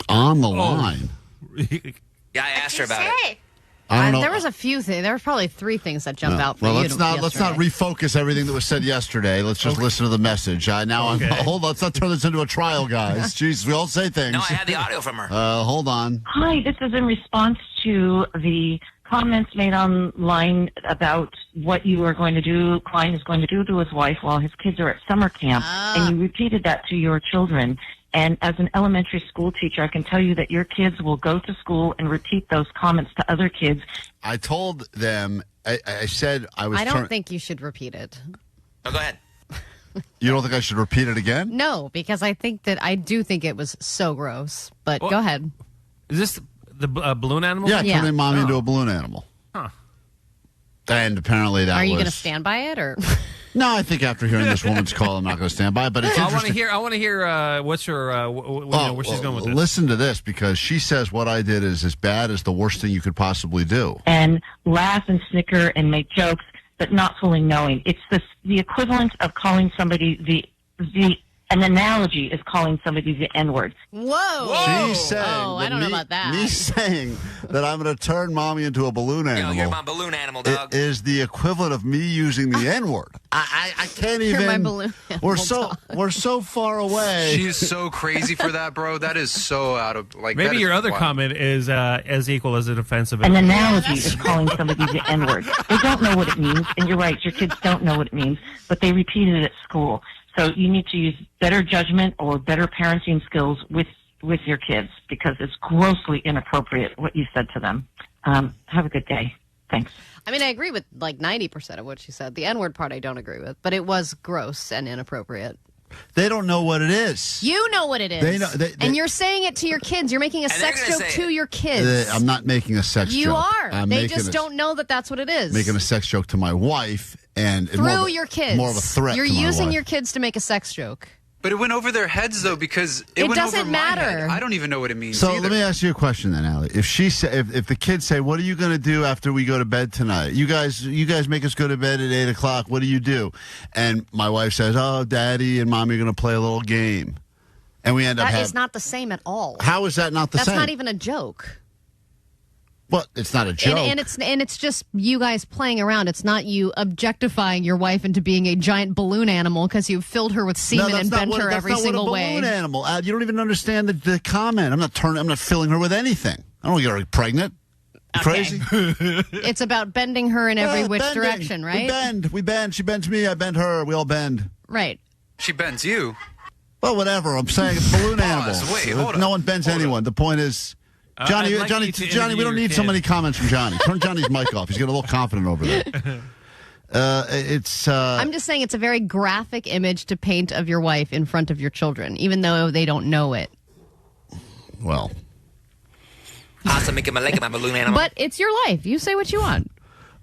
On the line? Yeah, I asked her about it. I don't know. There was a few things. There were probably three things that jumped out for well, you. let's not refocus everything that was said yesterday. Let's just listen to the message. Now, hold on. Let's not turn this into a trial, guys. Jesus, we all say things. No, I had the audio from her. Hold on. Hi, this is in response to the comments made online about what you are going to do, Klein is going to do to his wife while his kids are at summer camp, and you repeated that to your children. And as an elementary school teacher, I can tell you that your kids will go to school and repeat those comments to other kids. I told them, I said I was... I don't think you should repeat it. Oh, go ahead. You don't think I should repeat it again? No, because I do think it was so gross. But go ahead. Is this the balloon animal? Yeah, turning mommy into a balloon animal. Huh. And apparently that was... Are you going to stand by it, or... No, I think after hearing this woman's call, I'm not going to stand by. But it's interesting. I want to hear what's her where she's going with this. Listen to this, because she says what I did is as bad as the worst thing you could possibly do. And laugh and snicker and make jokes, but not fully knowing. It's the equivalent of calling somebody an analogy is calling somebody the N-word. Whoa! She's saying, I don't know about that. Me saying that I'm going to turn mommy into a balloon animal. You're my balloon animal, dog. Is the equivalent of me using the N-word. I can't even. You're my balloon animal We're so far away. She is so crazy for that, bro. That is so out of Maybe your other comment is as equal as an offensive. An analogy is calling somebody the N-word. They don't know what it means, and you're right. Your kids don't know what it means, but they repeat it at school. So you need to use better judgment or better parenting skills with your kids, because it's grossly inappropriate what you said to them. Have a good day. Thanks. I mean, I agree with like 90% of what she said. The N-word part I don't agree with, but it was gross and inappropriate. They don't know what it is. You know what it is. They know, and you're saying it to your kids. You're making a sex joke to your kids. I'm not making a sex joke. You are. They just don't know that that's what it is. Making a sex joke to my wife. And through your kids. More of a threat. You're to my using wife. your kids to make a sex joke. But it went over their heads, though, because it went doesn't over matter. My head. I don't even know what it means So either. let me ask you a question then, Allie. If the kids say, "What are you going to do after we go to bed tonight? You guys make us go to bed at 8 o'clock. What do you do?" And my wife says, "Oh, Daddy and Mommy are going to play a little game," and we end up. That is not the same at all. How is that not the same? That's not even a joke. Well, it's not a joke. And it's just you guys playing around. It's not you objectifying your wife into being a giant balloon animal because you've filled her with semen and bent her every single way. Balloon animal. You don't even understand the comment. I'm not filling her with anything. I don't want to get her pregnant. You crazy? It's about bending her in every which bending. direction, right? We bend. She bends me. I bend her. We all bend. Right. She bends you. Well, whatever. I'm saying it's balloon animal. Wait, hold on. No one bends anyone. The point is. Johnny, we don't need so many comments from Johnny. Turn Johnny's mic off. He's getting a little confident over there. I'm just saying it's a very graphic image to paint of your wife in front of your children, even though they don't know it. Well. Awesome, making my leg my balloon animal. But it's your life. You say what you want.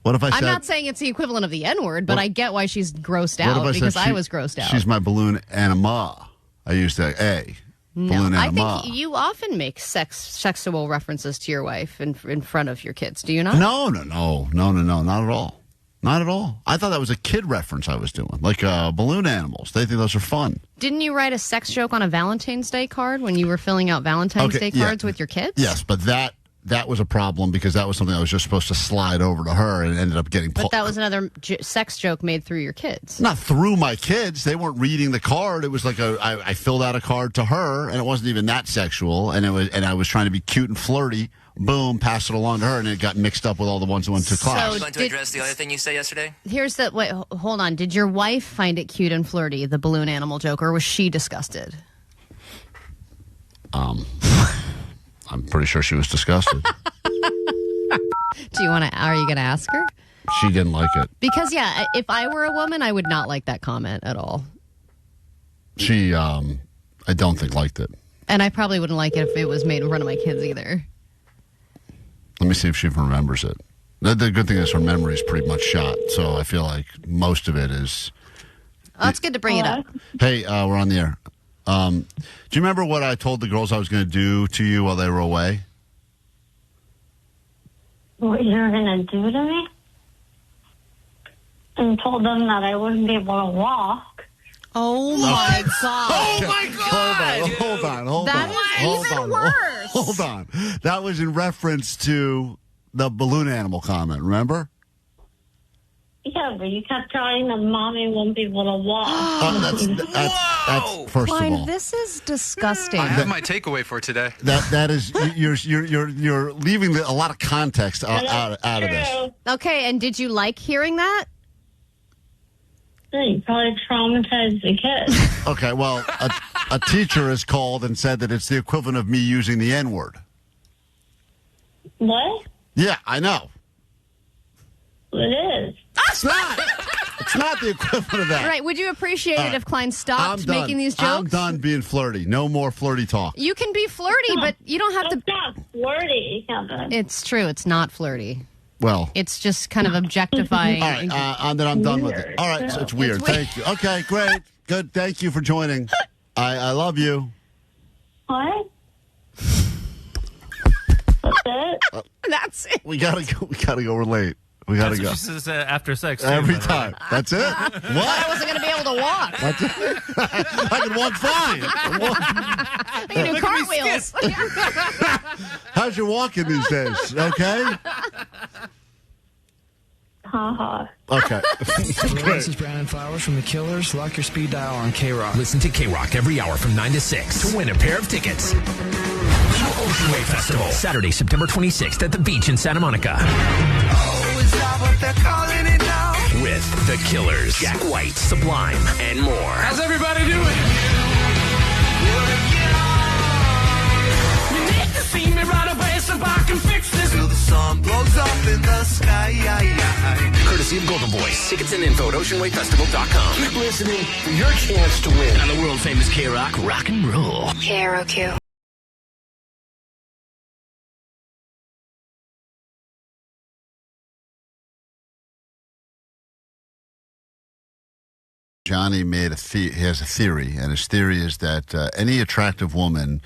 What if I said... I'm not saying it's the equivalent of the N-word, but I get why she's grossed out, because I was grossed out. She's my balloon anima. I used that A. No, I think you often make sexual references to your wife in front of your kids. Do you not? No, not at all. Not at all. I thought that was a kid reference I was doing, like balloon animals. They think those are fun. Didn't you write a sex joke on a Valentine's Day card when you were filling out Valentine's Day cards with your kids? Yes, but that was a problem because that was something I was just supposed to slide over to her and it ended up getting... But that was another sex joke made through your kids. Not through my kids. They weren't reading the card. It was like I filled out a card to her, and it wasn't even that sexual. And I was trying to be cute and flirty. Boom, pass it along to her, and it got mixed up with all the ones who went to class. Are you going to address the other thing you said yesterday? Wait, hold on. Did your wife find it cute and flirty, the balloon animal joke, or was she disgusted? I'm pretty sure she was disgusted. Are you going to ask her? She didn't like it. Because, yeah, if I were a woman, I would not like that comment at all. She, I don't think liked it. And I probably wouldn't like it if it was made in front of my kids either. Let me see if she remembers it. The good thing is her memory is pretty much shot, so I feel like most of it is... Oh, it's good to bring it up. Hey, we're on the air. Do you remember what I told the girls I was going to do to you while they were away? What you were going to do to me? And told them that I wouldn't be able to walk. Oh, my God. Oh, my God. Hold on. That is even worse. Hold on. That was in reference to the balloon animal comment, remember? Yeah, but you kept telling them Mommy won't be able to walk. That's first Klein, of all. this is disgusting. I have my takeaway for today. That is you're leaving a lot of context out of this. Okay, and did you like hearing that? You probably traumatized the kids. Okay, well, a teacher has called and said that it's the equivalent of me using the N-word. What? Yeah, I know. It is. It's not. It's not the equivalent of that. Right. Would you appreciate All it right. if Klein stopped I'm done. making these jokes? I'm done being flirty. No more flirty talk. You can be flirty, but you don't have to... That's not flirty, Kevin. It's true. It's not flirty. Well, It's just kind of objectifying. all right, then I'm done with it. All right, so it's weird. Thank you. Okay, great. Good. Thank you for joining. I love you. What? That's it? That's it. We gotta go. We're late. We gotta That's go. what she says after sex. Too, Every by the way. time. That's it? I wasn't going to be able to walk. That's it. I can walk fine. I can do cartwheels. How's your walking these days? Okay? Ha Okay. This is Brandon Flowers from The Killers. Lock your speed dial on K-Rock. Listen to K-Rock every hour from 9 to 6 to win a pair of tickets to Ocean Wave Festival, Saturday, September 26th at the beach in Santa Monica. Oh, is that what they're calling it now? With The Killers, Jack White, Sublime, and more. How's everybody doing? You need to see me right away so I can fix this. Till the sun blows up in the sky. Courtesy of Golden Voice. Tickets and info at oceanwavefestival.com. Keep listening for your chance to win. On the world famous K-Rock Rock and Roll. KROQ. Johnny he has a theory, and his theory is that any attractive woman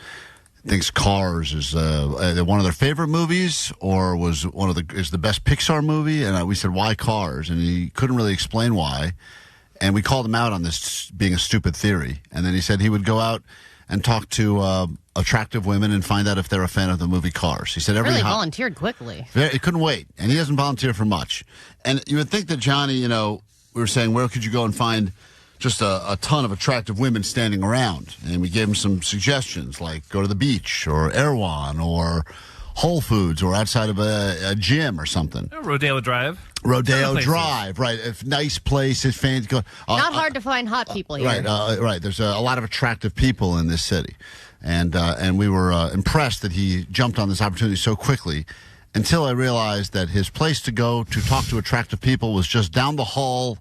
thinks Cars is one of their favorite movies, or is the best Pixar movie. And we said, why Cars? And he couldn't really explain why. And we called him out on this being a stupid theory. And then he said he would go out and talk to attractive women and find out if they're a fan of the movie Cars. He said Really volunteered quickly. He couldn't wait, and he doesn't volunteer for much. And you would think that Johnny, we were saying, where could you go and find just a ton of attractive women standing around? And we gave him some suggestions, like go to the beach or Erewhon or Whole Foods or outside of a gym or something. Rodeo Drive. Rodeo Drive, right. A nice place. His fans go. Not hard to find hot people here. Right. There's a lot of attractive people in this city. And we were impressed that he jumped on this opportunity so quickly, until I realized that his place to go to talk to attractive people was just down the hall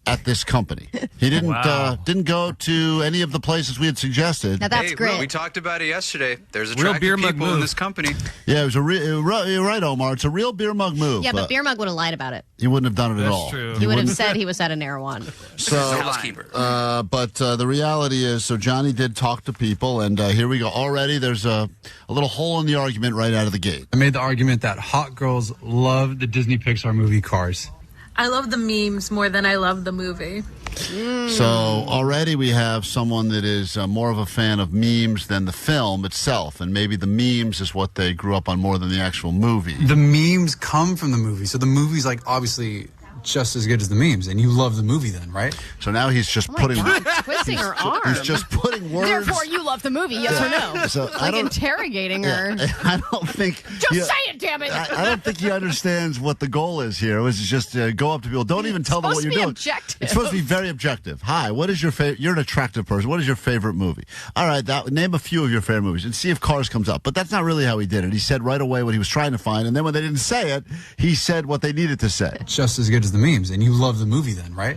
at this company. He didn't go to any of the places we had suggested. Now that's great. We talked about it yesterday. There's Real attractive beer mug people move. in this company. Yeah, it was you're right, Omar. It's a real beer mug move. Yeah, but Beer Mug would have lied about it. He wouldn't have done it at all. True. He would have said he was at an Erewhon. So, housekeeper. But the reality is, so Johnny did talk to people, and here we go. Already there's a little hole in the argument right out of the gate. I made the argument that hot girls love the Disney Pixar movie Cars. I love the memes more than I love the movie. So already we have someone that is more of a fan of memes than the film itself, and maybe the memes is what they grew up on more than the actual movie. The memes come from the movie, so the movie's obviously just as good as the memes, and you love the movie then, right? So now he's just Twisting her arm. He's just putting words. Therefore, you love the movie, yes or no? So Interrogating her. I don't think. Just say it, damn it! I don't think he understands what the goal is here. It was just go up to people. Don't even tell them what you're doing. Objective. It's supposed to be very objective. Hi, what is your favorite? You're an attractive person. What is your favorite movie? All right, name a few of your favorite movies and see if Cars comes up. But that's not really how he did it. He said right away what he was trying to find, and then when they didn't say it, he said what they needed to say. Just as good as the memes, and you love the movie then, right?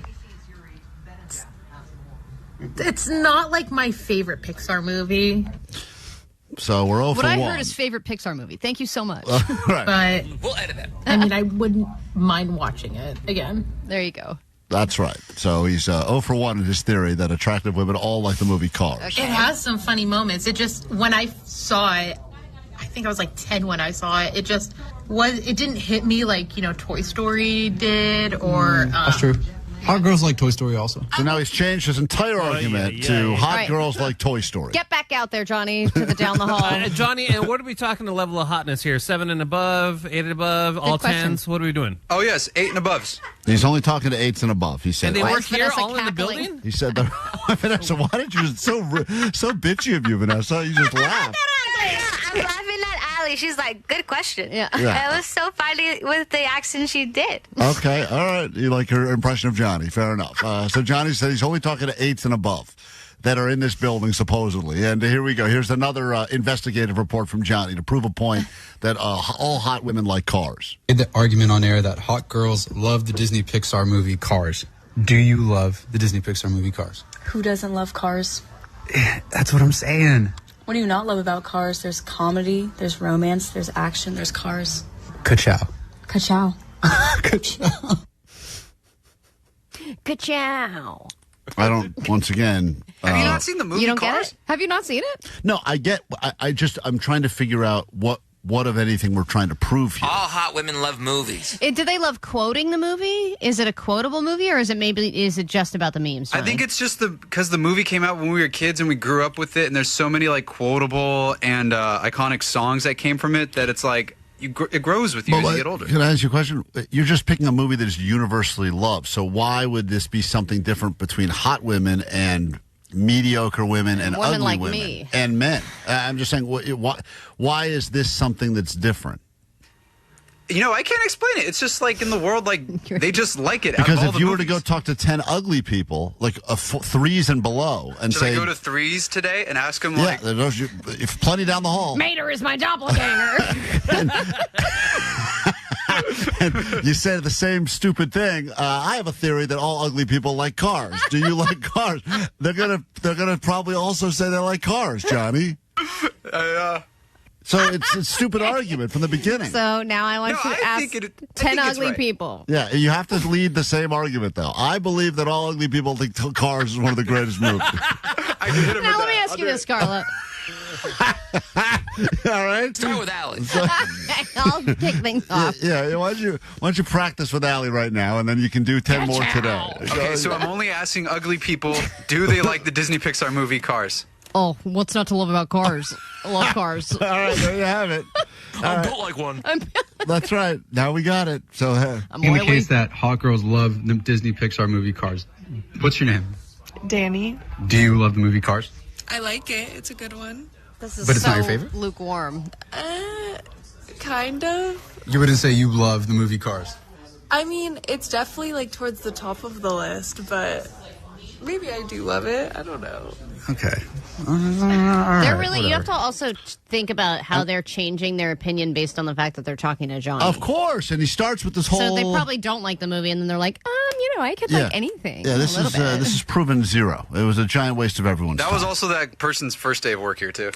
It's not like my favorite Pixar movie. So we're 0 for 1. What I heard is favorite Pixar movie. Thank you so much. But We'll edit that. I mean, I wouldn't mind watching it again. There you go. That's right. So he's 0 for 1 in his theory that attractive women all like the movie Cars. It has some funny moments. It just, when I saw it, I think I was like 10 when I saw it. It just it didn't hit me like, Toy Story did or. That's true. Hot girls like Toy Story also. So now he's changed his entire argument to hot girls like Toy Story. Get back out there, Johnny, to the down the hall. Johnny, and what are we talking the level of hotness here? 7 and above, 8 and above, all question. 10s? What are we doing? Oh, yes, 8 and aboves. He's only talking to 8s and above, he said. And they Why- work here, Vanessa all in the cackling? building? He said that. Vanessa, why did you so bitchy of you, Vanessa? You just laugh. I'm laughing at Allie. She's like, good question. Yeah. Yeah. It was so funny with the accent she did. Okay, all right. You like her impression of Johnny. Fair enough. So Johnny said he's only talking to 8s and above that are in this building, supposedly. And here we go. Here's another investigative report from Johnny to prove a point that all hot women like Cars. Made the argument on air that hot girls love the Disney Pixar movie Cars. Do you love the Disney Pixar movie Cars? Who doesn't love Cars? That's what I'm saying. What do you not love about Cars? There's comedy, there's romance, there's action, there's cars. Ka-chow. Ka-chow. Ka-chow. Ka-chow. I don't, once again. Have you not seen the movie You don't Cars? get it? Have you not seen it? No, I get, I'm trying to figure out what of anything we're trying to prove here. All hot women love movies. Do they love quoting the movie? Is it a quotable movie, or is it just about the memes? I think it's just because the movie came out when we were kids and we grew up with it, and there's so many like quotable and iconic songs that came from it that it's like it grows with you as you get older. Can I ask you a question? You're just picking a movie that is universally loved, so why would this be something different between hot women and mediocre women and Women ugly like women me. and men? I'm just saying, why is this something that's different? You know, I can't explain it. It's just like in the world, like they just like it. Because out of all if the you movies. were to go talk to 10 ugly people, like threes and below, and Should say, I go to threes today and ask them yeah, like, there's if plenty down the hall. Mater is my doppelganger. And you say the same stupid thing. I have a theory that all ugly people like cars. Do you like cars? They're gonna probably also say they like cars, Johnny. So it's a stupid argument from the beginning. So now I want you to ask 10 ugly people. Yeah, you have to lead the same argument, though. I believe that all ugly people think Cars is one of the greatest movies. Now let me ask you this, Carla. All right. Start with Allie. I'll kick things off. Yeah. Why don't you practice with Allie right now, and then you can do 10 more today. okay, so I'm only asking ugly people, do they like the Disney Pixar movie Cars? Oh, what's not to love about Cars? I love Cars. All right, there you have it. I don't like one. That's right. Now we got it. So in the case that hot girls love the Disney Pixar movie Cars, what's your name? Danny. Do you love the movie Cars? I like it. It's a good one. This is But it's so not your favorite? lukewarm. Kind of. You wouldn't say you love the movie Cars. I mean, it's definitely like towards the top of the list, but maybe I do love it. I don't know. Okay. They're really. You have to also think about how they're changing their opinion based on the fact that they're talking to Johnny. Of course, and he starts with this whole. So they probably don't like the movie, and then they're like, I could like anything. Yeah, this is proven zero. It was a giant waste of everyone's time. That was also that person's first day of work here, too.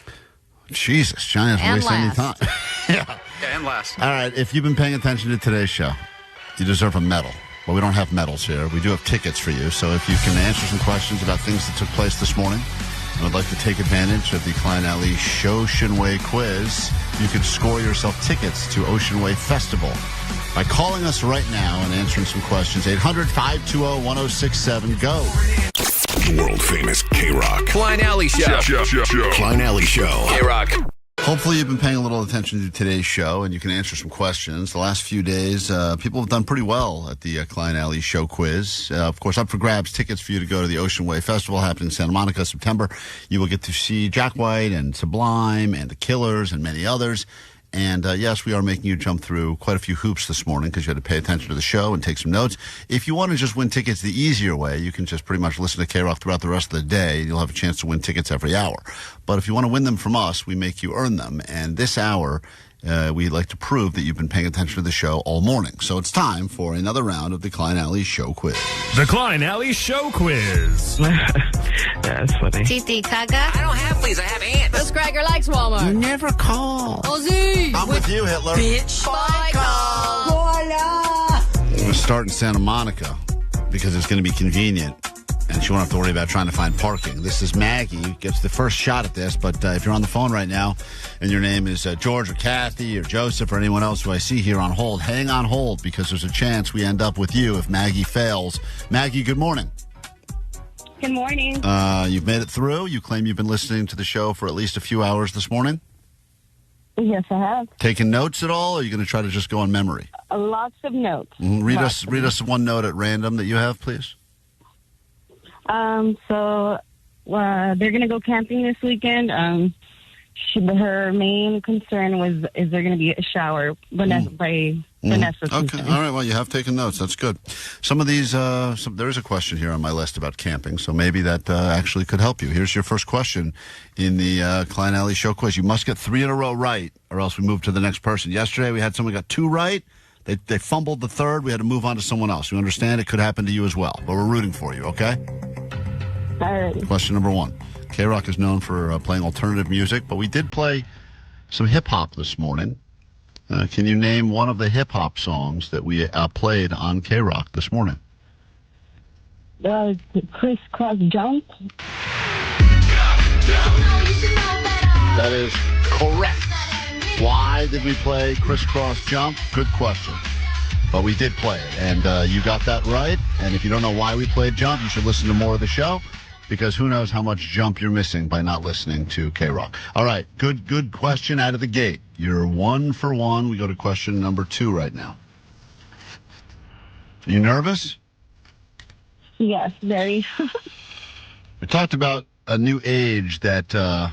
Jesus, Johnny doesn't waste any time. Yeah, and last. All right, if you've been paying attention to today's show, you deserve a medal. But we don't have medals here. We do have tickets for you. So if you can answer some questions about things that took place this morning and would like to take advantage of the Klein and Ally Ocean Way quiz, you could score yourself tickets to Ocean Way Festival by calling us right now and answering some questions. 800-520-1067. Go. The world famous K-Rock. Klein Alley Show. Klein Alley Show. K-Rock. Hopefully you've been paying a little attention to today's show and you can answer some questions. The last few days, people have done pretty well at the Klein Alley Show quiz. Of course, up for grabs, tickets for you to go to the Ocean Way Festival happening in Santa Monica, September. You will get to see Jack White and Sublime and The Killers and many others. And yes, we are making you jump through quite a few hoops this morning because you had to pay attention to the show and take some notes. If you want to just win tickets the easier way, you can just pretty much listen to K-Rock throughout the rest of the day. You'll have a chance to win tickets every hour. But if you want to win them from us, we make you earn them. And this hour, we like to prove that you've been paying attention to the show all morning. So it's time for another round of the Klein Alley Show Quiz. The Klein Alley Show Quiz. That's funny. Titi Kaga. I don't have fleas, I have ants. This Gregor likes Walmart. You never call. Ozzy. I'm with you, Hitler. Bitch. Bye, call. We're going to start in Santa Monica because it's going to be convenient. And she won't have to worry about trying to find parking. This is Maggie, gets the first shot at this. But if you're on the phone right now and your name is George or Kathy or Joseph or anyone else who I see here on hold, hang on hold because there's a chance we end up with you if Maggie fails. Maggie, good morning. Good morning. You've made it through. You claim you've been listening to the show for at least a few hours this morning. Yes, I have. Taking notes at all, or are you going to try to just go on memory? Lots of notes. Read us one note at random that you have, please. So they're going to go camping this weekend. Her main concern was, is there going to be a shower Vanessa. Okay, all right. Well, you have taken notes. That's good. Some of these, there is a question here on my list about camping, so maybe that actually could help you. Here's your first question in the Klein Alley Show Quiz. You must get 3 in a row right, or else we move to the next person. Yesterday, we had someone got 2 right. They fumbled the third. We had to move on to someone else. You understand? It could happen to you as well, but we're rooting for you, okay? All right. Question number 1. K-Rock is known for playing alternative music, but we did play some hip-hop this morning. Can you name one of the hip-hop songs that we played on K-Rock this morning? Kris Kross Jump. That is correct. Why did we play Kris Kross Jump? Good question. But we did play it, and you got that right. And if you don't know why we played Jump, you should listen to more of the show, because who knows how much Jump you're missing by not listening to K-Rock. All right, good question out of the gate. You're 1 for 1. We go to question number 2 right now. Are you nervous? Yes, very. We talked about a new age that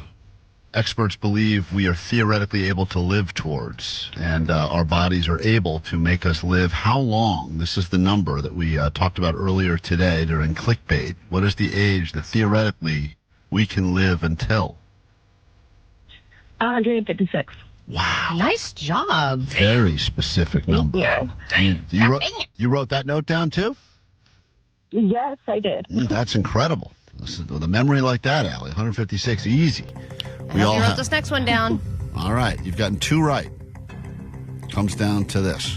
experts believe we are theoretically able to live towards, and our bodies are able to make us live. How long? This is the number that we talked about earlier today during Clickbait. What is the age that theoretically we can live until? 156. Wow. Nice job. Very specific number. Yeah. You wrote that note down too? Yes, I did. That's incredible. With a memory like that, Allie, 156, easy. We all wrote this next one down. All right, you've gotten 2 right. Comes down to this.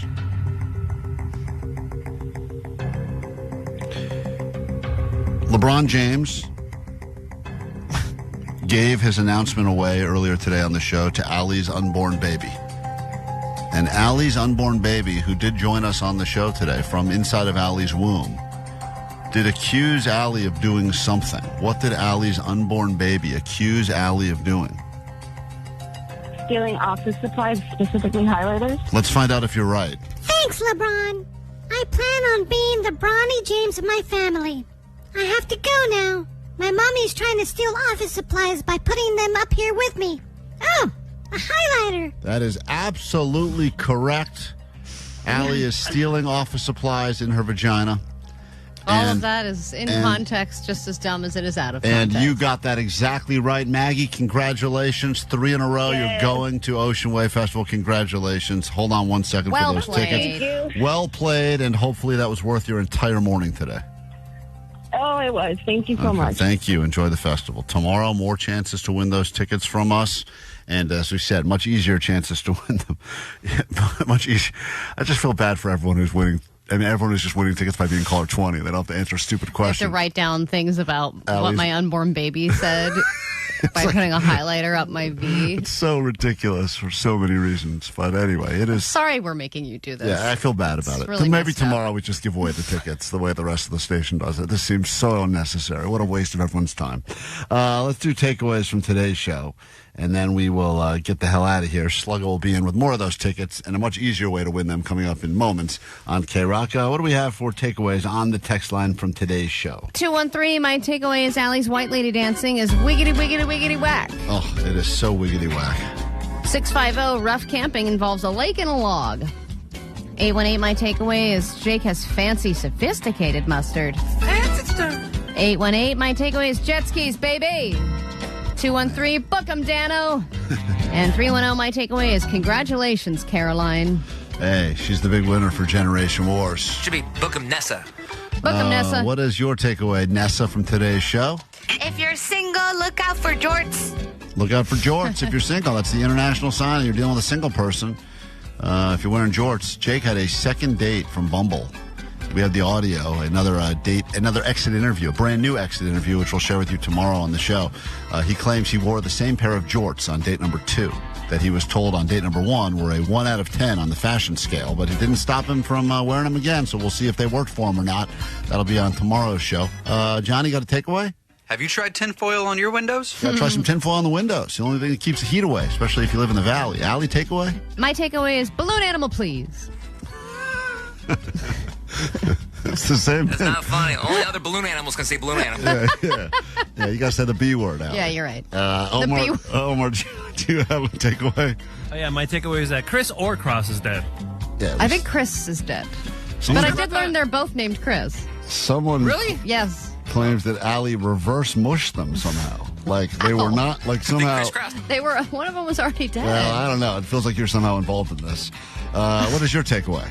LeBron James gave his announcement away earlier today on the show to Allie's unborn baby. And Allie's unborn baby, who did join us on the show today from inside of Allie's womb, did accuse Allie of doing something. What did Allie's unborn baby accuse Allie of doing? Stealing office supplies, specifically highlighters. Let's find out if you're right. Thanks, LeBron. I plan on being the Bronny James of my family. I have to go now. My mommy's trying to steal office supplies by putting them up here with me. Oh, a highlighter. That is absolutely correct. Allie is stealing office supplies in her vagina. All of that is in context just as dumb as it is out of context. And you got that exactly right, Maggie. Congratulations. 3 in a row. Yay. You're going to Ocean Wave Festival. Congratulations. Hold on 1 second for those tickets. Well played, and hopefully that was worth your entire morning today. Oh, it was. Thank you so much. Thank you. Enjoy the festival. Tomorrow, more chances to win those tickets from us. And as we said, much easier chances to win them. Much easier. I just feel bad for everyone who's winning. I mean, everyone who's just winning tickets by being caller 20. They don't have to answer stupid questions. I have to write down things about what my unborn baby said by putting a highlighter up my V. It's so ridiculous for so many reasons. But anyway, it is. Sorry we're making you do this. Yeah, I feel bad about it. Really maybe tomorrow we just give away the tickets the way the rest of the station does it. This seems so unnecessary. What a waste of everyone's time. Let's do takeaways from today's show. And then we will get the hell out of here. Sluggo will be in with more of those tickets and a much easier way to win them coming up in moments on K-Rock. What do we have for takeaways on the text line from today's show? 213, my takeaway is Allie's white lady dancing is wiggity, wiggity, wiggity, whack. Oh, it is so wiggity whack. 650, rough camping involves a lake and a log. 818, my takeaway is Jake has fancy, sophisticated mustard. Fancy stuff. 818, my takeaway is jet skis, baby. 213, book 'em, Dano. And 310, my takeaway is congratulations, Caroline. Hey, she's the big winner for Generation Wars. Should be book 'em, Nessa. Book 'em, Nessa. What is your takeaway, Nessa, from today's show? If you're single, look out for jorts. Look out for jorts if you're single. That's the international sign. You're dealing with a single person. If you're wearing jorts. Jake had a second date from Bumble. We have the audio, another exit interview, a brand new exit interview, which we'll share with you tomorrow on the show. He claims he wore the same pair of jorts on date number 2 that he was told on date number 1 were a 1 out of 10 on the fashion scale, but it didn't stop him from wearing them again, so we'll see if they worked for him or not. That'll be on tomorrow's show. Johnny, got a takeaway? Have you tried tinfoil on your windows? Gotta try some tinfoil on the windows. The only thing that keeps the heat away, especially if you live in the valley. Allie, takeaway? My takeaway is balloon animal, please. It's the same That's thing. not funny. Only other balloon animals can say balloon animal. Yeah, you guys said the B word, Allie. Yeah, you're right. Omar, do you have a takeaway? Oh, yeah, my takeaway is that Kris or Kross is dead. Yeah, I think Kris is dead. But I did learn they're both named Kris. Someone Really? Yes. claims that Allie reverse mushed them somehow. Like they were not, like somehow. They were. One of them was already dead. Well, I don't know. It feels like you're somehow involved in this. What is your takeaway?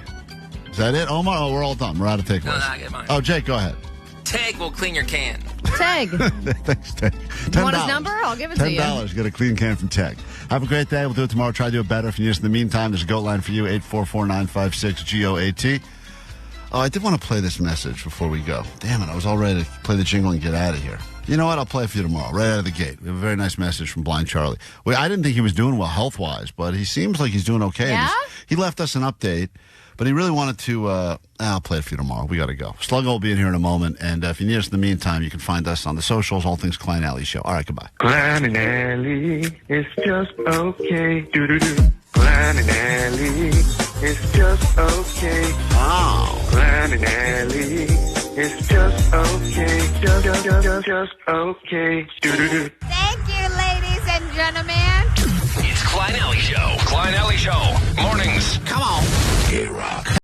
Is that it, Omar? Oh, we're all done. We're out of takeaways. No, I get mine. Oh, Jake, go ahead. Take will clean your can. Teg. Thanks, Teg. You want his number? I'll give it to you. $10. Get a clean can from Teg. Have a great day. We'll do it tomorrow. Try to do it better. If you need us in the meantime, there's a GOAT line for you, 844-956-GOAT. Oh, I did want to play this message before we go. Damn it, I was all ready to play the jingle and get out of here. You know what? I'll play it for you tomorrow, right out of the gate. We have a very nice message from Blind Charlie. Well, I didn't think he was doing well health-wise, but he seems like he's doing okay. Yeah? He left us an update, but he really wanted to... I'll play it for you tomorrow. We got to go. Sluggo will be in here in a moment, and if you need us in the meantime, you can find us on the socials, all things Klein and Ally Show. All right, goodbye. Klein and Ally, it's just okay. Do-do-do. Klein and Ally, it's just okay. Oh. Klein and Ally, it's just okay. Just okay. Do-do-do. Thank you, ladies and gentlemen. It's Klein and Ally Show. Klein and Ally Show. Mornings. Come on. K-Rock.